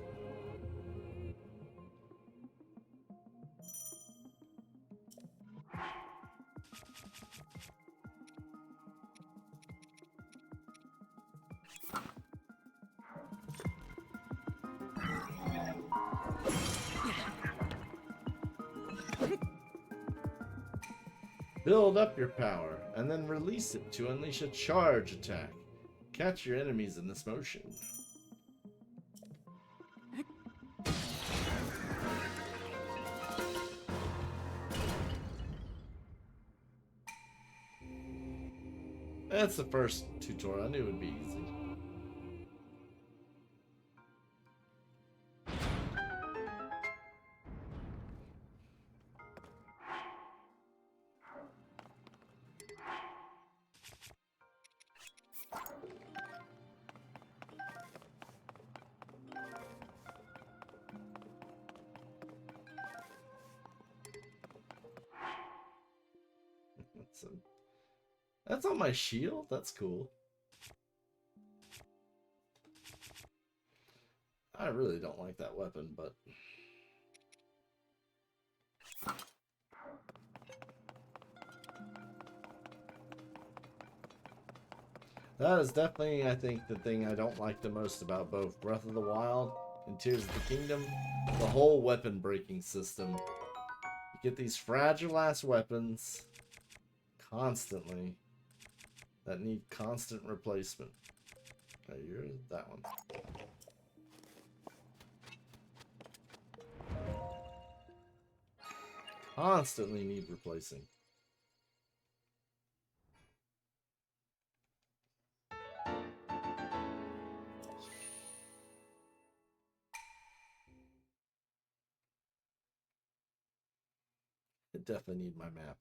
S1: Build up your power, and then release it to unleash a charge attack. Catch your enemies in this motion. That's the first tutorial. I knew it would be easy. That's on my shield? That's cool. I really don't like that weapon, but... that is definitely, I think, the thing I don't like the most about both Breath of the Wild and Tears of the Kingdom. The whole weapon breaking system. You get these fragile-ass weapons constantly that need constant replacement. Okay, you're that one. Constantly need replacing. I definitely need my map.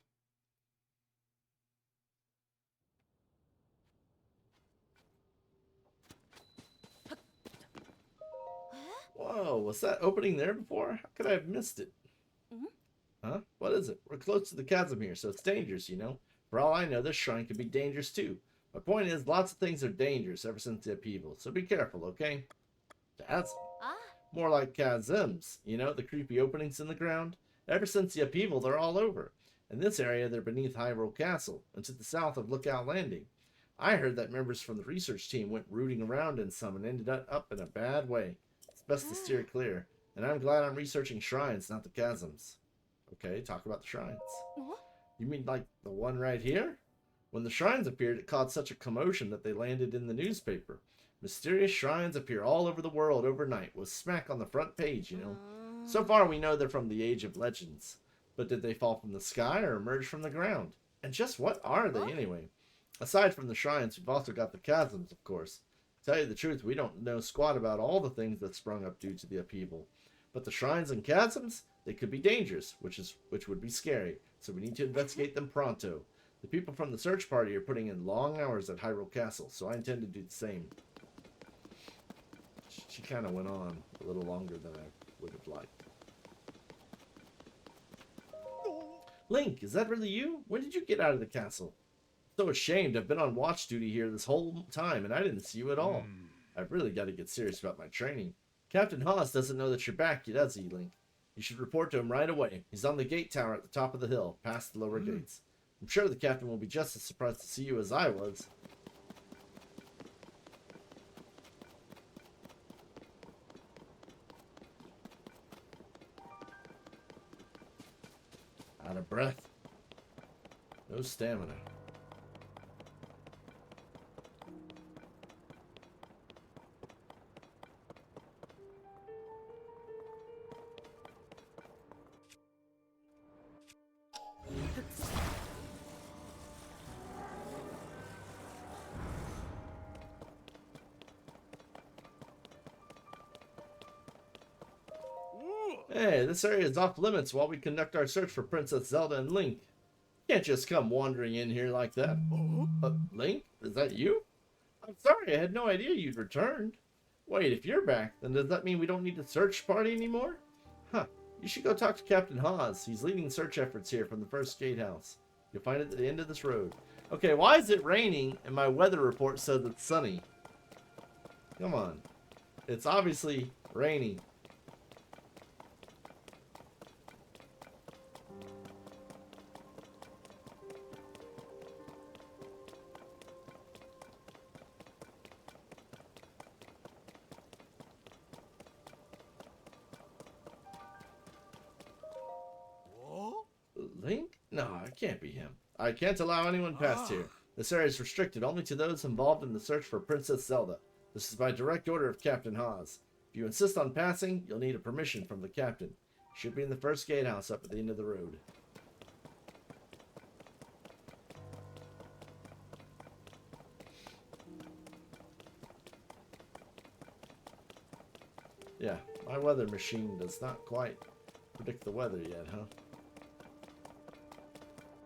S1: Whoa, was that opening there before? How could I have missed it? Huh? What is it? We're close to the chasm here, so it's dangerous, you know? For all I know, this shrine could be dangerous too. My point is, lots of things are dangerous ever since the upheaval, so be careful, okay? Chasm? More like chasms, you know, the creepy openings in the ground? Ever since the upheaval, they're all over. In this area, they're beneath Hyrule Castle, and to the south of Lookout Landing. I heard that members from the research team went rooting around in some and ended up in a bad way. It's best to steer clear, and I'm glad I'm researching shrines, not the chasms. Okay, talk about the shrines. You mean like the one right here? When the shrines appeared, it caused such a commotion that they landed in the newspaper. Mysterious shrines appear all over the world overnight, with smack on the front page, you know. So far we know they're from the Age of Legends. But did they fall from the sky or emerge from the ground? And just what are they anyway? Aside from the shrines, we've also got the chasms, of course. To tell you the truth, we don't know squat about all the things that sprung up due to the upheaval. But the shrines and chasms, they could be dangerous, which would be scary. So we need to investigate them pronto. The people from the search party are putting in long hours at Hyrule Castle, so I intend to do the same. She kind of went on a little longer than I would have liked. Link, is that really you? When did you get out of the castle? So ashamed. I've been on watch duty here this whole time, and I didn't see you at all. I've really got to get serious about my training. Captain Haas doesn't know that you're back, does he, Link? You should report to him right away. He's on the gate tower at the top of the hill, past the lower gates. I'm sure the captain will be just as surprised to see you as I was. Out of breath. No stamina. Hey, this area is off limits while we conduct our search for Princess Zelda and Link. You can't just come wandering in here like that. Link? Is that you? I'm sorry, I had no idea you'd returned. Wait, if you're back, then does that mean we don't need a search party anymore? Huh. You should go talk to Captain Haas. He's leading search efforts here from the first gatehouse. You'll find it at the end of this road. Okay, why is it raining and my weather report says it's sunny? Come on. It's obviously raining. Link? No, it can't be him. I can't allow anyone past here. This area is restricted only to those involved in the search for Princess Zelda. This is by direct order of Captain Haas. If you insist on passing, you'll need a permission from the captain. You should be in the first gatehouse up at the end of the road. Yeah, my weather machine does not quite predict the weather yet, huh?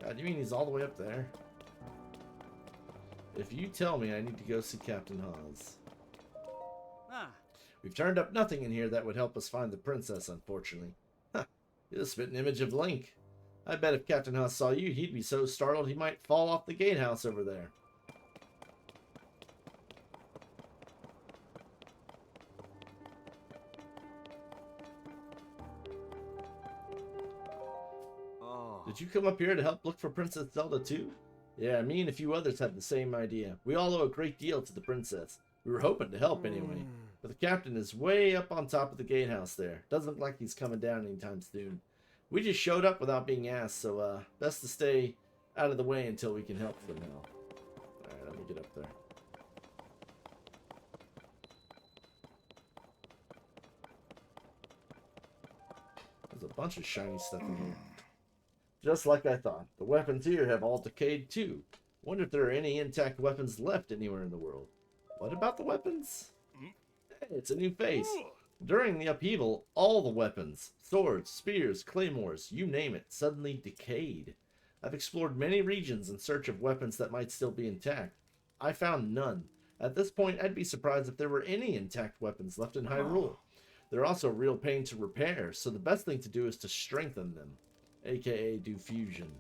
S1: God, you mean he's all the way up there? If you tell me I need to go see Captain Haas. We've turned up nothing in here that would help us find the princess, unfortunately. Huh, you're the spitting image of Link. I bet if Captain Haas saw you, he'd be so startled he might fall off the gatehouse over there. Did you come up here to help look for Princess Zelda too? Yeah, me and a few others had the same idea. We all owe a great deal to the princess. We were hoping to help anyway. But the captain is way up on top of the gatehouse there. Doesn't look like he's coming down anytime soon. We just showed up without being asked, so best to stay out of the way until we can help somehow. Alright, let me get up there. There's a bunch of shiny stuff in here. Just like I thought. The weapons here have all decayed too. Wonder if there are any intact weapons left anywhere in the world. What about the weapons? Hey, it's a new face. During the upheaval, all the weapons, swords, spears, claymores, you name it, suddenly decayed. I've explored many regions in search of weapons that might still be intact. I found none. At this point, I'd be surprised if there were any intact weapons left in Hyrule. They're also a real pain to repair, so the best thing to do is to strengthen them. AKA do fusion.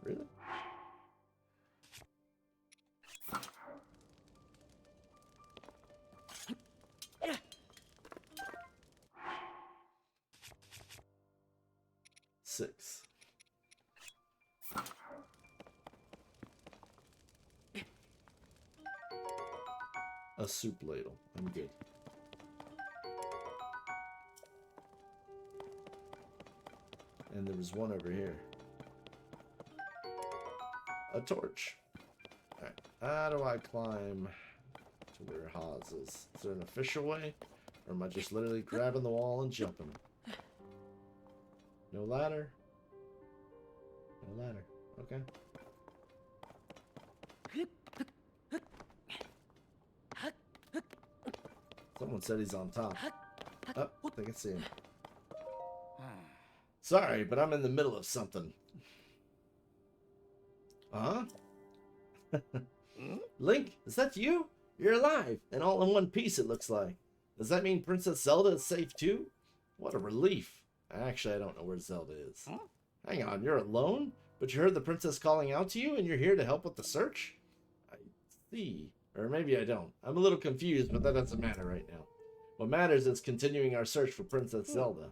S1: Really? Six. A soup ladle. I'm good. And there was one over here. A torch. Alright, how do I climb to where Haas is? Is there an official way? Or am I just literally grabbing the wall and jumping? No ladder? No ladder. Okay. Someone said he's on top. Oh, I think I see him. Sorry, but I'm in the middle of something. Huh? Link, is that you? You're alive, and all in one piece it looks like. Does that mean Princess Zelda is safe too? What a relief. Actually, I don't know where Zelda is. Hang on, you're alone? But you heard the princess calling out to you, and you're here to help with the search? I see. Or maybe I don't. I'm a little confused, but that doesn't matter right now. What matters is continuing our search for Princess Zelda.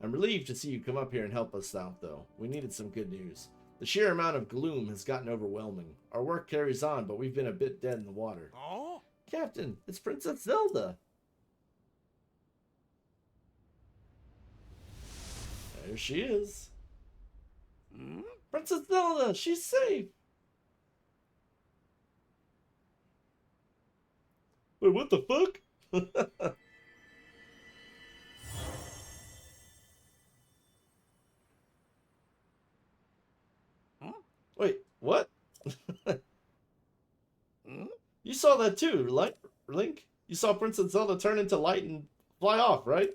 S1: I'm relieved to see you come up here and help us out, though. We needed some good news. The sheer amount of gloom has gotten overwhelming. Our work carries on, but we've been a bit dead in the water.
S2: Oh?
S1: Captain, it's Princess Zelda! There she is. Princess Zelda, she's safe! Wait, what the fuck? Wait, what? You saw that too, Link? You saw Princess Zelda turn into light and fly off, right?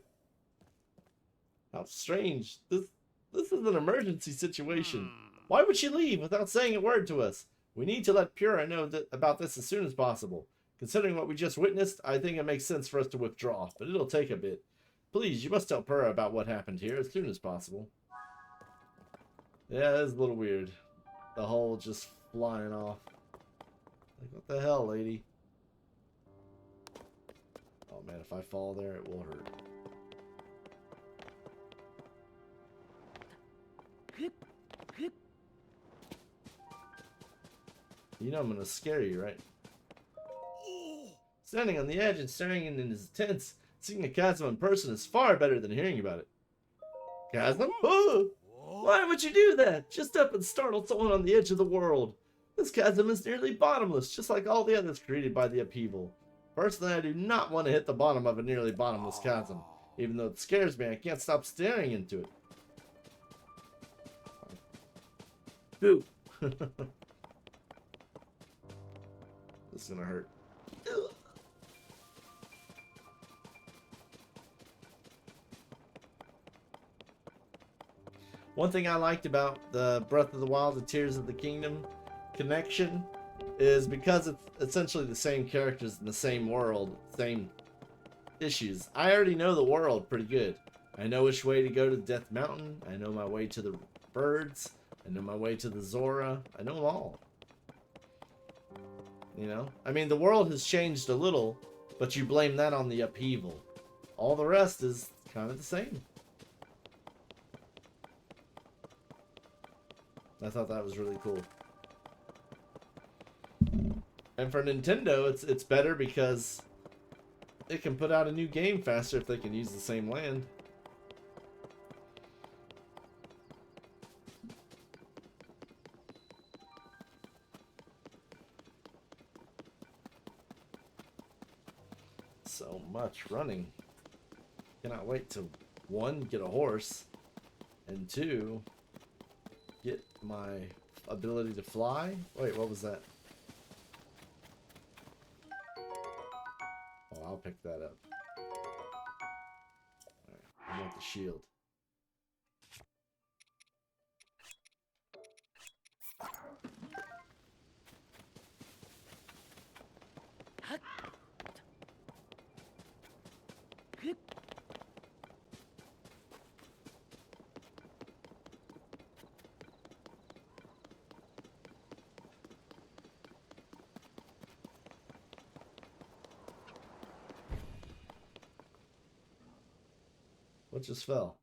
S1: How strange. This is an emergency situation. Why would she leave without saying a word to us? We need to let Pura know about this as soon as possible. Considering what we just witnessed, I think it makes sense for us to withdraw, but it'll take a bit. Please, you must tell Pura about what happened here as soon as possible. Yeah, that's a little weird. The whole just flying off. Like, what the hell, lady? Oh man, if I fall there, it will hurt. You know I'm gonna scare you, right? Standing on the edge and staring in his tents, seeing a chasm in person is far better than hearing about it. Chasm? Oh! Why would you do that? Just up and startle someone on the edge of the world. This chasm is nearly bottomless, just like all the others created by the upheaval. Personally, I do not want to hit the bottom of a nearly bottomless chasm. Even though it scares me, I can't stop staring into it. Boo! This is gonna hurt. Ugh. One thing I liked about the Breath of the Wild and Tears of the Kingdom connection is because it's essentially the same characters in the same world, same issues. I already know the world pretty good. I know which way to go to Death Mountain. I know my way to the birds. I know my way to the Zora. I know them all. You know? I mean, the world has changed a little, but you blame that on the upheaval. All the rest is kind of the same. I thought that was really cool. And for Nintendo, it's better because it can put out a new game faster if they can use the same land. So much running. Cannot wait to, one, get a horse, and two, get my ability to fly. Wait, what was that? Oh, I'll pick that up. Alright, I want the shield. What just fell?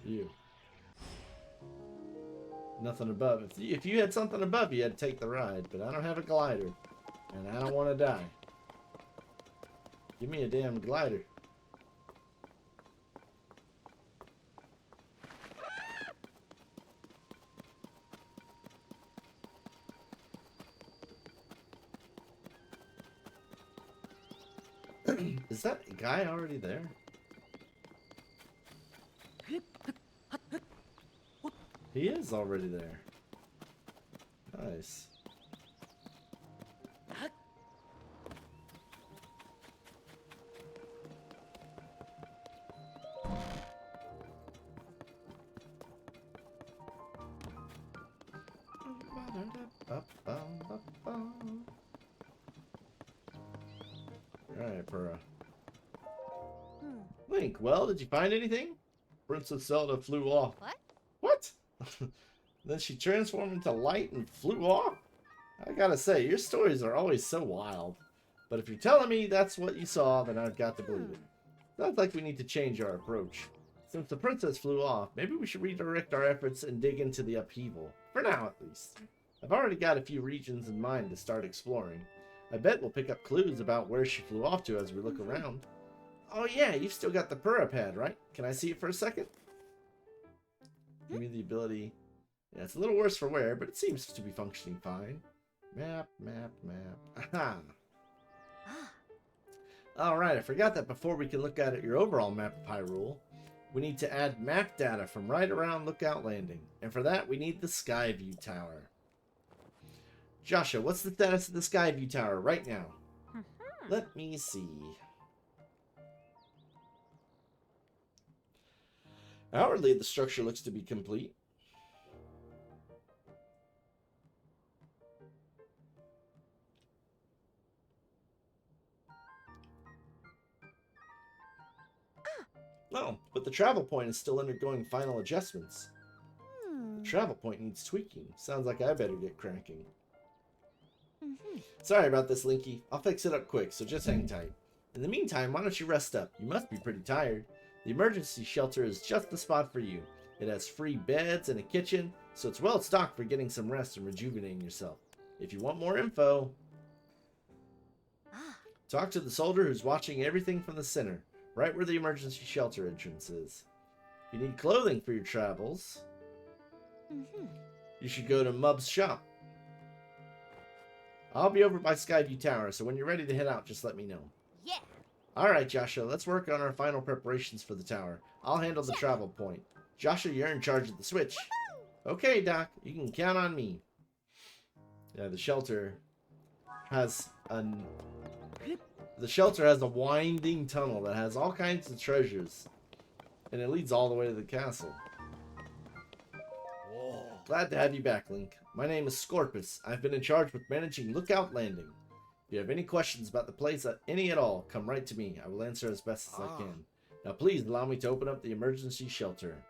S1: You. Nothing above. If you had something above you, I'd take the ride, but I don't have a glider. And I don't want to die. Give me a damn glider. Is that guy already there? He is already there. Nice. Alright, Purah. Link, well, did you find anything? Princess Zelda flew off.
S7: What?
S1: What? Then she transformed into light and flew off? I gotta say, your stories are always so wild. But if you're telling me that's what you saw, then I've got to believe it. Sounds like we need to change our approach. Since the princess flew off, maybe we should redirect our efforts and dig into the upheaval. For now, at least. I've already got a few regions in mind to start exploring. I bet we'll pick up clues about where she flew off to as we look around. Oh yeah, you've still got the Purah pad, right? Can I see it for a second? Give me the ability. Yeah, it's a little worse for wear, but it seems to be functioning fine. Map, map, map. Aha! Alright, I forgot that before we can look at your overall map of Hyrule, we need to add map data from right around Lookout Landing. And for that, we need the Skyview Tower. Joshua, what's the status of the Skyview Tower right now? Let me see. Outwardly, the structure looks to be complete. No, but the travel point is still undergoing final adjustments. The travel point needs tweaking. Sounds like I better get cracking. Sorry about this, Linky. I'll fix it up quick, so just hang tight. In the meantime, why don't you rest up? You must be pretty tired. The emergency shelter is just the spot for you. It has free beds and a kitchen, so it's well stocked for getting some rest and rejuvenating yourself. If you want more info, talk to the soldier who's watching everything from the center, right where the emergency shelter entrance is. If you need clothing for your travels, you should go to Mub's shop. I'll be over by Skyview Tower, so when you're ready to head out, just let me know.
S7: Yeah.
S1: Alright, Joshua, let's work on our final preparations for the tower. I'll handle the travel point. Joshua, you're in charge of the switch. Okay, Doc, you can count on me. Yeah, the shelter has a winding tunnel that has all kinds of treasures. And it leads all the way to the castle. Whoa. Glad to have you back, Link. My name is Scorpus. I've been in charge with managing Lookout Landing. If you have any questions about the place, any at all, come right to me. I will answer as best as I can. Now please allow me to open up the emergency shelter.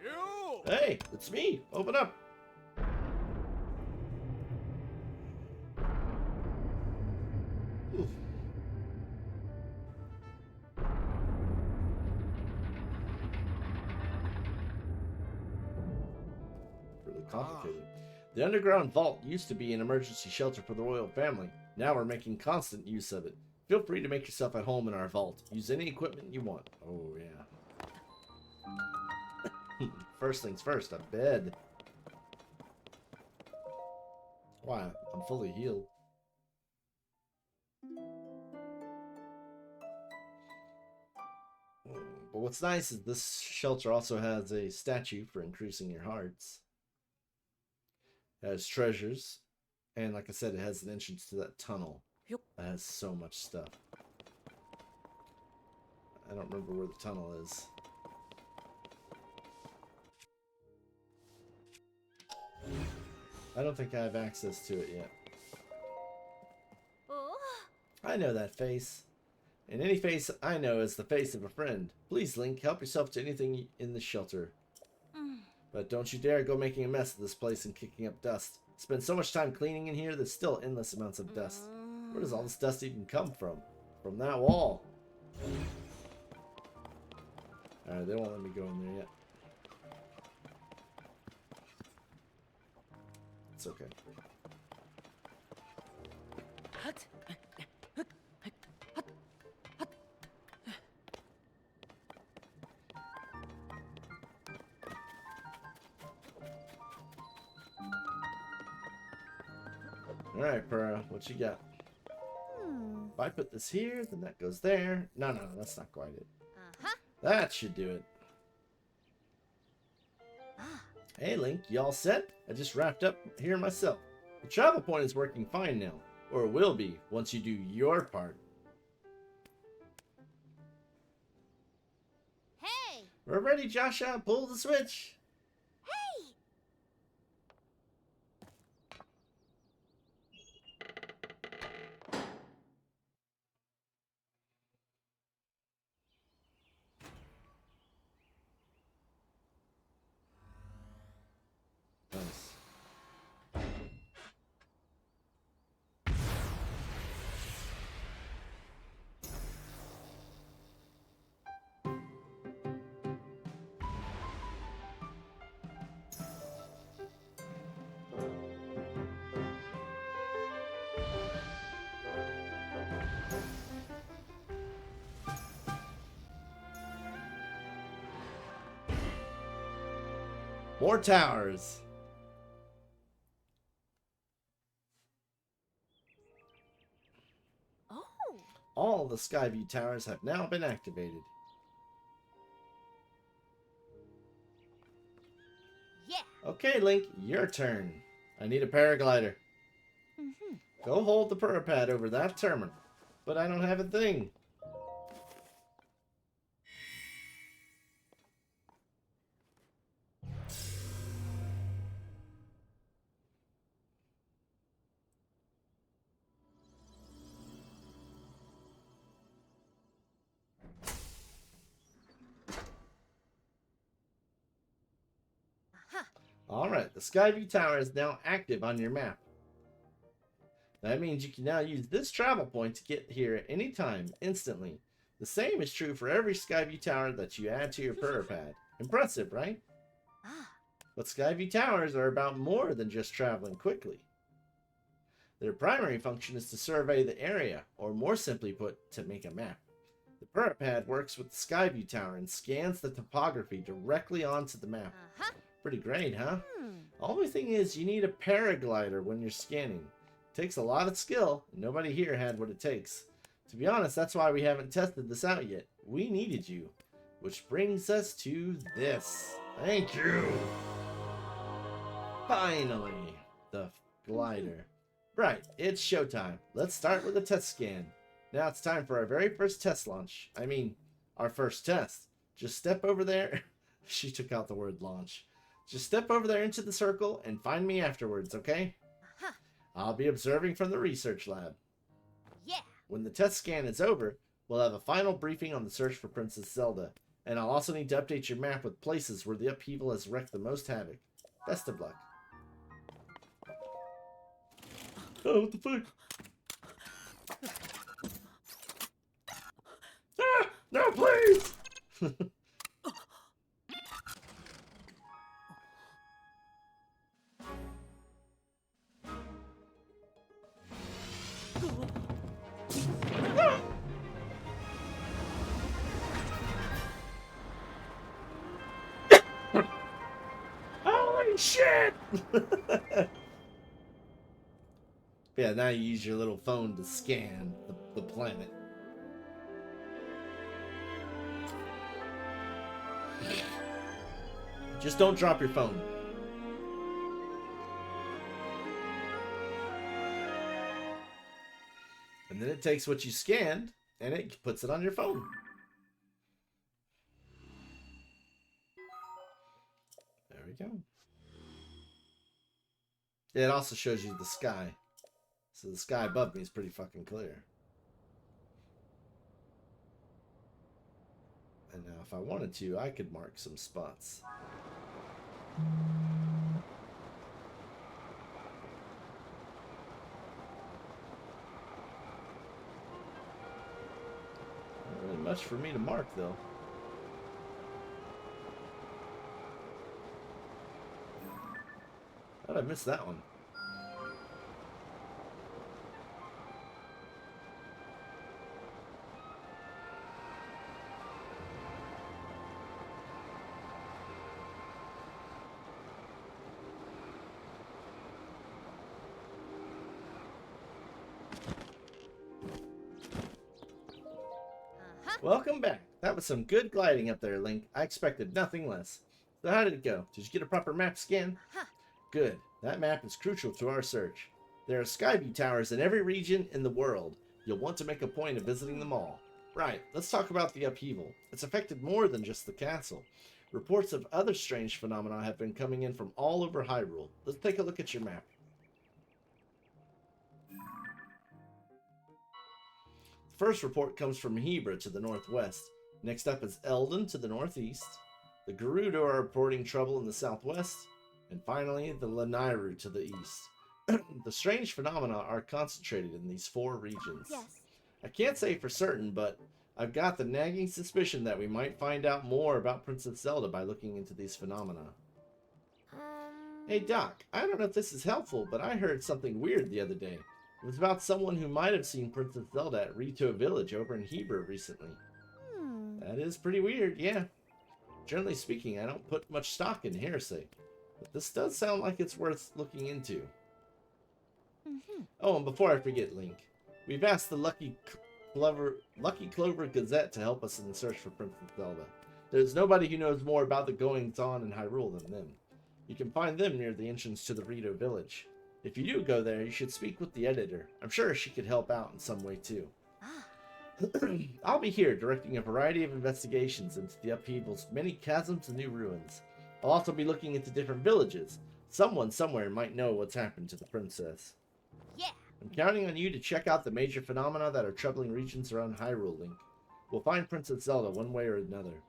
S6: You!
S1: Hey, it's me. Open up. Oof. Really complicated. The underground vault used to be an emergency shelter for the royal family. Now we're making constant use of it. Feel free to make yourself at home in our vault. Use any equipment you want. Oh, yeah. First things first, a bed. Why? I'm fully healed. But what's nice is this shelter also has a statue for increasing your hearts. It has treasures. And like I said, it has an entrance to that tunnel. That has so much stuff. I don't remember where the tunnel is. I don't think I have access to it yet.
S7: Oh.
S1: I know that face. And any face I know is the face of a friend. Please, Link, help yourself to anything in the shelter. But don't you dare go making a mess of this place and kicking up dust. Spend so much time cleaning in here, there's still endless amounts of dust. Where does all this dust even come from? From that wall. Alright, they won't let me go in there yet. It's okay. Alright, Purah, what you got? If I put this here, then that goes there. No, no, that's not quite it.
S7: Uh-huh.
S1: That should do it.
S7: Ah.
S1: Hey, Link, you all set? I just wrapped up here myself. The travel point is working fine now. Or it will be, once you do your part.
S7: Hey!
S1: We're ready, Joshua. Pull the switch.
S7: Hey!
S1: Nice. More towers.
S7: Oh!
S1: All the Skyview towers have now been activated.
S7: Yeah!
S1: Okay, Link, your turn. I need a paraglider.
S7: Mm-hmm.
S1: Go hold the pad over that terminal. But I don't have a thing.
S7: Uh-huh.
S1: Alright, the Skyview Tower is now active on your map. That means you can now use this travel point to get here at any time, instantly. The same is true for every Skyview Tower that you add to your pad. Impressive, right?
S7: Ah.
S1: But Skyview Towers are about more than just traveling quickly. Their primary function is to survey the area, or more simply put, to make a map. The pad works with the Skyview Tower and scans the topography directly onto the map.
S7: Uh-huh.
S1: Pretty great, huh?
S7: Hmm.
S1: Only thing is, you need a paraglider when you're scanning. It takes a lot of skill, and nobody here had what it takes. To be honest, that's why we haven't tested this out yet. We needed you. Which brings us to this. Thank you! Finally! The glider. Right, it's showtime. Let's start with a test scan. Now it's time for our very first test launch. I mean, our first test. Just step over there. She took out the word launch. Just step over there into the circle and find me afterwards, okay?
S7: Uh-huh.
S1: I'll be observing from the research lab.
S7: Yeah!
S1: When the test scan is over, we'll have a final briefing on the search for Princess Zelda. And I'll also need to update your map with places where the upheaval has wreaked the most havoc. Best of luck. Oh, what the fuck? Ah! No, please! Holy shit! Yeah, now you use your little phone to scan the planet. Just don't drop your phone. And then it takes what you scanned and it puts it on your phone. There we go. Yeah, it also shows you the sky. So the sky above me is pretty fucking clear. And now if I wanted to, I could mark some spots. Not really much for me to mark, though. How'd I miss that one? Welcome back. That was some good gliding up there, Link. I expected nothing less. So how did it go? Did you get a proper map scan?
S7: Huh.
S1: Good. That map is crucial to our search. There are Skyview towers in every region in the world. You'll want to make a point of visiting them all. Right, let's talk about the upheaval. It's affected more than just the castle. Reports of other strange phenomena have been coming in from all over Hyrule. Let's take a look at your map. The first report comes from Hebra to the northwest. Next up is Eldon to the northeast. The Gerudo are reporting trouble in the southwest. And finally, the Lanairu to the east. The strange phenomena are concentrated in these 4 regions.
S7: Yes.
S1: I can't say for certain, but I've got the nagging suspicion that we might find out more about Princess Zelda by looking into these phenomena. Hey Doc, I don't know if this is helpful, but I heard something weird the other day. It was about someone who might have seen Princess Zelda at Rito Village over in Hebra recently. That is pretty weird, yeah. Generally speaking, I don't put much stock in hearsay, but this does sound like it's worth looking into. Oh, and before I forget, Link, we've asked the Lucky Clover Gazette to help us in the search for Princess Zelda. There's nobody who knows more about the goings-on in Hyrule than them. You can find them near the entrance to the Rito Village. If you do go there, you should speak with the editor. I'm sure she could help out in some way, too. I'll be here directing a variety of investigations into the upheaval's many chasms and new ruins. I'll also be looking into different villages. Someone somewhere might know what's happened to the princess.
S7: Yeah.
S1: I'm counting on you to check out the major phenomena that are troubling regions around Hyrule, Link. We'll find Princess Zelda one way or another.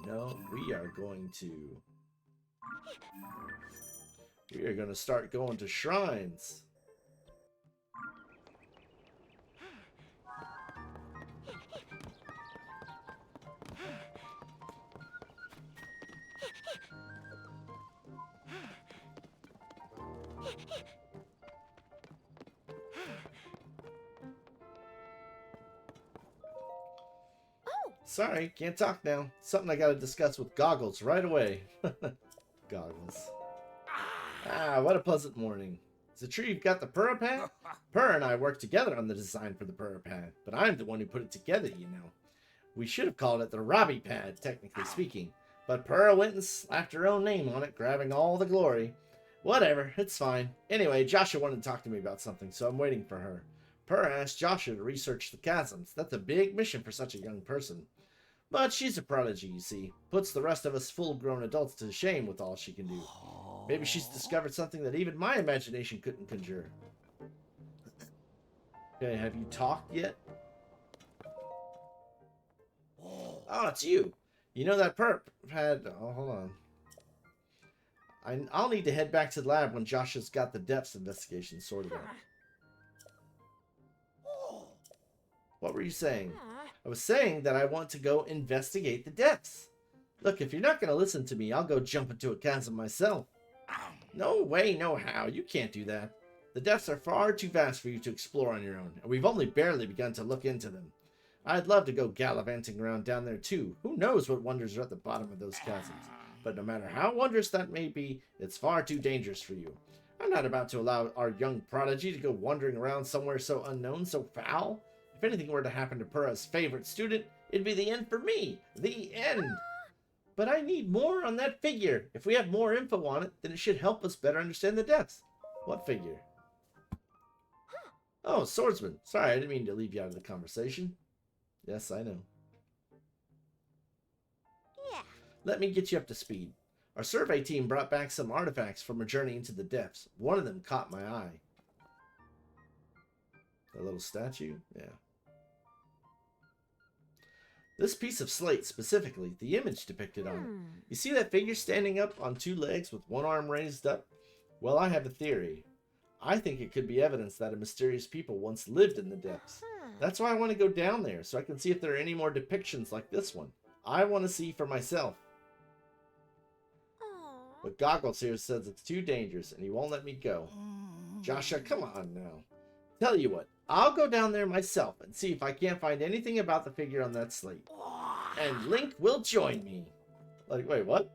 S1: No, we are going to start going to shrines. Sorry, can't talk now. Something I gotta discuss with Goggles right away. Goggles. Ah, what a pleasant morning. Is it true you've got the Purah Pad? Purah and I worked together on the design for the Purah Pad, but I'm the one who put it together, you know. We should have called it the Robbie Pad, technically speaking, but Purah went and slapped her own name on it, grabbing all the glory. Whatever, it's fine. Anyway, Joshua wanted to talk to me about something, so I'm waiting for her. Purah asked Joshua to research the chasms. That's a big mission for such a young person. But she's a prodigy, you see. Puts the rest of us full-grown adults to shame with all she can do. Maybe she's discovered something that even my imagination couldn't conjure. Okay, have you talked yet? Oh, it's you. You know that perp had... Oh, hold on. I'll need to head back to the lab when Josh has got the depths investigation sorted out. What were you saying? I was saying that I want to go investigate the depths. Look, if you're not going to listen to me, I'll go jump into a chasm myself. No way, no how. You can't do that. The depths are far too vast for you to explore on your own, and we've only barely begun to look into them. I'd love to go gallivanting around down there too. Who knows what wonders are at the bottom of those chasms. But no matter how wondrous that may be, it's far too dangerous for you. I'm not about to allow our young prodigy to go wandering around somewhere so unknown, so foul. If anything were to happen to Purah's favorite student, it'd be the end for me. The end. But I need more on that figure. If we have more info on it, then it should help us better understand the depths. What figure? Oh, swordsman. Sorry, I didn't mean to leave you out of the conversation. Yes, I know.
S7: Yeah.
S1: Let me get you up to speed. Our survey team brought back some artifacts from a journey into the depths. One of them caught my eye. A little statue? Yeah. This piece of slate specifically, the image depicted on it. You see that figure standing up on 2 legs with one arm raised up? Well, I have a theory. I think it could be evidence that a mysterious people once lived in the depths. That's why I want to go down there, so I can see if there are any more depictions like this one. I want to see for myself. But Goggles here says it's too dangerous, and he won't let me go. Joshua, come on now. Tell you what, I'll go down there myself and see if I can't find anything about the figure on that slate. And Link will join me. Like, wait, what?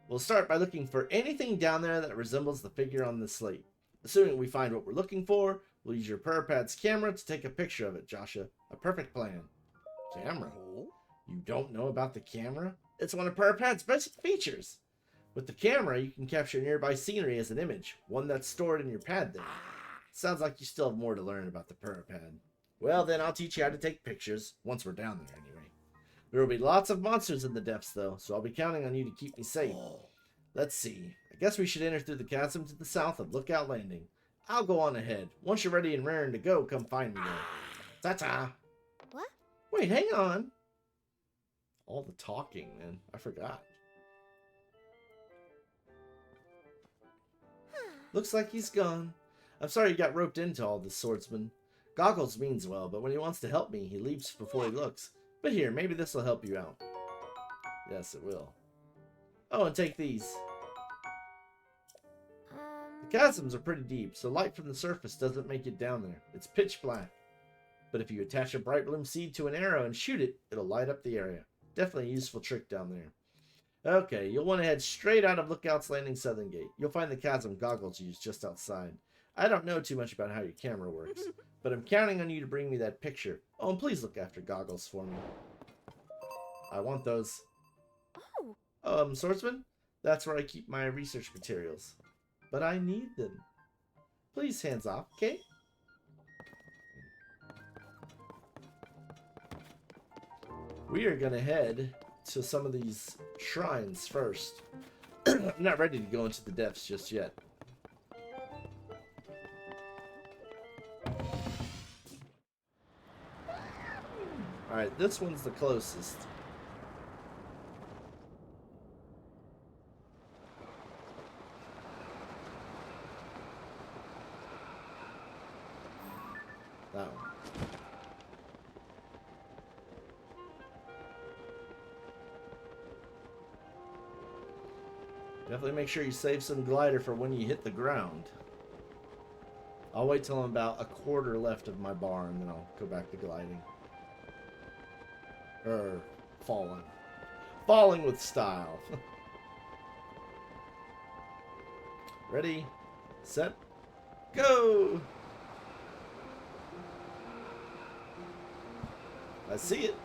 S1: We'll start by looking for anything down there that resembles the figure on the slate. Assuming we find what we're looking for, We'll use your Purrpad's camera to take a picture of it, Joshua. A perfect plan. Camera? You don't know about the camera? It's one of Purrpad's best features. With the camera, you can capture nearby scenery as an image, one that's stored in your pad there. Sounds like you still have more to learn about the Purrpad. Well, then I'll teach you how to take pictures, once we're down there anyway. There will be lots of monsters in the depths, though, so I'll be counting on you to keep me safe. Let's see. I guess we should enter through the chasm to the south of Lookout Landing. I'll go on ahead. Once you're ready and raring to go, come find me there. Ta-ta!
S7: What?
S1: Wait, hang on. All the talking, man. I forgot. Looks like he's gone. I'm sorry you got roped into all this, swordsman. Goggles means well, but when he wants to help me, he leaps before he looks. But here, maybe this will help you out. Yes, it will. Oh, and take these. The chasms are pretty deep, so light from the surface doesn't make it down there. It's pitch black. But if you attach a bright bloom seed to an arrow and shoot it, it'll light up the area. Definitely a useful trick down there. Okay, you'll want to head straight out of Lookout's Landing Southern Gate. You'll find the chasm Goggles used just outside. I don't know too much about how your camera works, but I'm counting on you to bring me that picture. Oh, and please look after Goggles for me. I want those.
S7: Oh.
S1: Swordsman? That's where I keep my research materials. But I need them. Please, hands off, okay? We are gonna head to some of these shrines first. I'm not ready to go into the depths just yet. Alright, this one's the closest. That one. Definitely make sure you save some glider for when you hit the ground. I'll wait till I'm about a quarter left of my bar and then I'll go back to gliding. Or falling. Falling with style. Ready, set, go! I see it.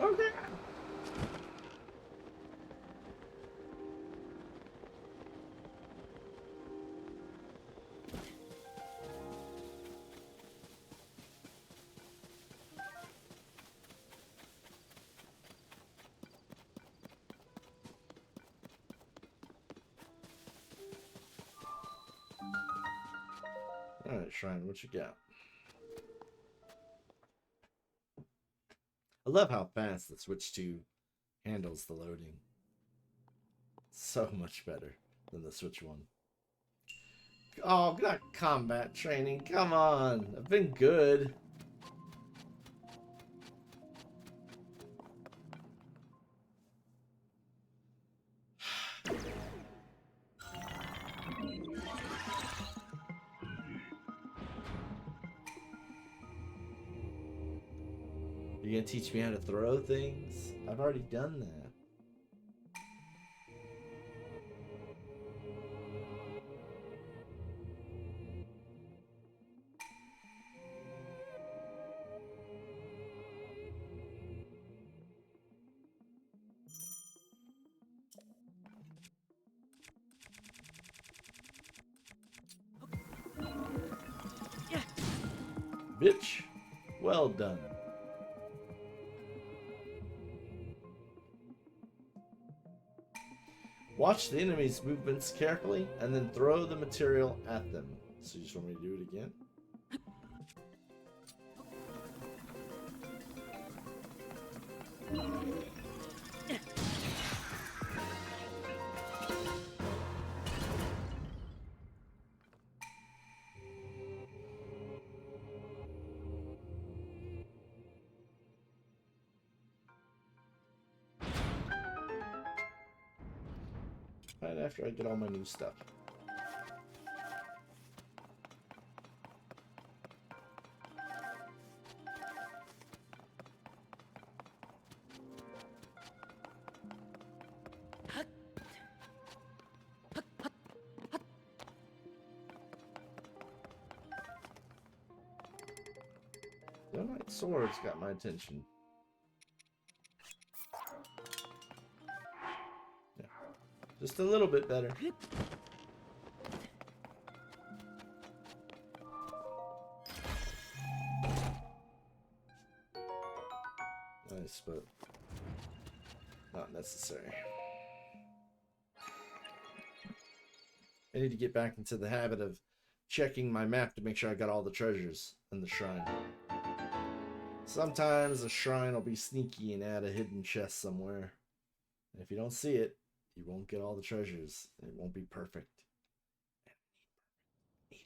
S1: Okay. Alright, Shrine, what you got? I love how fast the Switch 2 handles the loading. So much better than the Switch 1. Oh, not combat training. Come on. I've been good. You gonna teach me how to throw things? I've already done that.
S2: Yeah.
S1: Bitch, well done. Watch the enemy's movements carefully and then throw the material at them. So you just want me to do it again? Right after I get all my new stuff. Swords got my attention. Yeah. Just a little bit better. Nice, but not necessary. I need to get back into the habit of checking my map to make sure I got all the treasures in the shrine. Sometimes a shrine will be sneaky and add a hidden chest somewhere. And if you don't see it, you won't get all the treasures. It won't be perfect. Need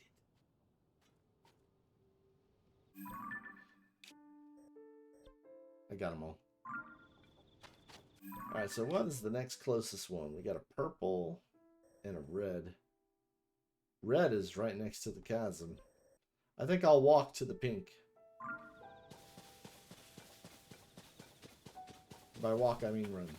S1: it. I got them all. Alright, so what is the next closest one? We got a purple and a red. Red is right next to the chasm. I think I'll walk to the pink. By walk, I mean run.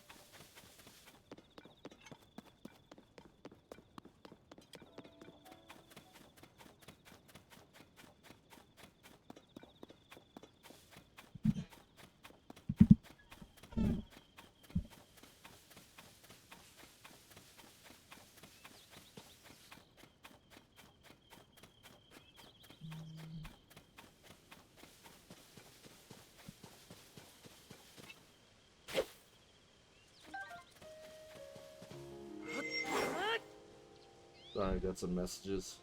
S1: Sorry, I got some messages.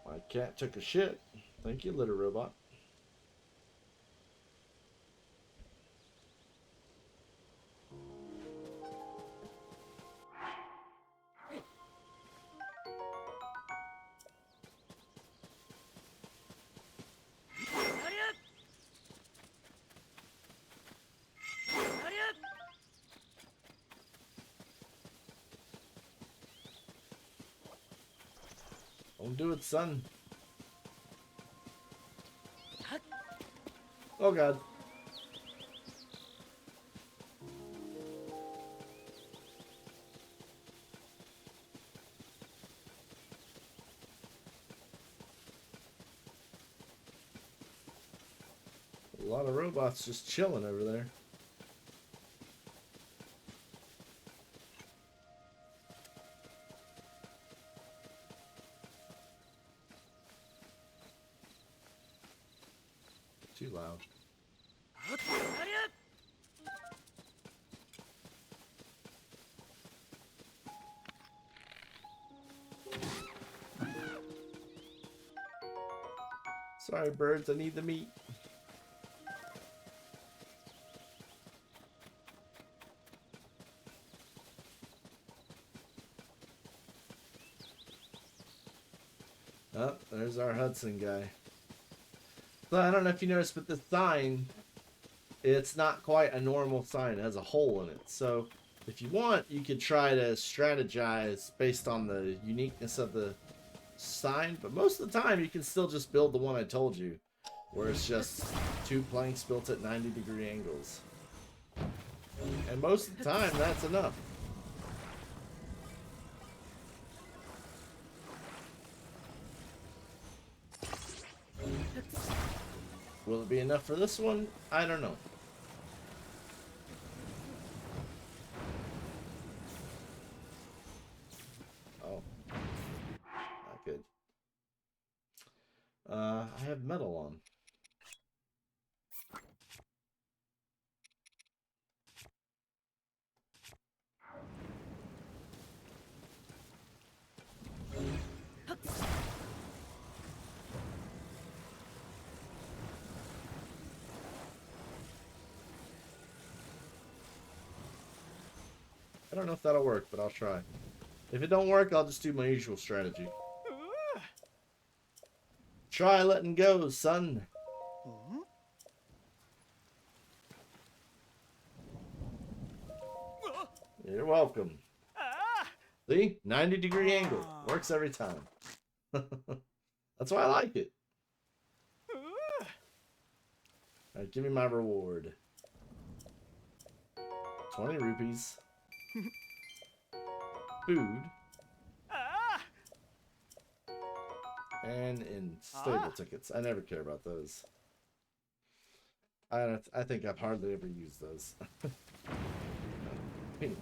S1: My cat took a shit. Thank you, litter robot. Don't do it, son. Oh god. A lot of robots just chilling over there. Too loud. Sorry, birds, I need the meat. Oh, there's our Hudson guy. So I don't know if you noticed, but the sign, it's not quite a normal sign. It has a hole in it. So if you want, you could try to strategize based on the uniqueness of the sign. But most of the time, you can still just build the one I told you, where it's just 2 planks built at 90-degree angles. And most of the time, that's enough. Will it be enough for this one? I don't know. Oh. Not good. I have metal on. I don't know if that'll work, but I'll try. If it don't work, I'll just do my usual strategy. Try letting go, son. You're welcome. See? 90-degree angle. Works every time. That's why I like it. Alright, give me my reward. 20 rupees. Food. And in stable tickets. I never care about those. I think I've hardly ever used those. Pink.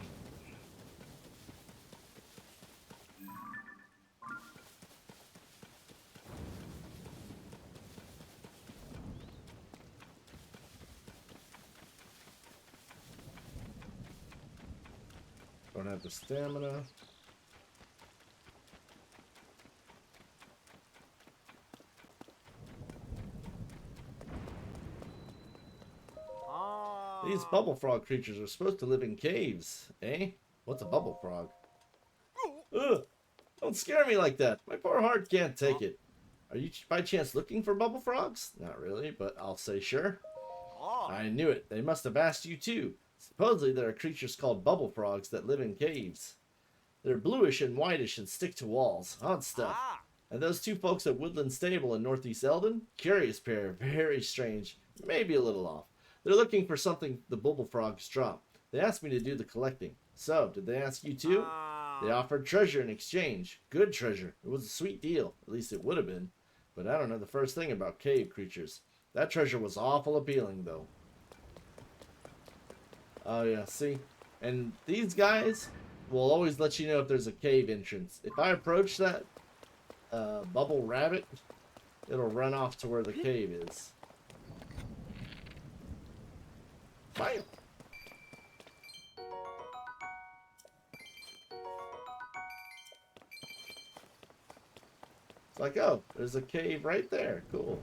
S1: Don't have the stamina. These bubble frog creatures are supposed to live in caves, eh? What's a bubble frog? Ugh! Don't scare me like that. My poor heart can't take it. Are you by chance looking for bubble frogs? Not really, but I'll say sure. I knew it. They must have asked you too. Supposedly there are creatures called bubble frogs that live in caves. They're bluish and whitish and stick to walls. Odd stuff. And those two folks at Woodland Stable in Northeast Eldon? Curious pair. Very strange. Maybe a little off. They're looking for something the bubble frogs drop. They asked me to do the collecting. So, did they ask you too? They offered treasure in exchange. Good treasure. It was a sweet deal. At least it would have been. But I don't know the first thing about cave creatures. That treasure was awful appealing, though. Oh, yeah, see? And these guys will always let you know if there's a cave entrance. If I approach that bubble rabbit, it'll run off to where the cave is. Bam! It's like, oh, there's a cave right there. Cool.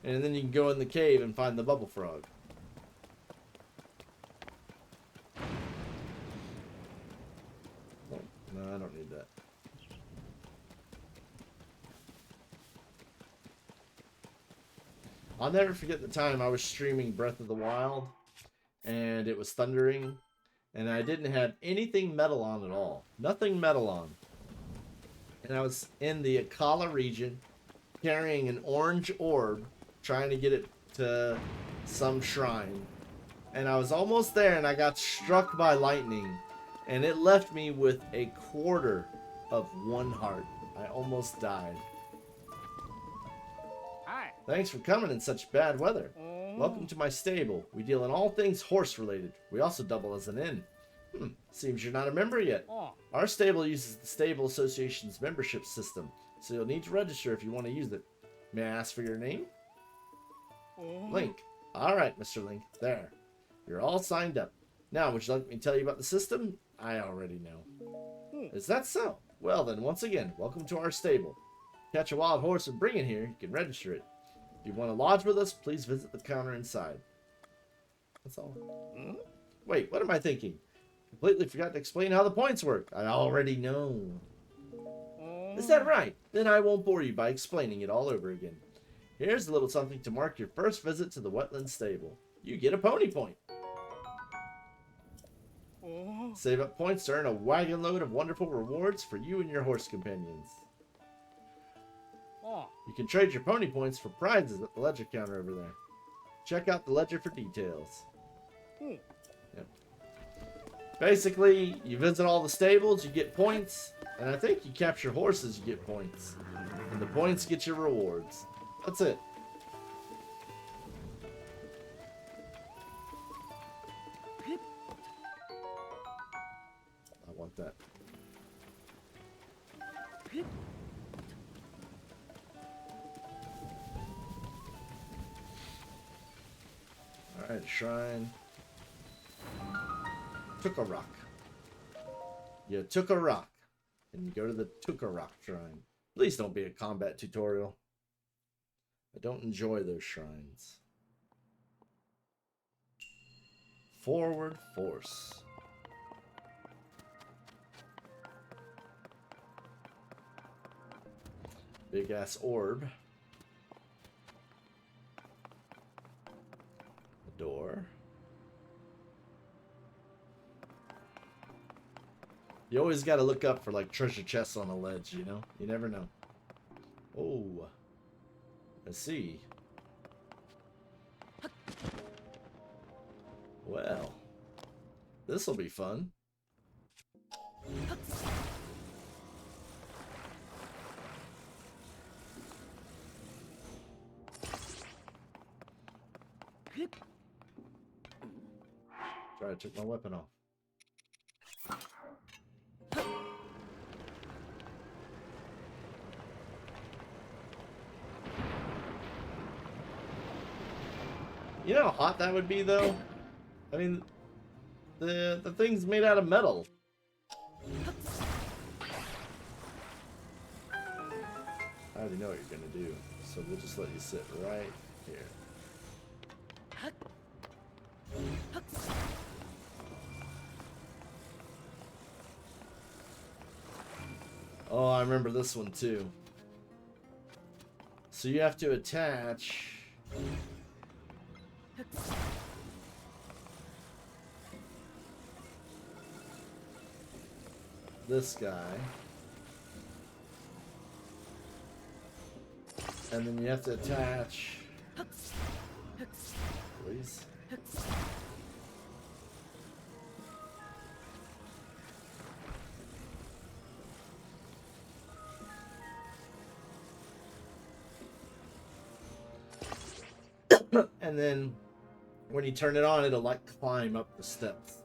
S1: And then you can go in the cave and find the bubble frog. Oh, no, I don't need that. I'll never forget the time I was streaming Breath of the Wild and it was thundering and I didn't have anything metal on at all. Nothing metal on. And I was in the Akala region carrying an orange orb trying to get it to some shrine. And I was almost there and I got struck by lightning and it left me with a quarter of one heart. I almost died. Thanks for coming in such bad weather. Welcome to my stable. We deal in all things horse related. We also double as an inn. Seems you're not a member yet. Our stable uses the Stable Association's membership system, so you'll need to register if you want to use it. May I ask for your name? Link. Alright, Mr. Link. There. You're all signed up. Now, would you like me to tell you about the system? I already know. Is that so? Well then, once again, welcome to our stable. Catch a wild horse and bring it here, you can register it. If you want to lodge with us, please visit the counter inside. That's all. Wait, what am I thinking? Completely forgot to explain how the points work. I already know. Is that right? Then I won't bore you by explaining it all over again. Here's a little something to mark your first visit to the Wetland Stable. You get a pony point. Save up points to earn a wagon load of wonderful rewards for you and your horse companions. You can trade your pony points for prizes at the ledger counter over there. Check out the ledger for details. Yep. Basically, you visit all the stables, you get points, and I think you capture horses, you get points. And the points get your rewards. That's it. I want that. Alright, shrine. Took a rock. You took a rock. And you go to the Took a Rock shrine. Please don't be a combat tutorial. I don't enjoy those shrines. Forward force. Big ass orb. A door. You always got to look up for like treasure chests on a ledge, you know? You never know. Oh. Let's see. Well. This'll be fun. Sorry, I took my weapon off. You know how hot that would be, though? I mean, the thing's made out of metal. I already know what you're gonna do, so we'll just let you sit right here. Oh, I remember this one too. So you have to attach this guy. And then you have to attach... Please. And then when you turn it on, it'll like climb up the steps.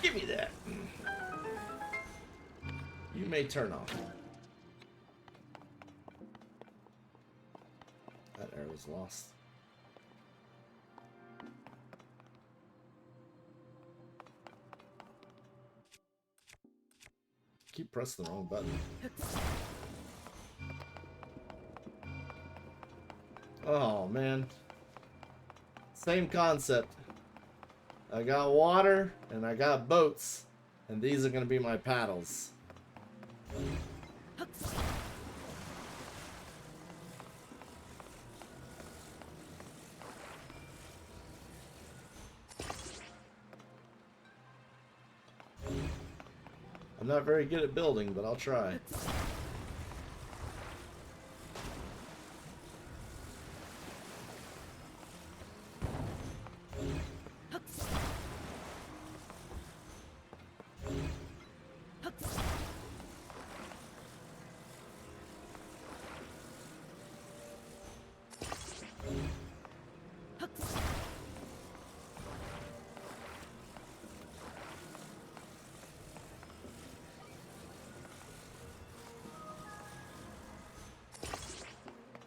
S1: Give me that. You may turn off. That arrow's lost. Keep pressing the wrong button. Oh man. Same concept. I got water and I got boats, and these are gonna be my paddles. I'm not very good at building, but I'll try.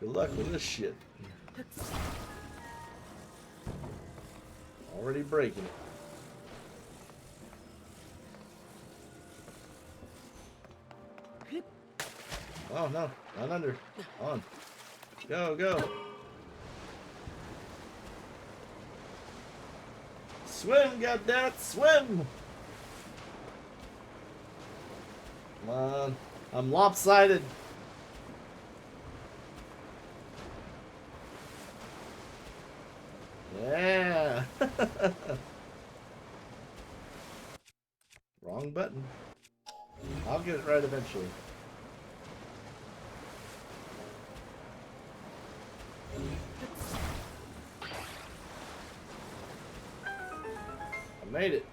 S1: Good luck with this shit. Already breaking it. Oh no, not under. On. Go, go. Swim, goddammit, swim! Come on. I'm lopsided. Yeah. Wrong button. I'll get it right eventually. I made it.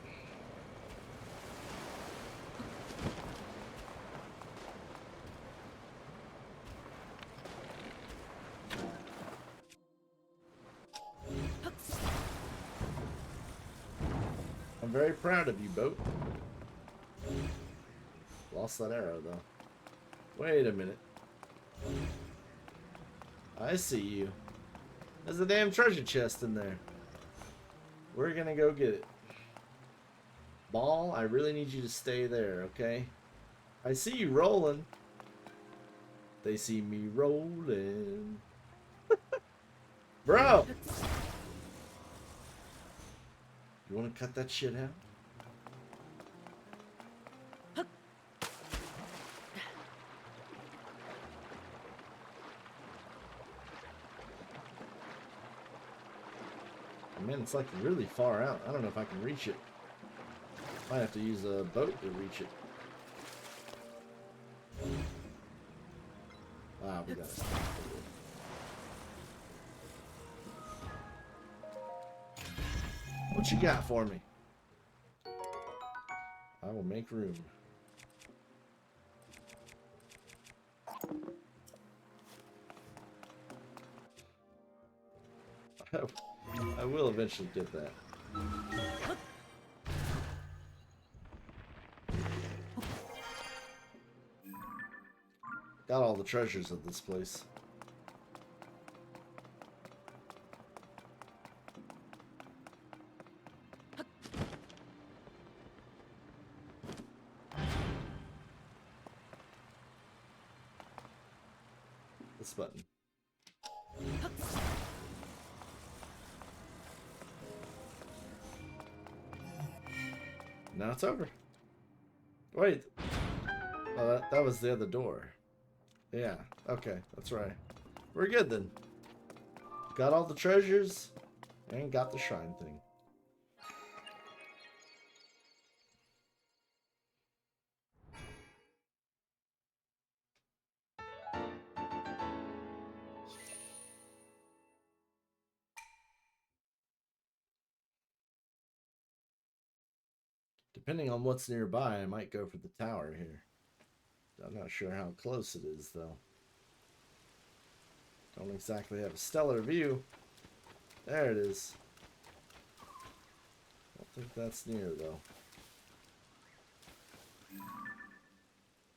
S1: I'm very proud of you, boat. Lost that arrow, though. Wait a minute. I see you. There's a damn treasure chest in there. We're gonna go get it. Ball, I really need you to stay there, okay? I see you rolling. They see me rolling. Bro! You want to cut that shit out? Man, it's like really far out. I don't know if I can reach it. Might have to use a boat to reach it. Wow, we got it. What you got for me? I will make room. I will eventually get that. Got all the treasures of this place. This button. Now it's over. Wait. Oh, that was the other door. Yeah, okay, that's right. We're good then. Got all the treasures and got the shrine thing. Depending on what's nearby, I might go for the tower here. I'm not sure how close it is, though. Don't exactly have a stellar view. There it is. Don't think that's near, though.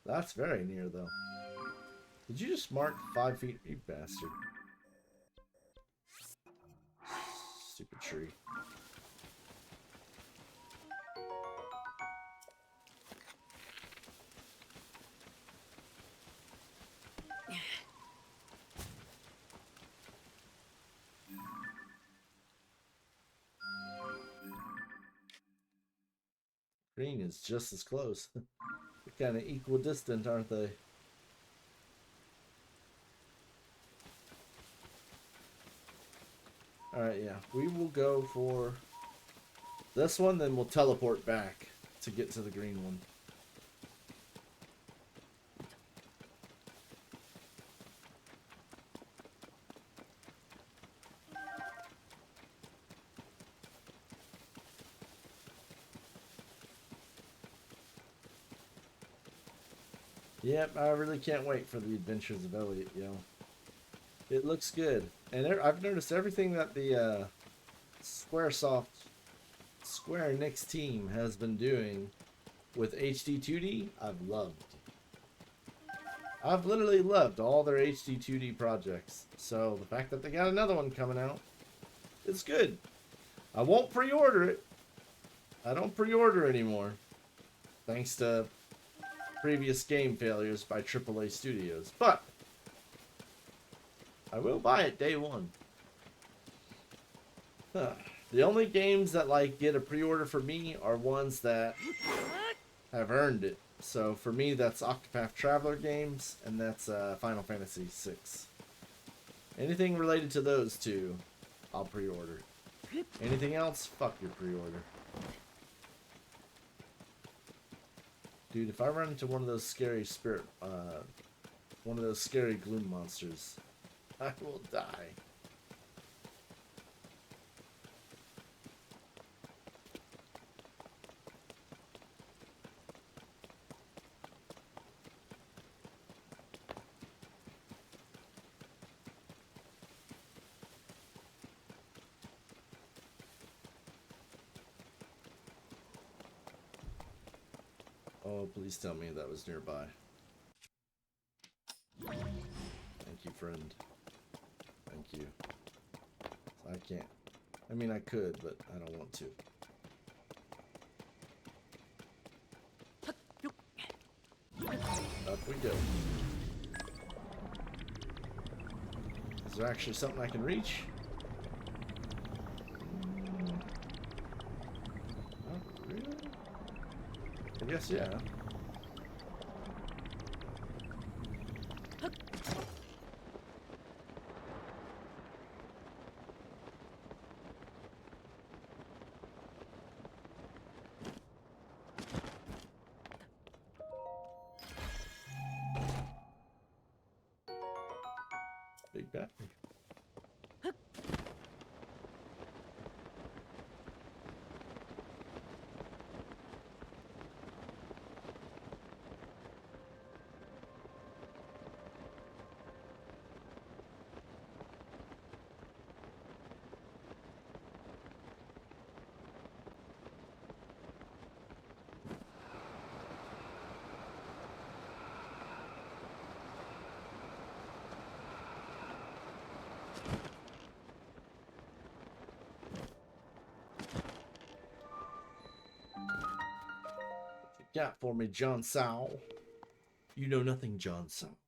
S1: That's very near, though. Did you just mark 5 feet? You bastard. Stupid tree. Green is just as close. They're kind of equidistant, aren't they? Alright, yeah. We will go for this one, then we'll teleport back to get to the green one. Yep, I really can't wait for the Adventures of Elliot, yo. It looks good. And I've noticed everything that the Square Enix team has been doing with HD 2D, I've loved. I've literally loved all their HD 2D projects. So the fact that they got another one coming out, it's good. I won't pre-order it. I don't pre-order anymore. Thanks to previous game failures by AAA studios. But I will buy it day one. The only games that like get a pre-order for me are ones that have earned it. So for me, that's Octopath Traveler games, and that's Final Fantasy VI. Anything related to those two, I'll pre-order. Anything else, fuck your pre-order. Dude, if I run into one of those scary one of those scary gloom monsters, I will die. Oh, please tell me that was nearby. Thank you, friend. Thank you. I can't. I mean, I could, but I don't want to. Up we go. Is there actually something I can reach? guess, yeah. Big battery. Got for me, John Sow. You know nothing, John Sow.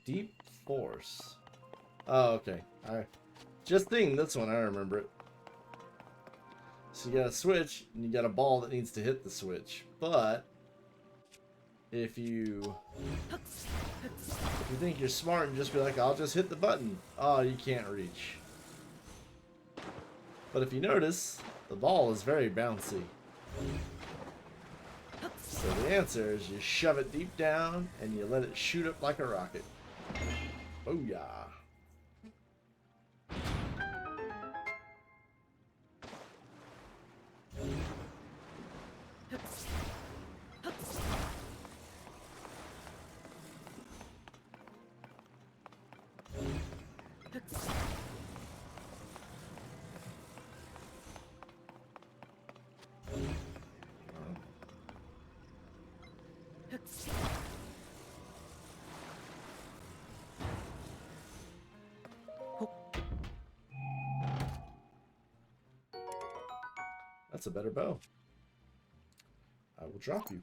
S1: Deep Force. Oh, okay. I just seeing this one, I remember it. So you got a switch, and you got a ball that needs to hit the switch. But if you think you're smart and just be like, I'll just hit the button. Oh, you can't reach. But if you notice, the ball is very bouncy. So the answer is you shove it deep down and you let it shoot up like a rocket. Oh yeah. That's a better bow. I will drop you.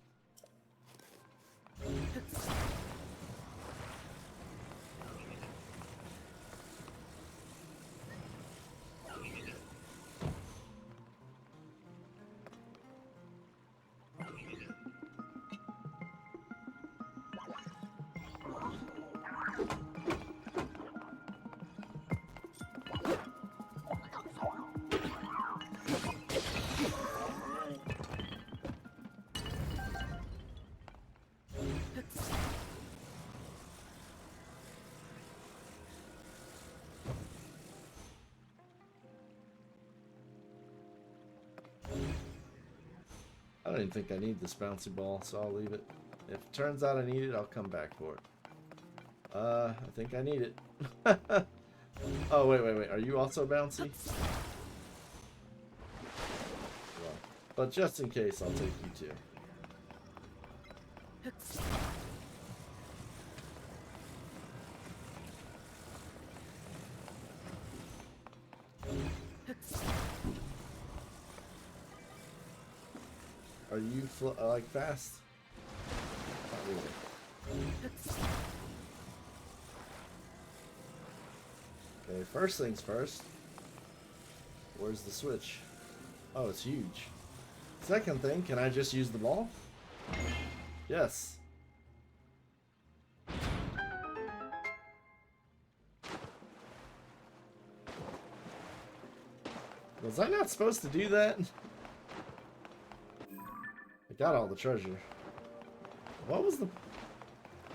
S1: I don't even think I need this bouncy ball, so I'll leave it. If it turns out I need it, I'll come back for it. I think I need it. Oh, wait. Are you also bouncy? Well, but just in case, I'll take you too. Are you like fast? Not really. Okay, first things first. Where's the switch? Oh, it's huge. Second thing, can I just use the ball? Yes. Was I not supposed to do that? I got all the treasure. What was the...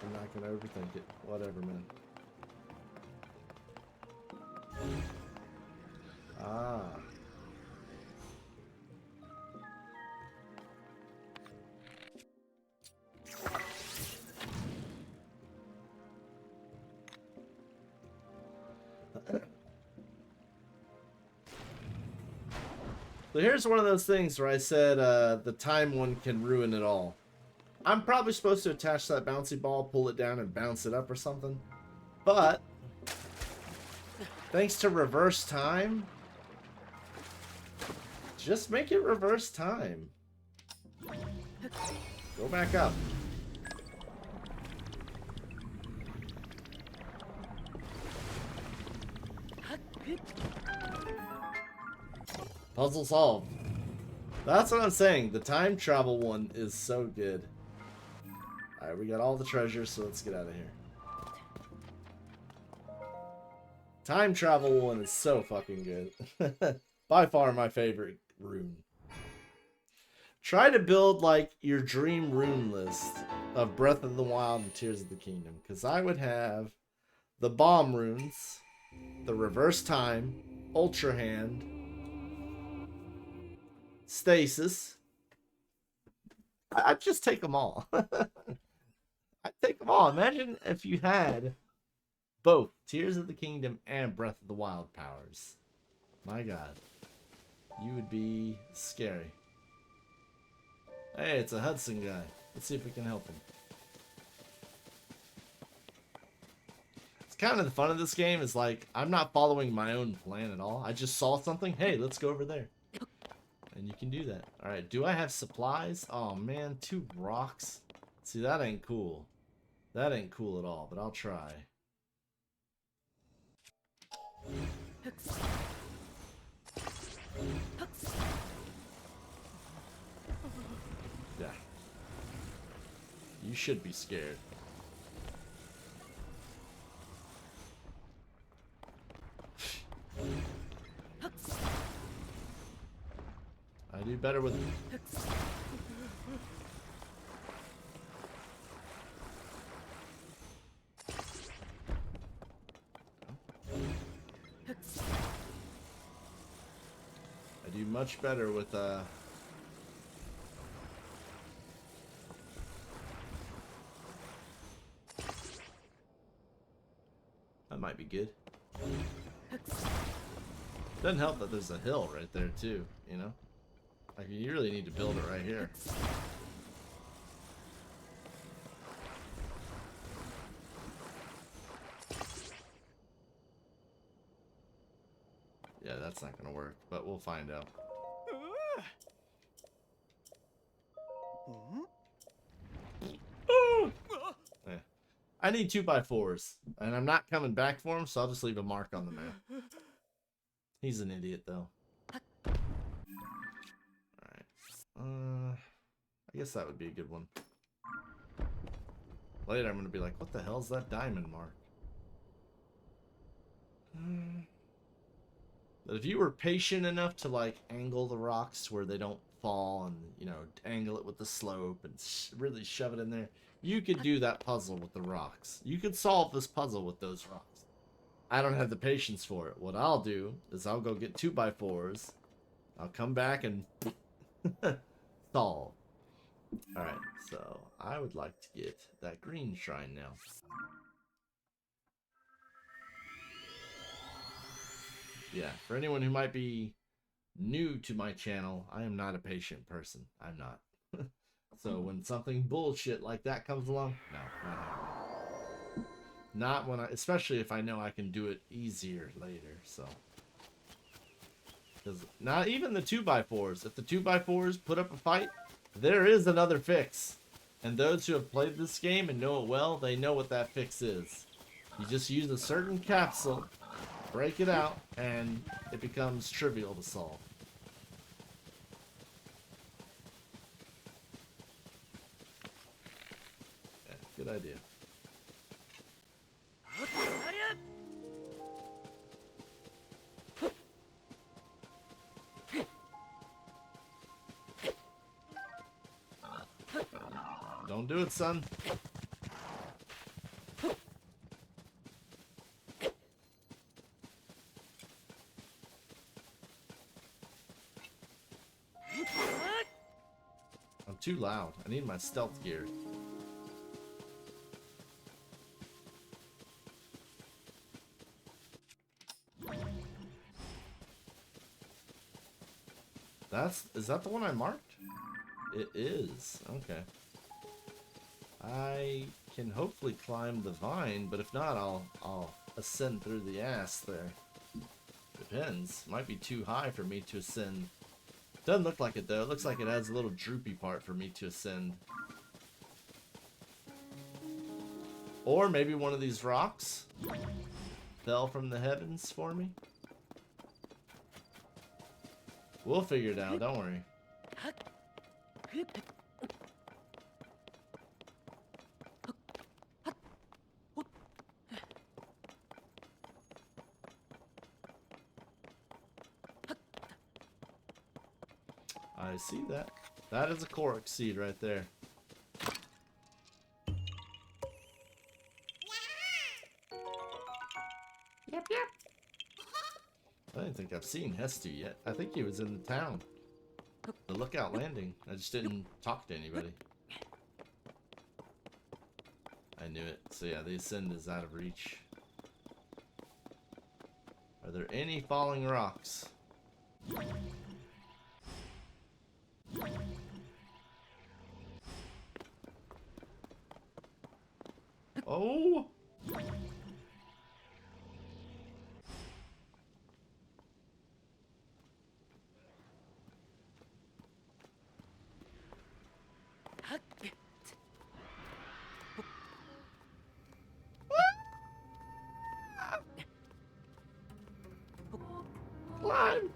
S1: I'm not gonna overthink it. Whatever, man. Ah. So here's one of those things where I said the time one can ruin it all. I'm probably supposed to attach that bouncy ball, pull it down, and bounce it up or something. But thanks to reverse time, just make it reverse time. Go back up. Puzzle solved. That's what I'm saying. The time travel one is so good. Alright, we got all the treasures, so let's get out of here. Time travel one is so fucking good. By far my favorite rune. Try to build like your dream rune list of Breath of the Wild and Tears of the Kingdom. Because I would have the bomb runes, the reverse time, ultra hand, stasis. I'd just take them all. I'd take them all. Imagine if you had both Tears of the Kingdom and Breath of the Wild powers. My god. You would be scary. Hey, it's a Hudson guy. Let's see if we can help him. It's kind of the fun of this game is like, I'm not following my own plan at all. I just saw something. Hey, let's go over there. And you can do that. Alright, do I have supplies? Oh man, 2 rocks. See, that ain't cool. That ain't cool at all, but I'll try. Yeah. You should be scared. I do better with... I do much better with that might be good. Doesn't help that there's a hill right there too, you know? Like, you really need to build it right here. Yeah, that's not gonna work, but we'll find out. Yeah. I need 2x4s, and I'm not coming back for him, so I'll just leave a mark on the map. He's an idiot, though. Alright. I guess that would be a good one. Later, I'm gonna be like, what the hell's that diamond mark? But if you were patient enough to, like, angle the rocks to where they don't fall and, you know, angle it with the slope and really shove it in there, you could do that puzzle with the rocks. You could solve this puzzle with those rocks. I don't have the patience for it. What I'll do is I'll go get 2x4s. I'll come back and solve. Alright, so I would like to get that green shrine now. Yeah, for anyone who might be new to my channel, I am not a patient person. I'm not. So when something bullshit like that comes along, no, not happening. Not when especially if I know I can do it easier later, so. Because not even the 2x4s. If the 2x4s put up a fight, there is another fix. And those who have played this game and know it well, they know what that fix is. You just use a certain capsule, break it out, and it becomes trivial to solve. Yeah, good idea. Don't do it, son. I'm too loud. I need my stealth gear. Is that the one I marked? It is. Okay. I can hopefully climb the vine, but if not, I'll ascend through the ass there. Depends. Might be too high for me to ascend. Doesn't look like it though. It looks like it has a little droopy part for me to ascend. Or maybe one of these rocks fell from the heavens for me. We'll figure it out, don't worry. I see that. That is a Korok seed right there. Yep, yep. I don't think I've seen Hesty yet. I think he was in the town. The Lookout Landing. I just didn't talk to anybody. I knew it. So yeah, the Ascend is out of reach. Are there any falling rocks? Oh! Climb!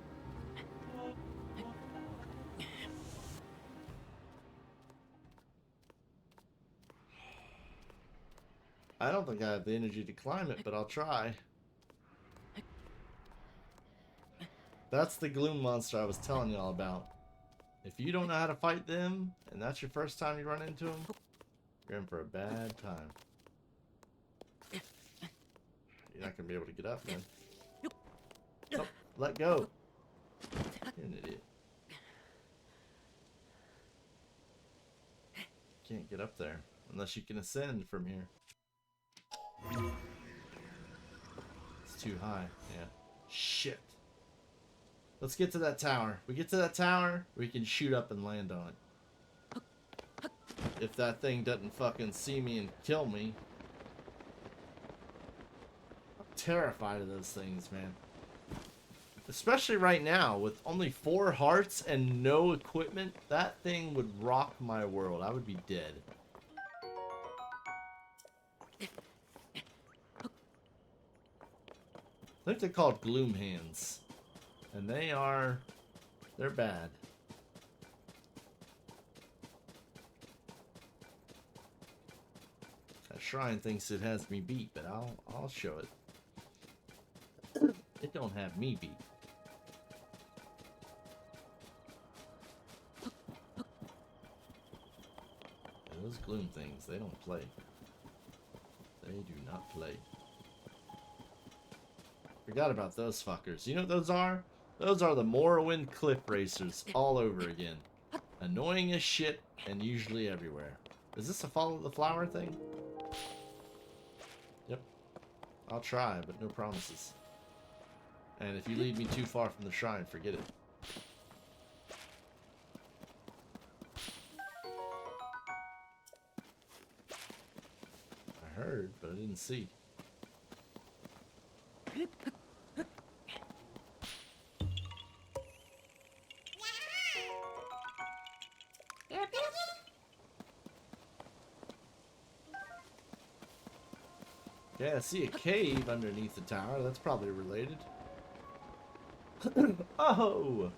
S1: I don't think I have the energy to climb it, but I'll try. That's the gloom monster I was telling y'all about. If you don't know how to fight them, and that's your first time you run into them, you're in for a bad time. You're not going to be able to get up, man. Oh, let go. You're an idiot. Can't get up there unless you can ascend from here. It's too high. Yeah. Shit. Let's get to that tower. We get to that tower, we can shoot up and land on it. If that thing doesn't fucking see me and kill me. I'm terrified of those things, man. Especially right now, with only 4 hearts and no equipment, that thing would rock my world. I would be dead. I think they're called Gloom Hands. And they're bad. That shrine thinks it has me beat, but I'll show it. It don't have me beat. Those gloom things, they don't play. They do not play. Forgot about those fuckers. You know what those are? Those are the Morrowind cliff racers all over again. Annoying as shit and usually everywhere. Is this a follow the flower thing? Yep. I'll try, but no promises. And if you lead me too far from the shrine, forget it. I heard, but I didn't see. Yeah, I see a cave underneath the tower. That's probably related. Oh!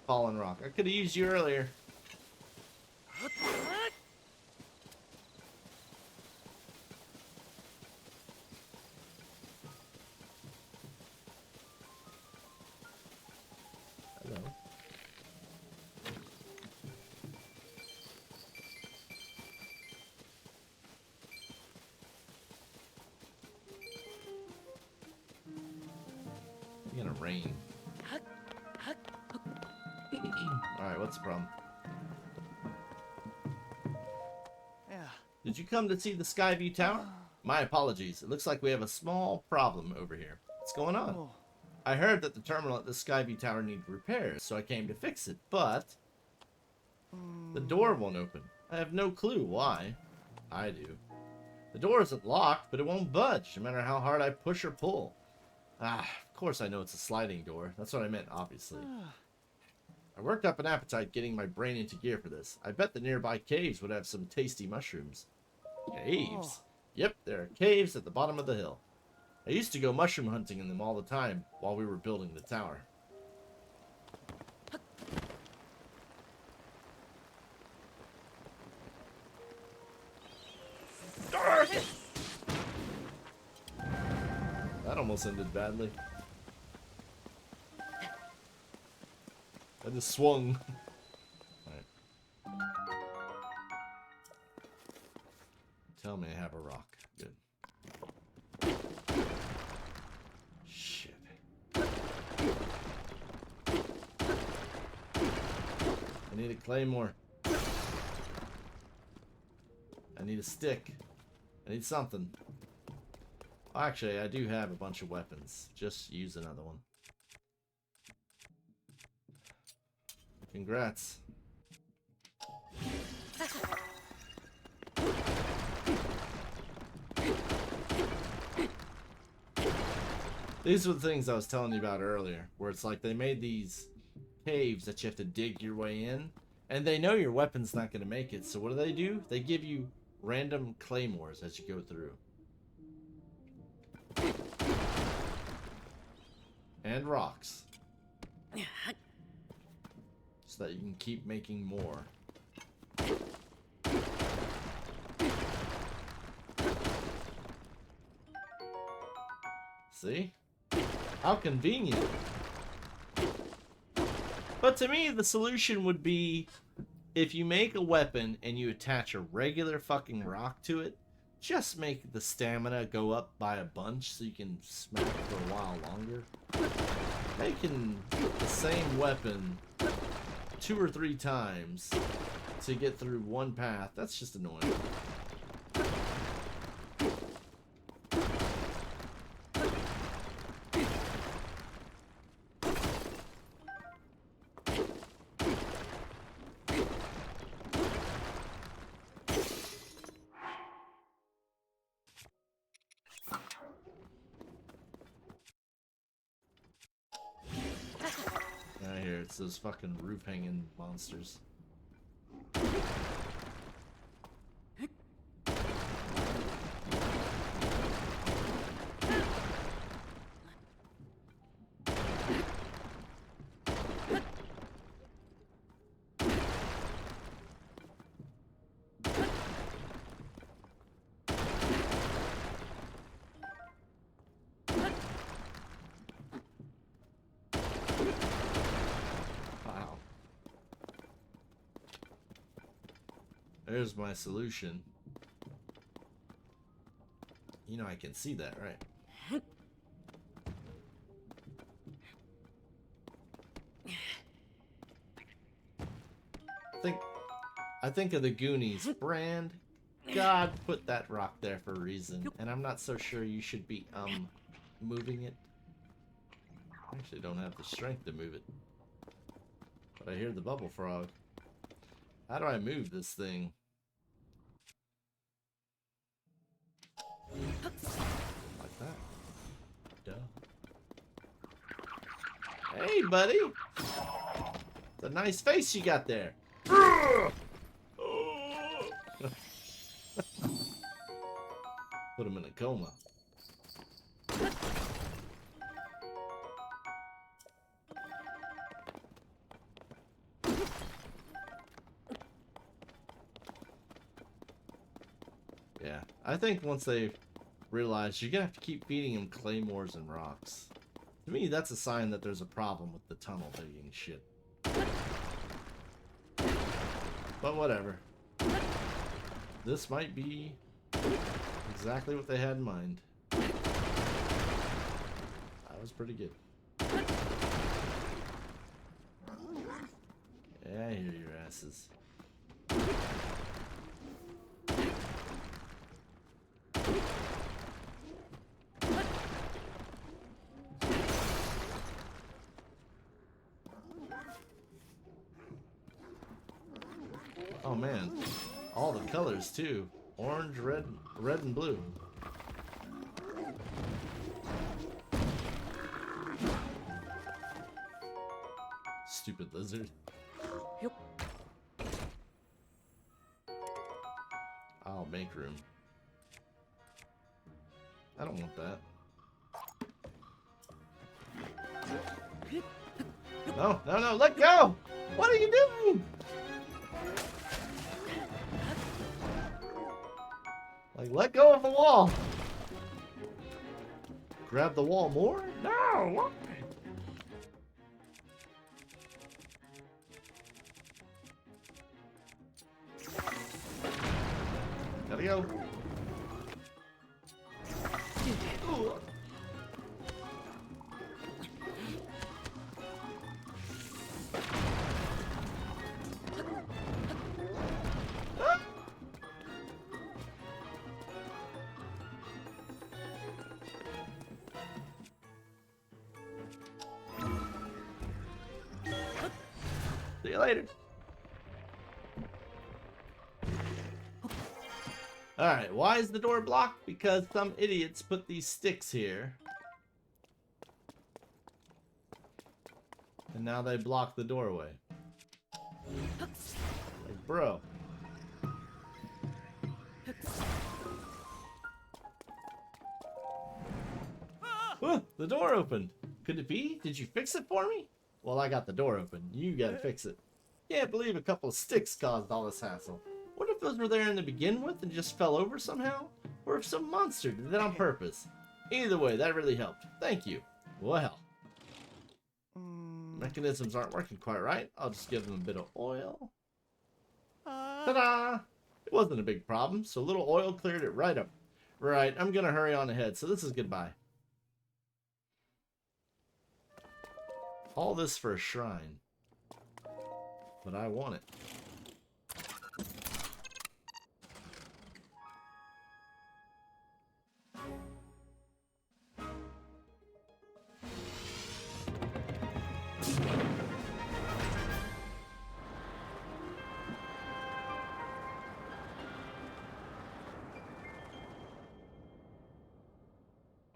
S1: Fallen rock. I could have used you earlier. Hello. It's gonna rain. Alright, what's the problem?
S2: Yeah.
S1: Did you come to see the Skyview Tower? My apologies. It looks like we have a small problem over here. What's going on?
S2: Oh.
S1: I heard that the terminal at the Skyview Tower needed repairs, so I came to fix it, but the door won't open. I have no clue why. I do. The door isn't locked, but it won't budge, no matter how hard I push or pull. Ah, of course I know it's a sliding door. That's what I meant, obviously. I worked up an appetite getting my brain into gear for this. I bet the nearby caves would have some tasty mushrooms. Caves? Yep, there are caves at the bottom of the hill. I used to go mushroom hunting in them all the time while we were building the tower. almost ended badly. I just swung. Alright. Tell me I have a rock. Good. Shit. I need a claymore. I need a stick. I need something. Actually, I do have a bunch of weapons. Just use another one. Congrats. These are the things I was telling you about earlier, where it's like they made these caves that you have to dig your way in, and they know your weapon's not going to make it, so what do? They give you random claymores as you go through. And rocks. So that you can keep making more. See? How convenient. But to me, the solution would be if you make a weapon and you attach a regular fucking rock to it, just make the stamina go up by a bunch so you can smack for a while longer. Making the same weapon 2 or 3 times to get through one path, that's just annoying. I hear it's those fucking roof hanging monsters. There's my solution. You know I can see that, right? I think of the Goonies. Brand, God put that rock there for a reason, and I'm not so sure you should be moving it. I actually don't have the strength to move it. But I hear the bubble frog. How do I move this thing? Like that. Duh. Hey, buddy! It's a nice face you got there. Put him in a coma. Yeah, I think once they realize you're gonna have to keep feeding him claymores and rocks. To me, that's a sign that there's a problem with the tunnel digging shit. But whatever. This might be exactly what they had in mind. That was pretty good. Yeah, I hear your asses. Oh man, all the colors too. Orange, red and blue. Stupid lizard.
S2: Yep.
S1: I'll make room. I don't want that. No, no, no, let go! What are you doing? Like, let go of the wall. grab the wall more? No! Why? Gotta go. Ooh. See you later. Alright, why is the door blocked? Because some idiots put these sticks here. And now they block the doorway. Like, bro. The door opened. Could it be? Did you fix it for me? Well, I got the door open. You gotta fix it. Can't believe a couple of sticks caused all this hassle. What if those were there in the begin with and just fell over somehow? Or if some monster did that on purpose? Either way, that really helped. Thank you. Well. Mechanisms aren't working quite right. I'll just give them a bit of oil. Ta-da! It wasn't a big problem, so a little oil cleared it right up. Right, I'm gonna hurry on ahead, so this is goodbye. All this for a shrine. But I want it.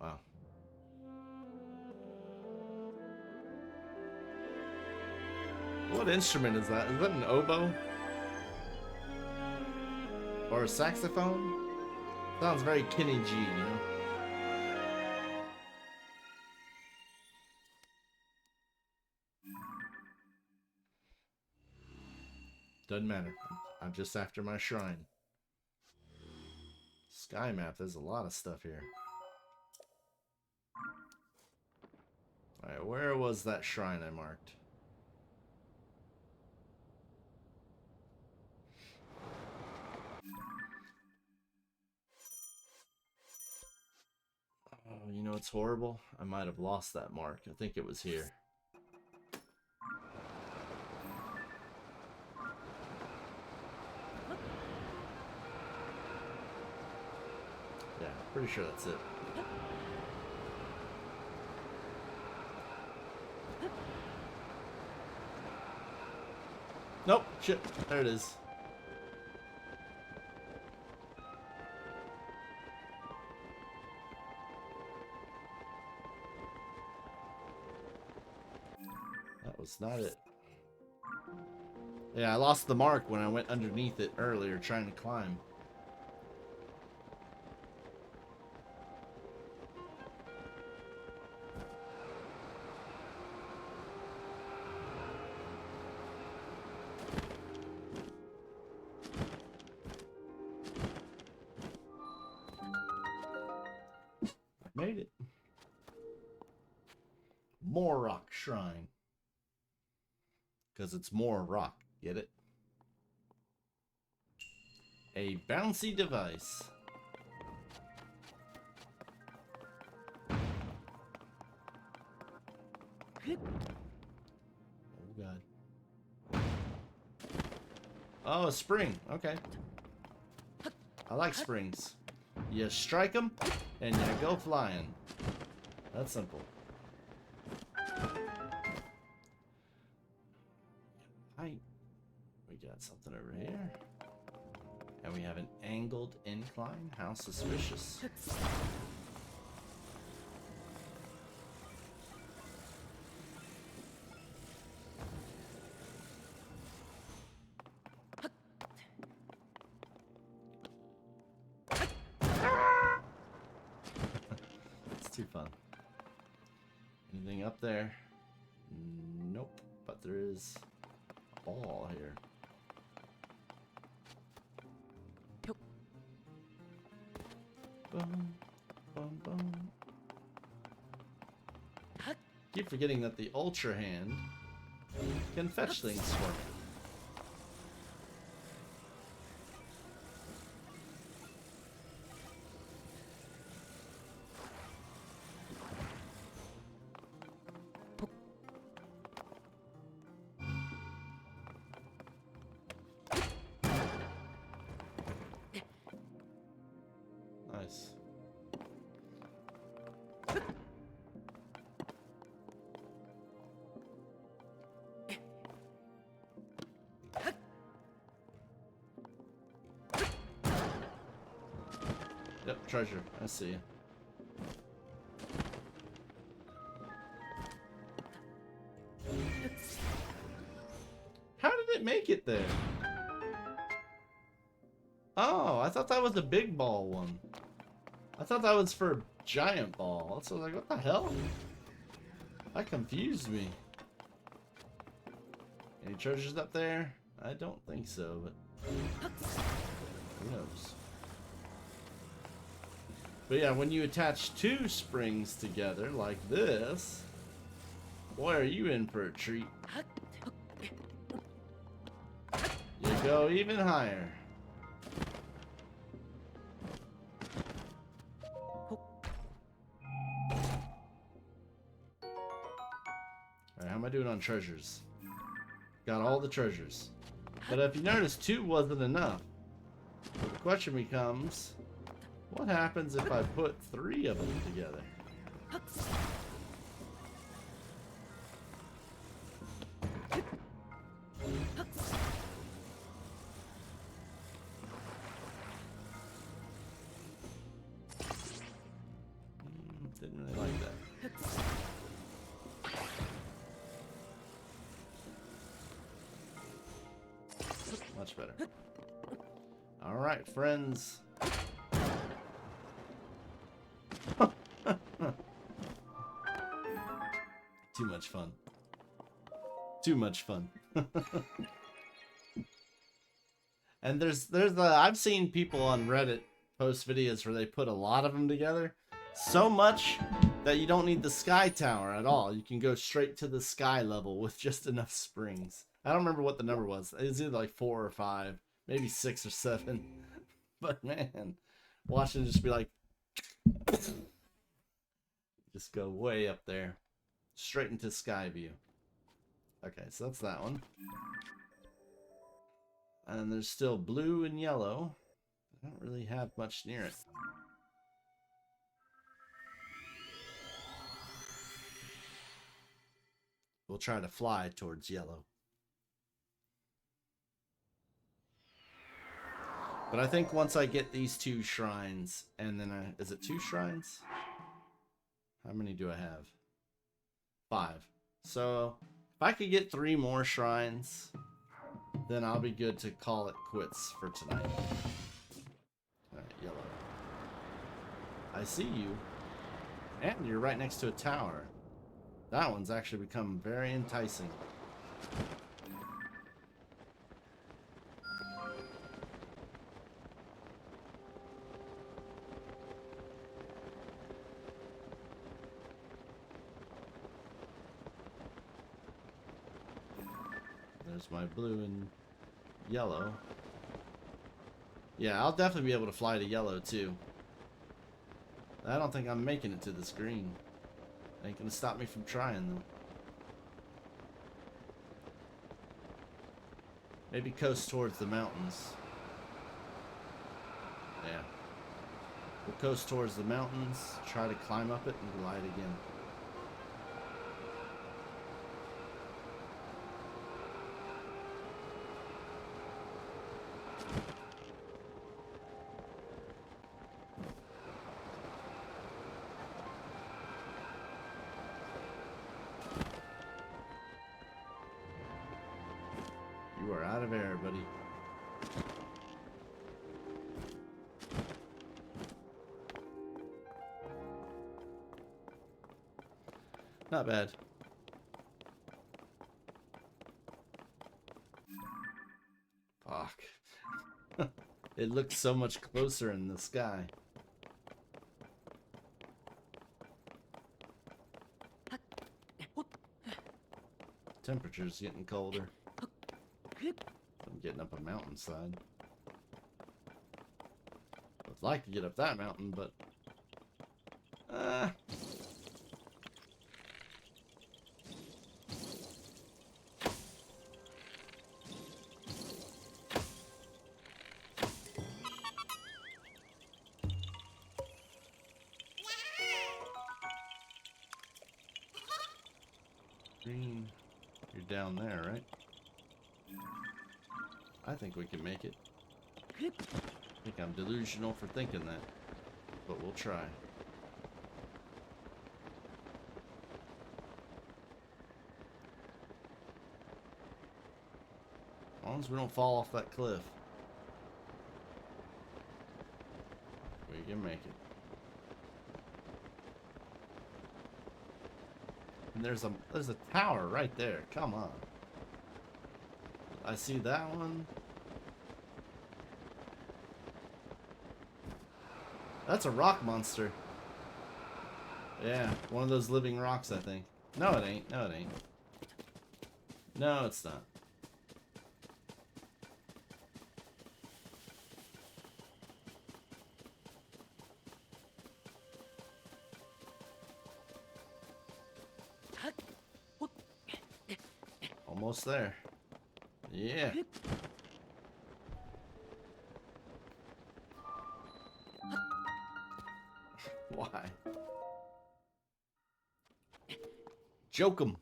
S1: Wow. What instrument is that? Is that an oboe? Or a saxophone? Sounds very Kenny G, you know? Doesn't matter. I'm just after my shrine. Sky map, there's a lot of stuff here. Alright, where was that shrine I marked? Oh, you know it's horrible? I might have lost that mark. I think it was here. Yeah, pretty sure that's it. Nope, shit, there it is. That was not it. Yeah, I lost the mark when I went underneath it earlier trying to climb. Made it. More rock shrine. Because it's more rock. Get it? A bouncy device. Oh god. Oh, a spring. Okay. I like springs. You strike them and you go flying. That's simple. Hi. We got something over here. And we have an angled incline. How suspicious. It's too fun. Anything up there? Nope. But there is a ball here. Boom, boom, boom. Keep forgetting that the Ultra Hand can fetch things for me. Nice. Yep, treasure. I see you. How did it make it there? Oh, I thought that was a big ball one. I thought that was for giant ball. So I was like, what the hell? That confused me. Any treasures up there? I don't think so, but who knows? But yeah, when you attach two springs together like this, boy, are you in for a treat. You go even higher. Alright, how am I doing on treasures? Got all the treasures. But if you notice, 2 wasn't enough. So the question becomes, what happens if I put 3 of them together? Didn't really like that. Much better. All right, friends. Too much fun. Too much fun. And there's I've seen people on Reddit post videos where they put a lot of them together, so much that you don't need the sky tower at all. You can go straight to the sky level with just enough springs. I don't remember what the number was. It was either like 4 or 5, maybe 6 or 7. But man, watching it just be like, just go way up there, straight into sky view. Okay, so that's that one. And there's still blue and yellow. I don't really have much near it. We'll try to fly towards yellow. But I think once I get these 2 shrines, and then is it 2 shrines? How many do I have? 5. So if I could get 3 more shrines, then I'll be good to call it quits for tonight. Alright, yellow. I see you. And you're right next to a tower. That one's actually become very enticing. There's my blue and yellow. Yeah, I'll definitely be able to fly to yellow too. I don't think I'm making it to this green. Ain't gonna stop me from trying though. Maybe coast towards the mountains. Yeah. We'll coast towards the mountains, try to climb up it, and glide again. You are out of air, buddy. Not bad. Fuck. It looks so much closer in the sky. Temperature's getting colder. I'm getting up a mountainside. I'd like to get up that mountain, but Green, you're down there, right? I think we can make it. I think I'm delusional for thinking that, but we'll try. As long as we don't fall off that cliff, we can make it. And there's a tower right there. Come on. I see that one. That's a rock monster. Yeah, one of those living rocks, I think. No, it ain't. No, it ain't. No, it's not. Almost there. Yeah. Why? Joke 'em.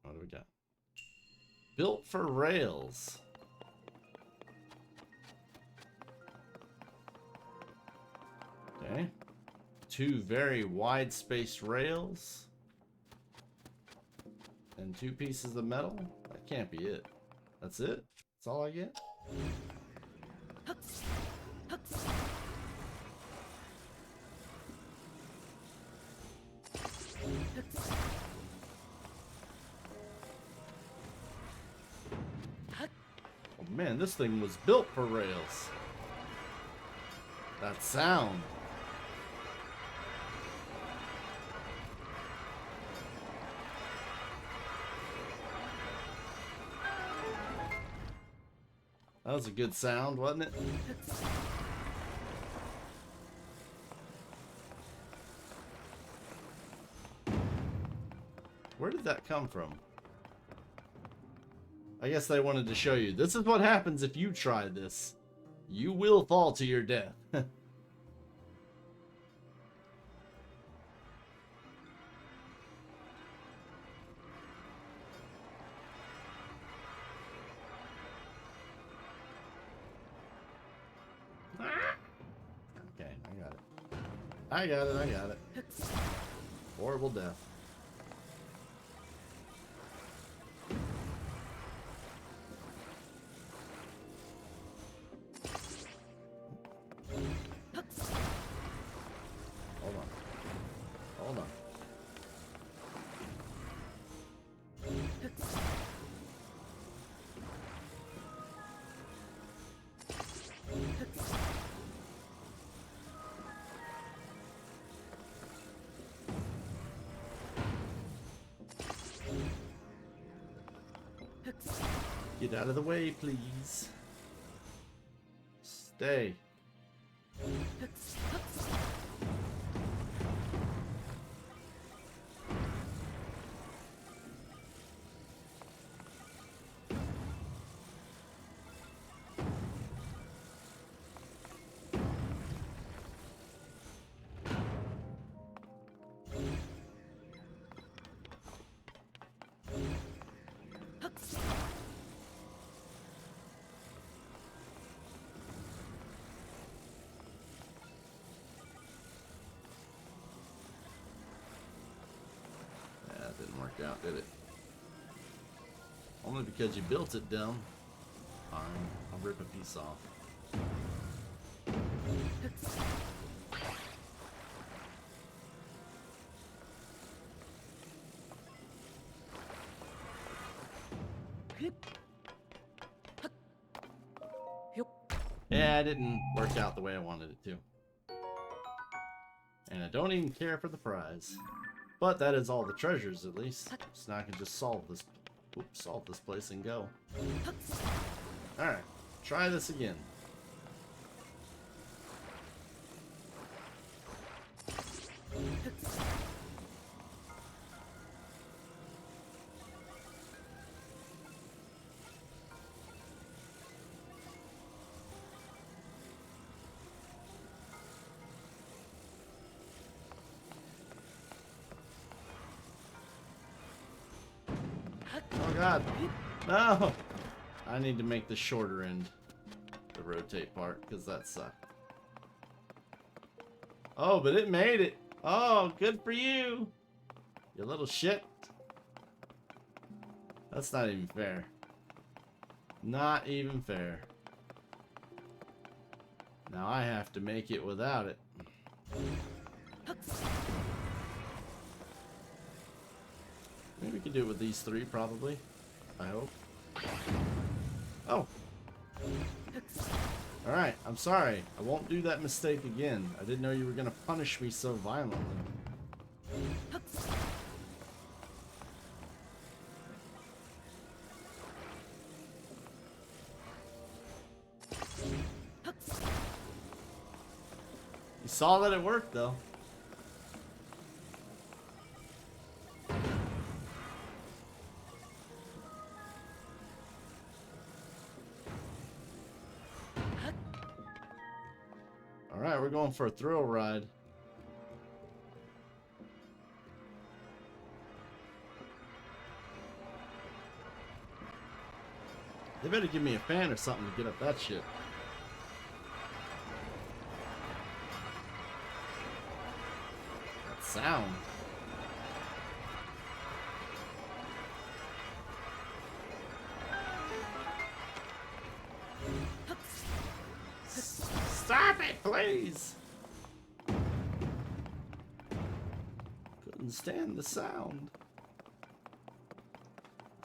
S1: What do we got? Built for rails. Okay. 2 very wide spaced rails. And 2 pieces of metal? That can't be it. That's it? That's all I get? Oh man, this thing was built for rails. That sound. That was a good sound, wasn't it? Where did that come from? I guess they wanted to show you. This is what happens if you try this. You will fall to your death. Okay, I got it. I got it, I got it. Horrible death. Hold on. Hold on. Get out of the way, please. Stay. That didn't work out, did it? Only because you built it dumb. Fine, I'll rip a piece off. Yeah, it didn't work out the way I wanted it to. And I don't even care for the prize. But that is all the treasures, at least. So now I can just solve this place and go. Alright, try this again. Oh god. No! I need to make the shorter end. The rotate part, because that sucked. Oh, but it made it! Oh, good for you! You little shit. That's not even fair. Not even fair. Now I have to make it without it. Maybe we can do it with these three, probably. I hope. Oh! Alright, I'm sorry. I won't do that mistake again. I didn't know you were gonna punish me so violently. You saw that it worked, though. Alright, we're going for a thrill ride. They better give me a fan or something to get up that shit. That sound. Stop it, please! Couldn't stand the sound.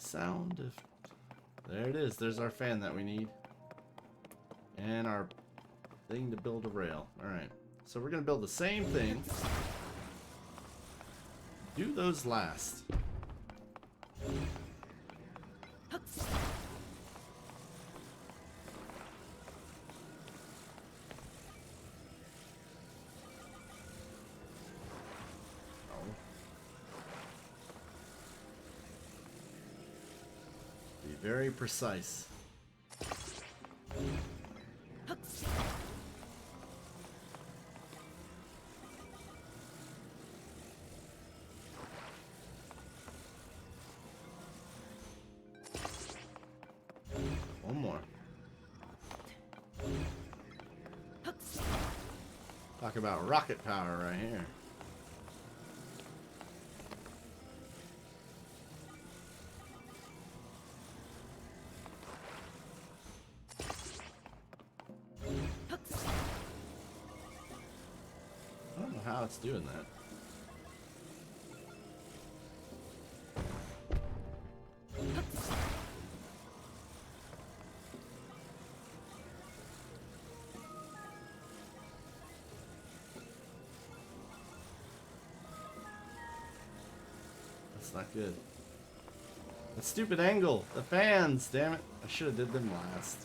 S1: Sound of... There it is. There's our fan that we need. And our thing to build a rail. Alright. So we're going to build the same thing. Do those last. Very precise. One more. Talk about rocket power right here. How it's doing that. That's not good. That stupid angle. The fans, damn it. I should have did them last.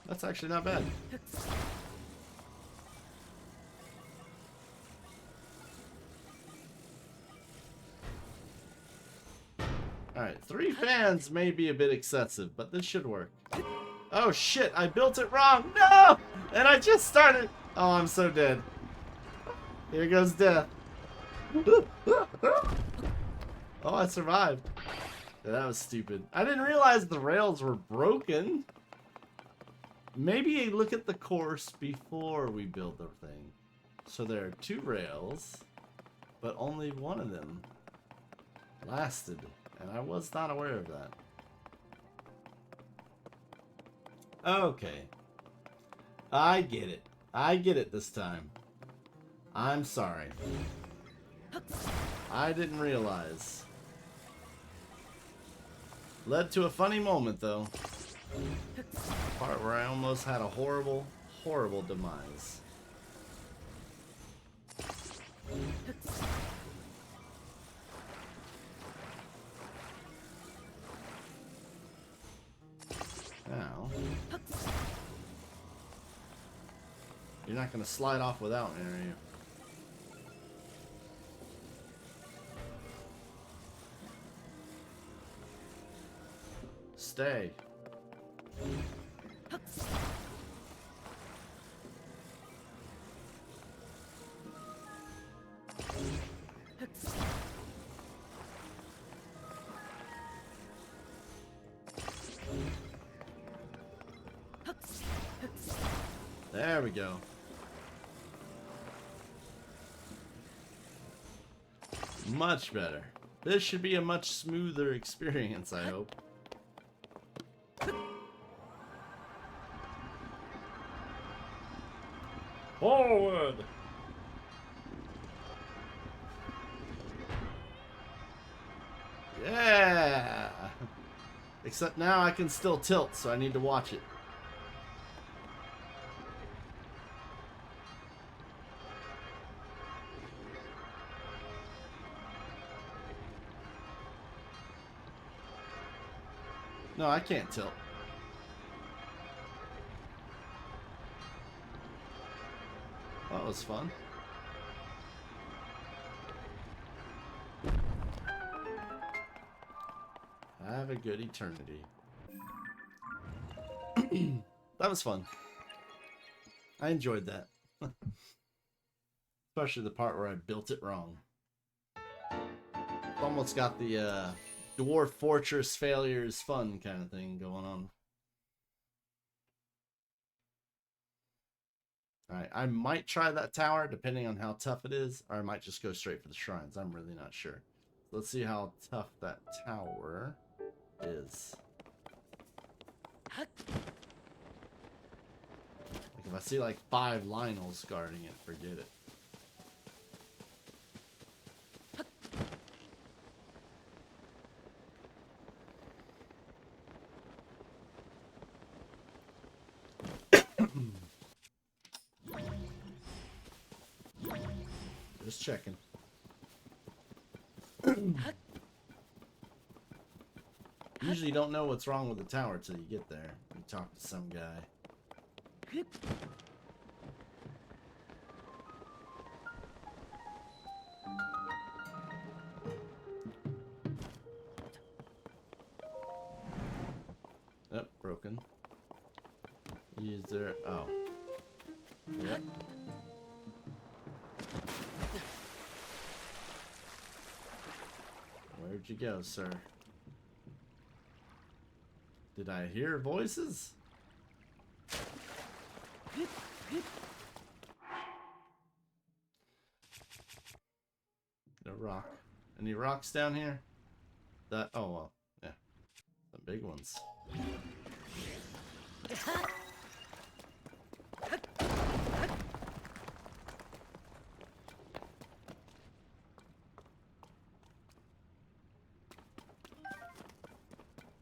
S1: That's actually not bad. Alright, 3 fans may be a bit excessive, but this should work. Oh shit, I built it wrong! No! And I just started! Oh, I'm so dead. Here goes death. Oh, I survived. Yeah, that was stupid. I didn't realize the rails were broken. Maybe look at the course before we build the thing. So there are 2 rails, but only one of them lasted. And I was not aware of that. Okay. I get it. I get it this time. I'm sorry. I didn't realize. Led to a funny moment, though. Part where I almost had a horrible, horrible demise. Now, you're not going to slide off without me, are you? Stay. There we go. Much better. This should be a much smoother experience, I hope. Forward! Yeah! Except now I can still tilt, so I need to watch it. No, I can't tilt. That was fun. Have a good eternity. That was fun. I enjoyed that. Especially the part where I built it wrong. Almost got the Dwarf Fortress failures fun kind of thing going on. Alright, I might try that tower depending on how tough it is, or I might just go straight for the shrines. I'm really not sure. Let's see how tough that tower is. Like if I see like 5 Lionels guarding it, forget it. Just checking. Usually don't know what's wrong with the tower till you get there. You talk to some guy. Yep, broken. Is there... Oh. Yep. Where'd you go, sir? Did I hear voices? No rock. Any rocks down here? That, oh well, yeah. The big ones.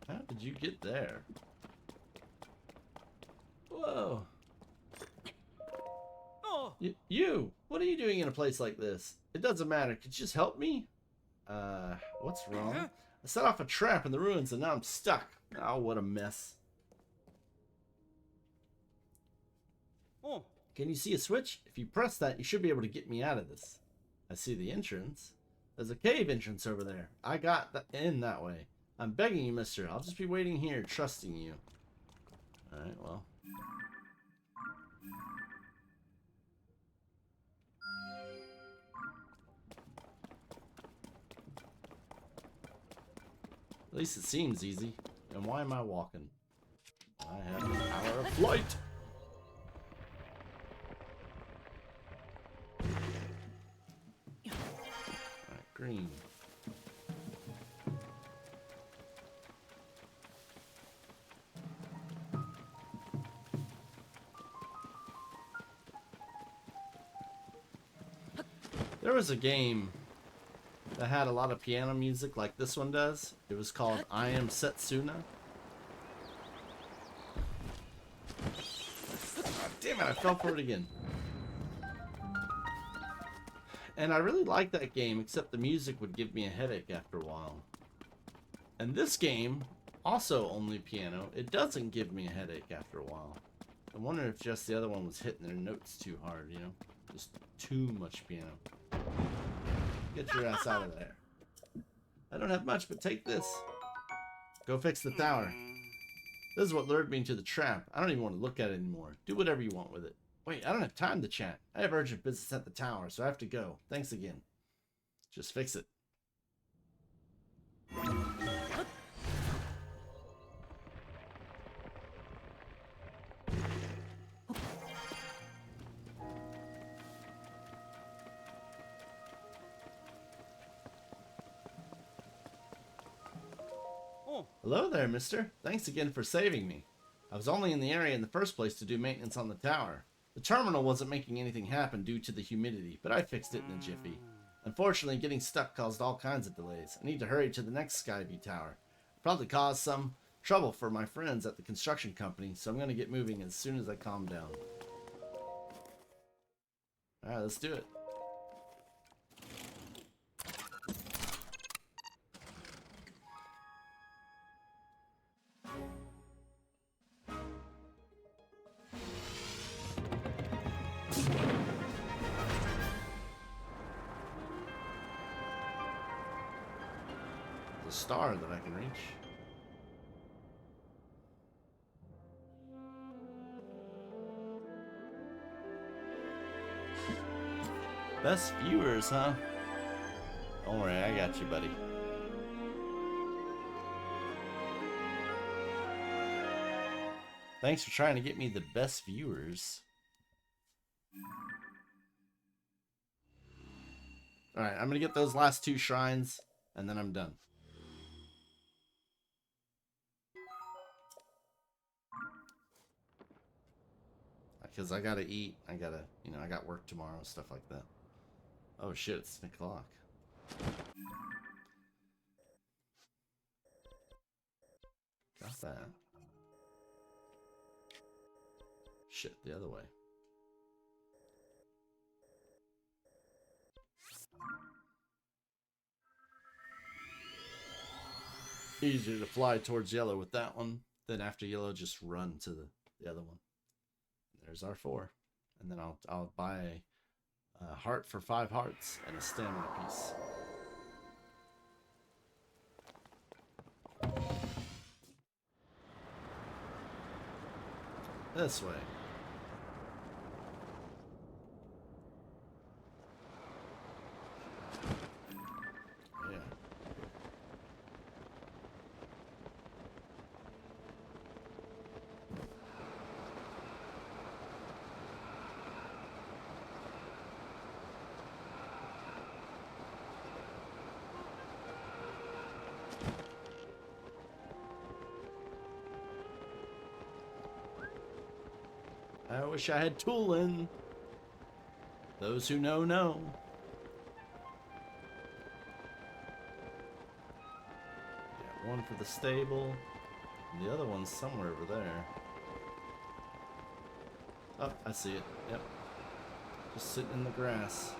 S1: How did you get there? Whoa. You! What are you doing in a place like this? It doesn't matter. Could you just help me? What's wrong? I set off a trap in the ruins and now I'm stuck. Oh, what a mess. Can you see a switch? If you press that, you should be able to get me out of this. I see the entrance. There's a cave entrance over there. I got in that way. I'm begging you, mister. I'll just be waiting here, trusting you. Alright, well. At least it seems easy. And why am I walking? I have the power of flight! Alright, green. There was a game that had a lot of piano music like this one does. It was called I Am Setsuna. God, I fell for it again. And I really like that game, except the music would give me a headache after a while. And this game, also only piano, it doesn't give me a headache after a while. I wonder if just the other one was hitting their notes too hard, you know? Just too much piano. Get your ass out of there. I don't have much, but take this. Go fix the tower. This is what lured me into the trap. I don't even want to look at it anymore. Do whatever you want with it. Wait, I don't have time to chat. I have urgent business at the tower, so I have to go. Thanks again. Just fix it. Hello there, mister. Thanks again for saving me. I was only in the area in the first place to do maintenance on the tower. The terminal wasn't making anything happen due to the humidity, but I fixed it in a jiffy. Unfortunately, getting stuck caused all kinds of delays. I need to hurry to the next Skyview tower. Probably caused some trouble for my friends at the construction company, so I'm going to get moving as soon as I calm down. Alright, let's do it. Star that I can reach. Best viewers, huh? Don't worry, I got you, buddy. Thanks for trying to get me the best viewers. Alright, I'm gonna get those last 2 shrines, and then I'm done. Because I gotta eat, I gotta, you know, I got work tomorrow, stuff like that. Oh shit, it's 10 o'clock. Got that. Shit, the other way. Easier to fly towards yellow with that one. Then after yellow, just run to the other one. There's our 4. And then I'll buy a heart for 5 hearts and a stamina piece. This way. Yeah. I wish I had tooling. Those who know, know. Got one for the stable. And the other one's somewhere over there. Oh, I see it. Yep. Just sitting in the grass.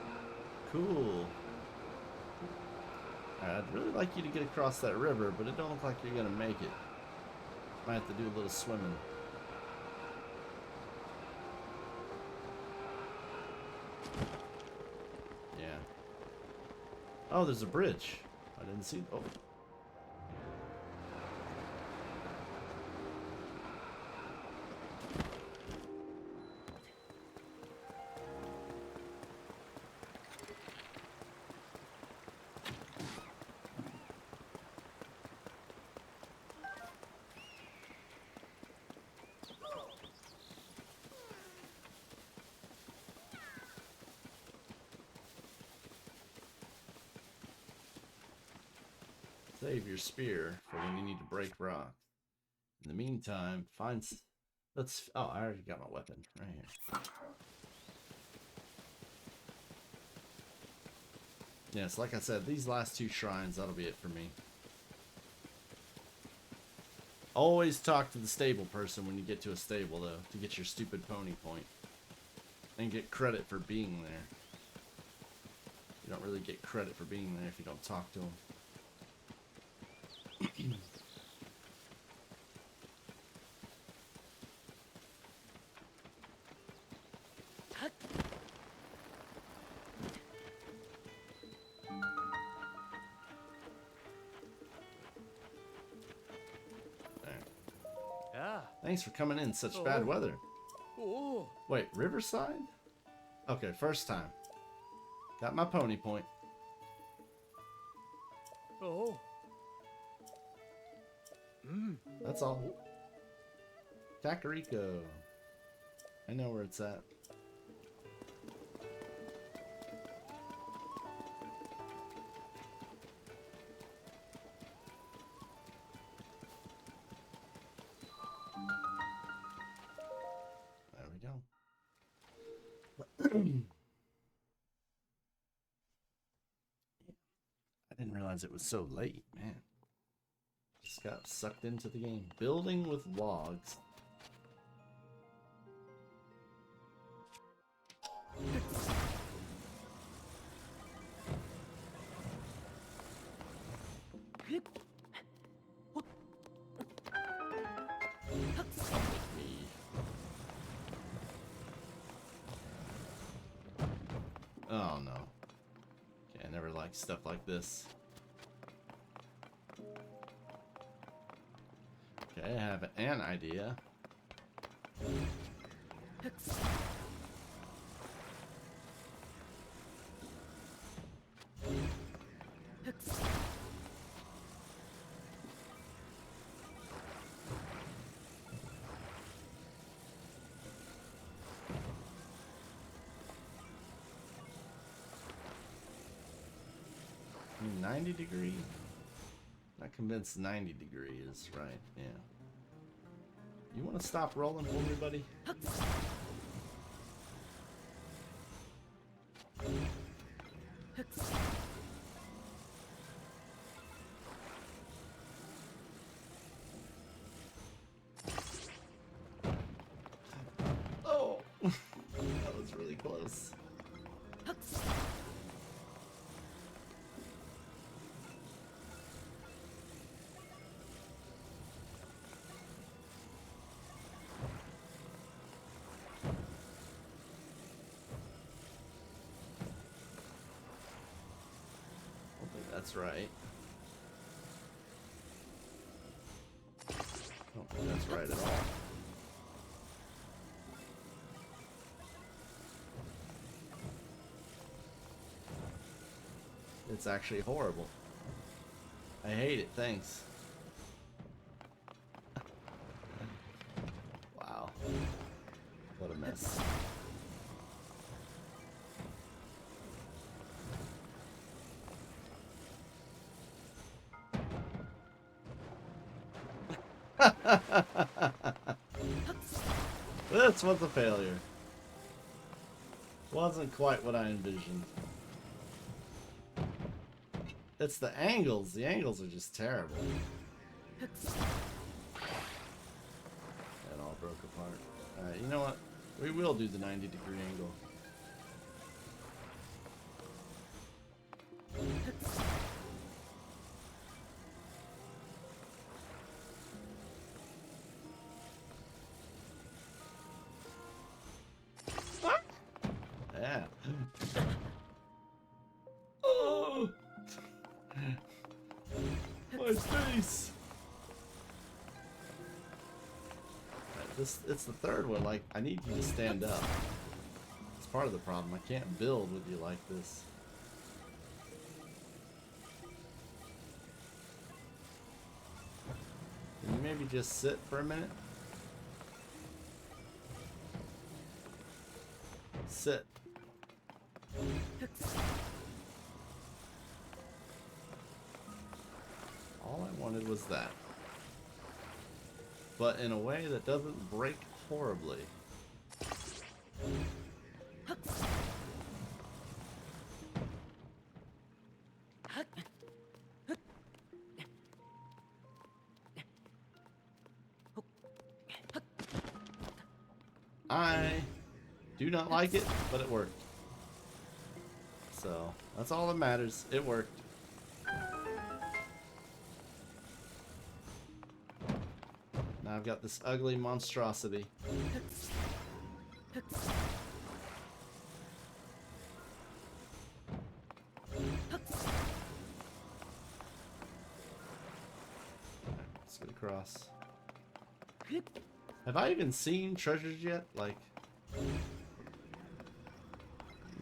S1: Cool. Alright, I'd really like you to get across that river, but it don't look like you're gonna make it. Might have to do a little swimming. Oh, there's a bridge. I didn't see. Oh. Save your spear for when you need to break rock. In the meantime, find... Let's... Oh, I already got my weapon. Right here. Yes, like I said, these last 2 shrines, that'll be it for me. Always talk to the stable person when you get to a stable, though, to get your stupid pony point. and get credit for being there. You don't really get credit for being there if you don't talk to them.
S2: Yeah.
S1: Thanks for coming in such bad weather.
S2: Oh.
S1: Wait, Riverside? Okay, first time. Got my pony point.
S2: Oh.
S1: That's all. Kakariko. I know where it's at. There we go. I didn't realize it was so late, man. Just got sucked into the game. Building with logs. Oh no. Okay, I never liked stuff like this. Okay, I have an idea. Hmm, 90 degree? Not convinced 90 degree is right, yeah. You want to stop rolling for me, buddy? Oh! That was really close. I don't think that's right. I don't think that's right at all. It's actually horrible. I hate it, thanks. Wow. What a mess. This was a failure. Wasn't quite what I envisioned. It's the angles. The angles are just terrible. It all broke apart. Alright, you know what? We will do the 90-degree angle. Yeah. Oh! My face! Right, it's the third one. Like, I need you to stand up. It's part of the problem. I can't build with you like this. Can you maybe just sit for a minute? Sit. All I wanted was that. But in a way that doesn't break horribly. I do not like it, but it worked. So, that's all that matters. It worked. Now I've got this ugly monstrosity. Let's get across. Have I even seen treasures yet? Like,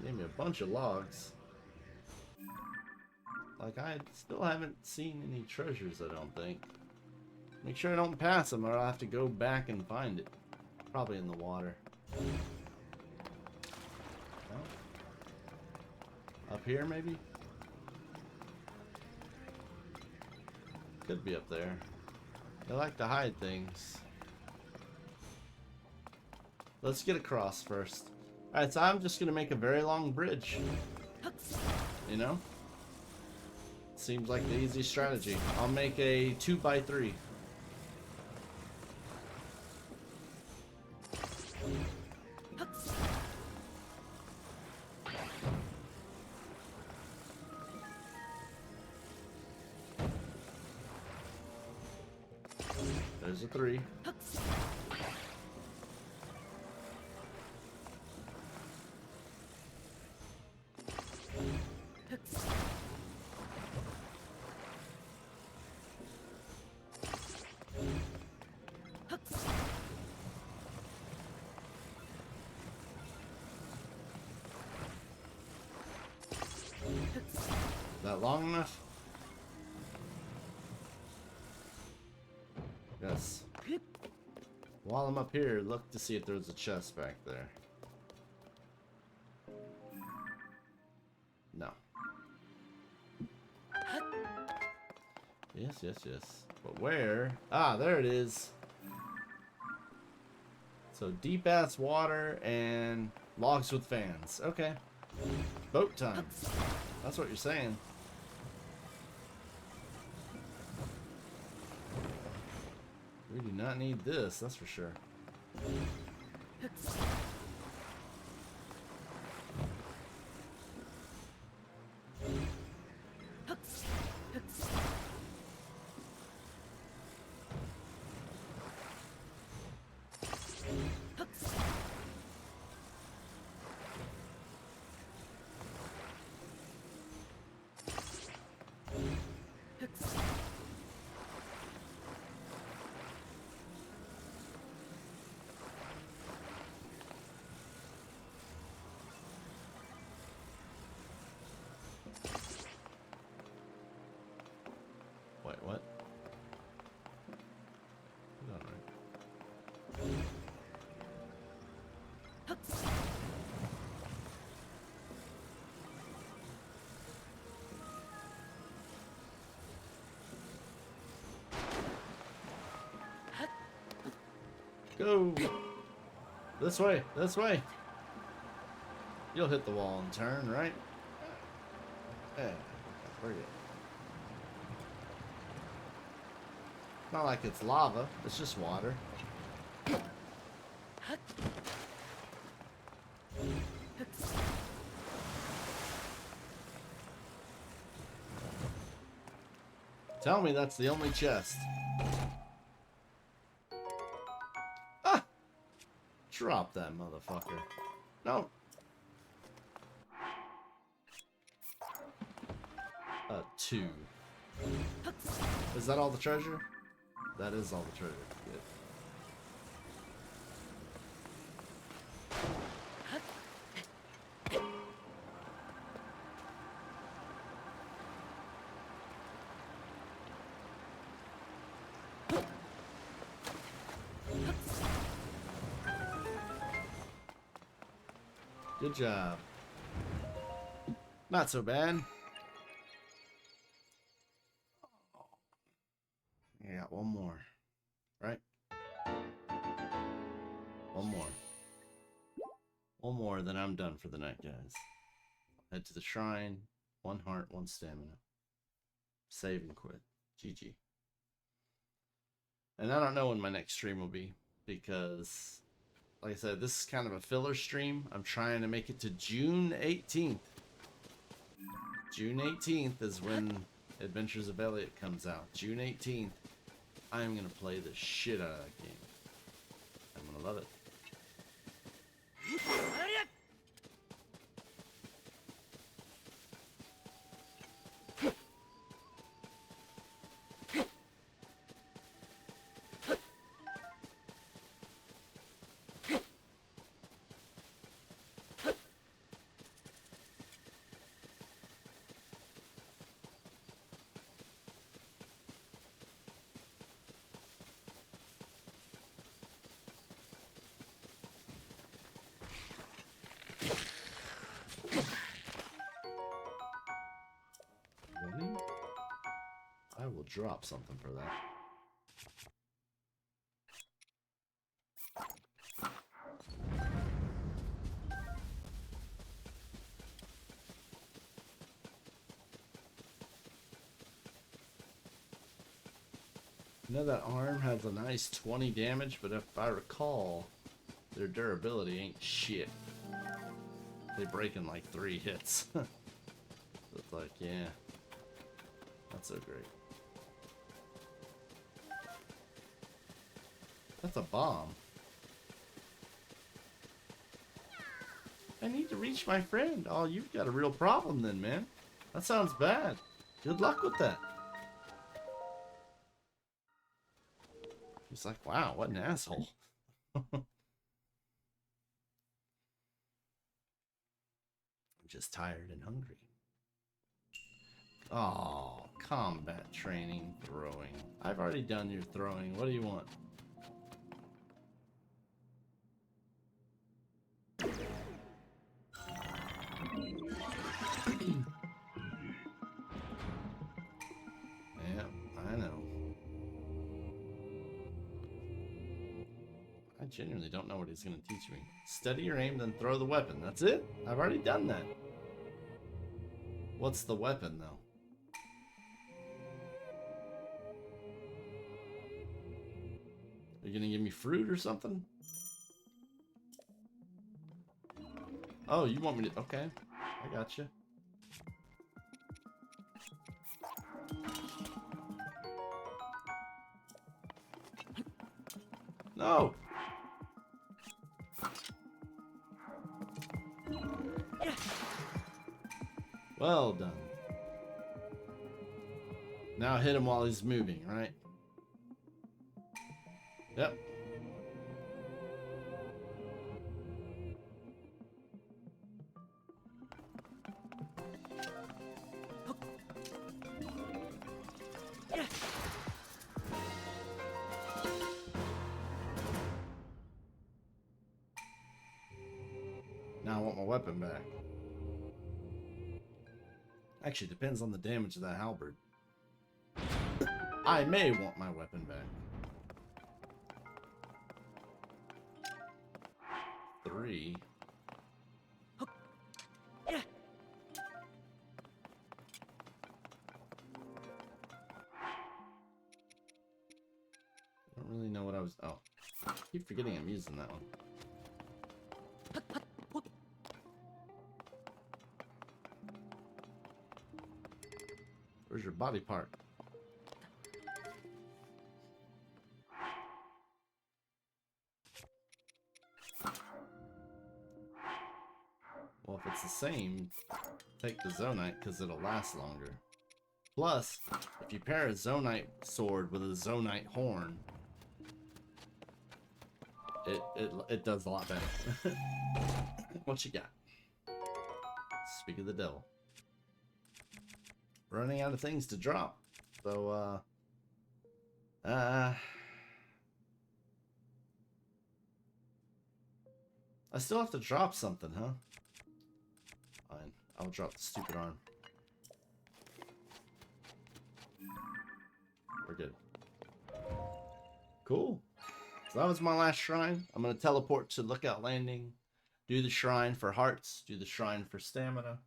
S1: gave me a bunch of logs. Like, I still haven't seen any treasures, I don't think. Make sure I don't pass them or I'll have to go back and find it. Probably in the water. No? Up here, maybe? Could be up there. They like to hide things. Let's get across first. Alright, so I'm just gonna make a very long bridge. You know? Seems like the easy strategy. I'll make a 2x3. There's a 3. That long enough? Yes. While I'm up here, look to see if there's a chest back there. No. Yes, yes, yes. But where? Ah, there it is. So deep ass water and logs with fans. Okay. Boat time. That's what you're saying. We do not need this, that's for sure. Wait, what? Hold on, right? Go! This way, this way! You'll hit the wall and turn, right? Hey, bring it. Not like it's lava, it's just water. Tell me that's the only chest. Ah! Drop that motherfucker. No. A 2. Is that all the treasure? That is all the treasure. Good. Good job. Not so bad. I got one more, right? One more. One more, then I'm done for the night, guys. Head to the shrine. 1 heart, 1 stamina. Save and quit. GG. And I don't know when my next stream will be, because like I said, this is kind of a filler stream. I'm trying to make it to June 18th. June 18th is when Adventures of Elliot comes out. June 18th. I'm going to play the shit out of that game. I'm going to love it. I will drop something for that. You know that arm has a nice 20 damage, but if I recall, their durability ain't shit. They break in like 3 hits. So it's like, yeah, not so great. That's a bomb. I need to reach my friend. Oh, you've got a real problem then, man. That sounds bad. Good luck with that. He's like, wow, what an asshole. I'm just tired and hungry. Oh, combat training, throwing. I've already done your throwing. What do you want? Yeah, I know. I genuinely don't know what he's going to teach me. Steady your aim, then throw the weapon. That's it? I've already done that. What's the weapon, though? Are you going to give me fruit or something? Oh, you want me to... Okay, I got you. No! Well done. Now hit him while he's moving, right? Yep. Now I want my weapon back. Actually, depends on the damage of that halberd. I may want my weapon back. 3. I don't really know what I was... Oh. I keep forgetting I'm using that one. Where's your body part? Well, if it's the same, take the Zonite because it'll last longer. Plus, if you pair a Zonite sword with a Zonite horn, it does a lot better. What you got? Speak of the devil. Running out of things to drop. So, I still have to drop something, huh? Fine. I'll drop the stupid arm. We're good. Cool. So that was my last shrine. I'm going to teleport to Lookout Landing. Do the shrine for hearts. Do the shrine for stamina.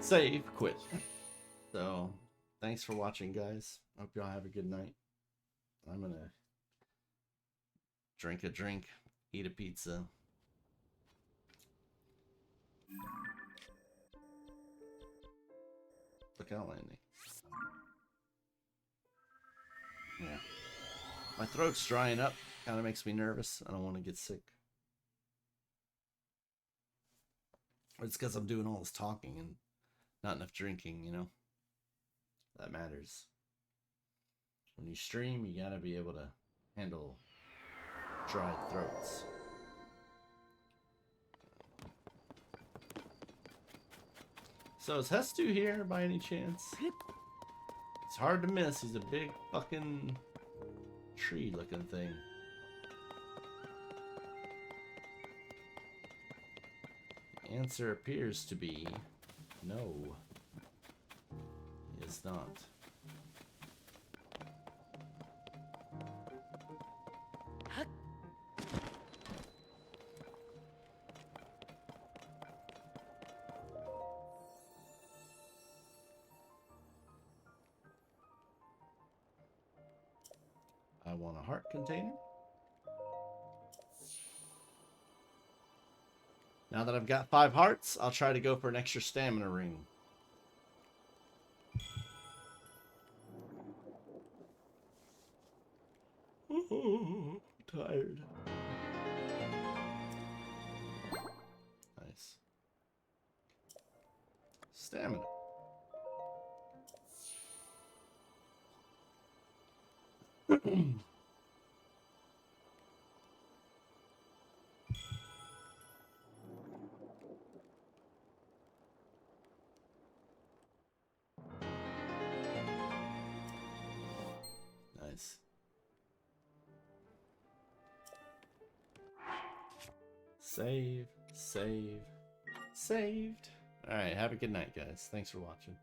S1: Save, quit. So, thanks for watching, guys. Hope y'all have a good night. I'm gonna drink a drink Eat a pizza. Look out, landing. Yeah. My throat's drying up. Kind of makes me nervous. I don't want to get sick. It's because I'm doing all this talking and not enough drinking, you know? That matters. When you stream, you gotta be able to handle dry throats. So is Hestu here by any chance? It's hard to miss. He's a big fucking tree looking thing. The answer appears to be no. He is not. I want a heart container. Now that I've got 5 hearts, I'll try to go for an extra stamina ring. Tired. Nice. Stamina. Nice. Save, save, saved. All right, have a good night, guys. Thanks for watching.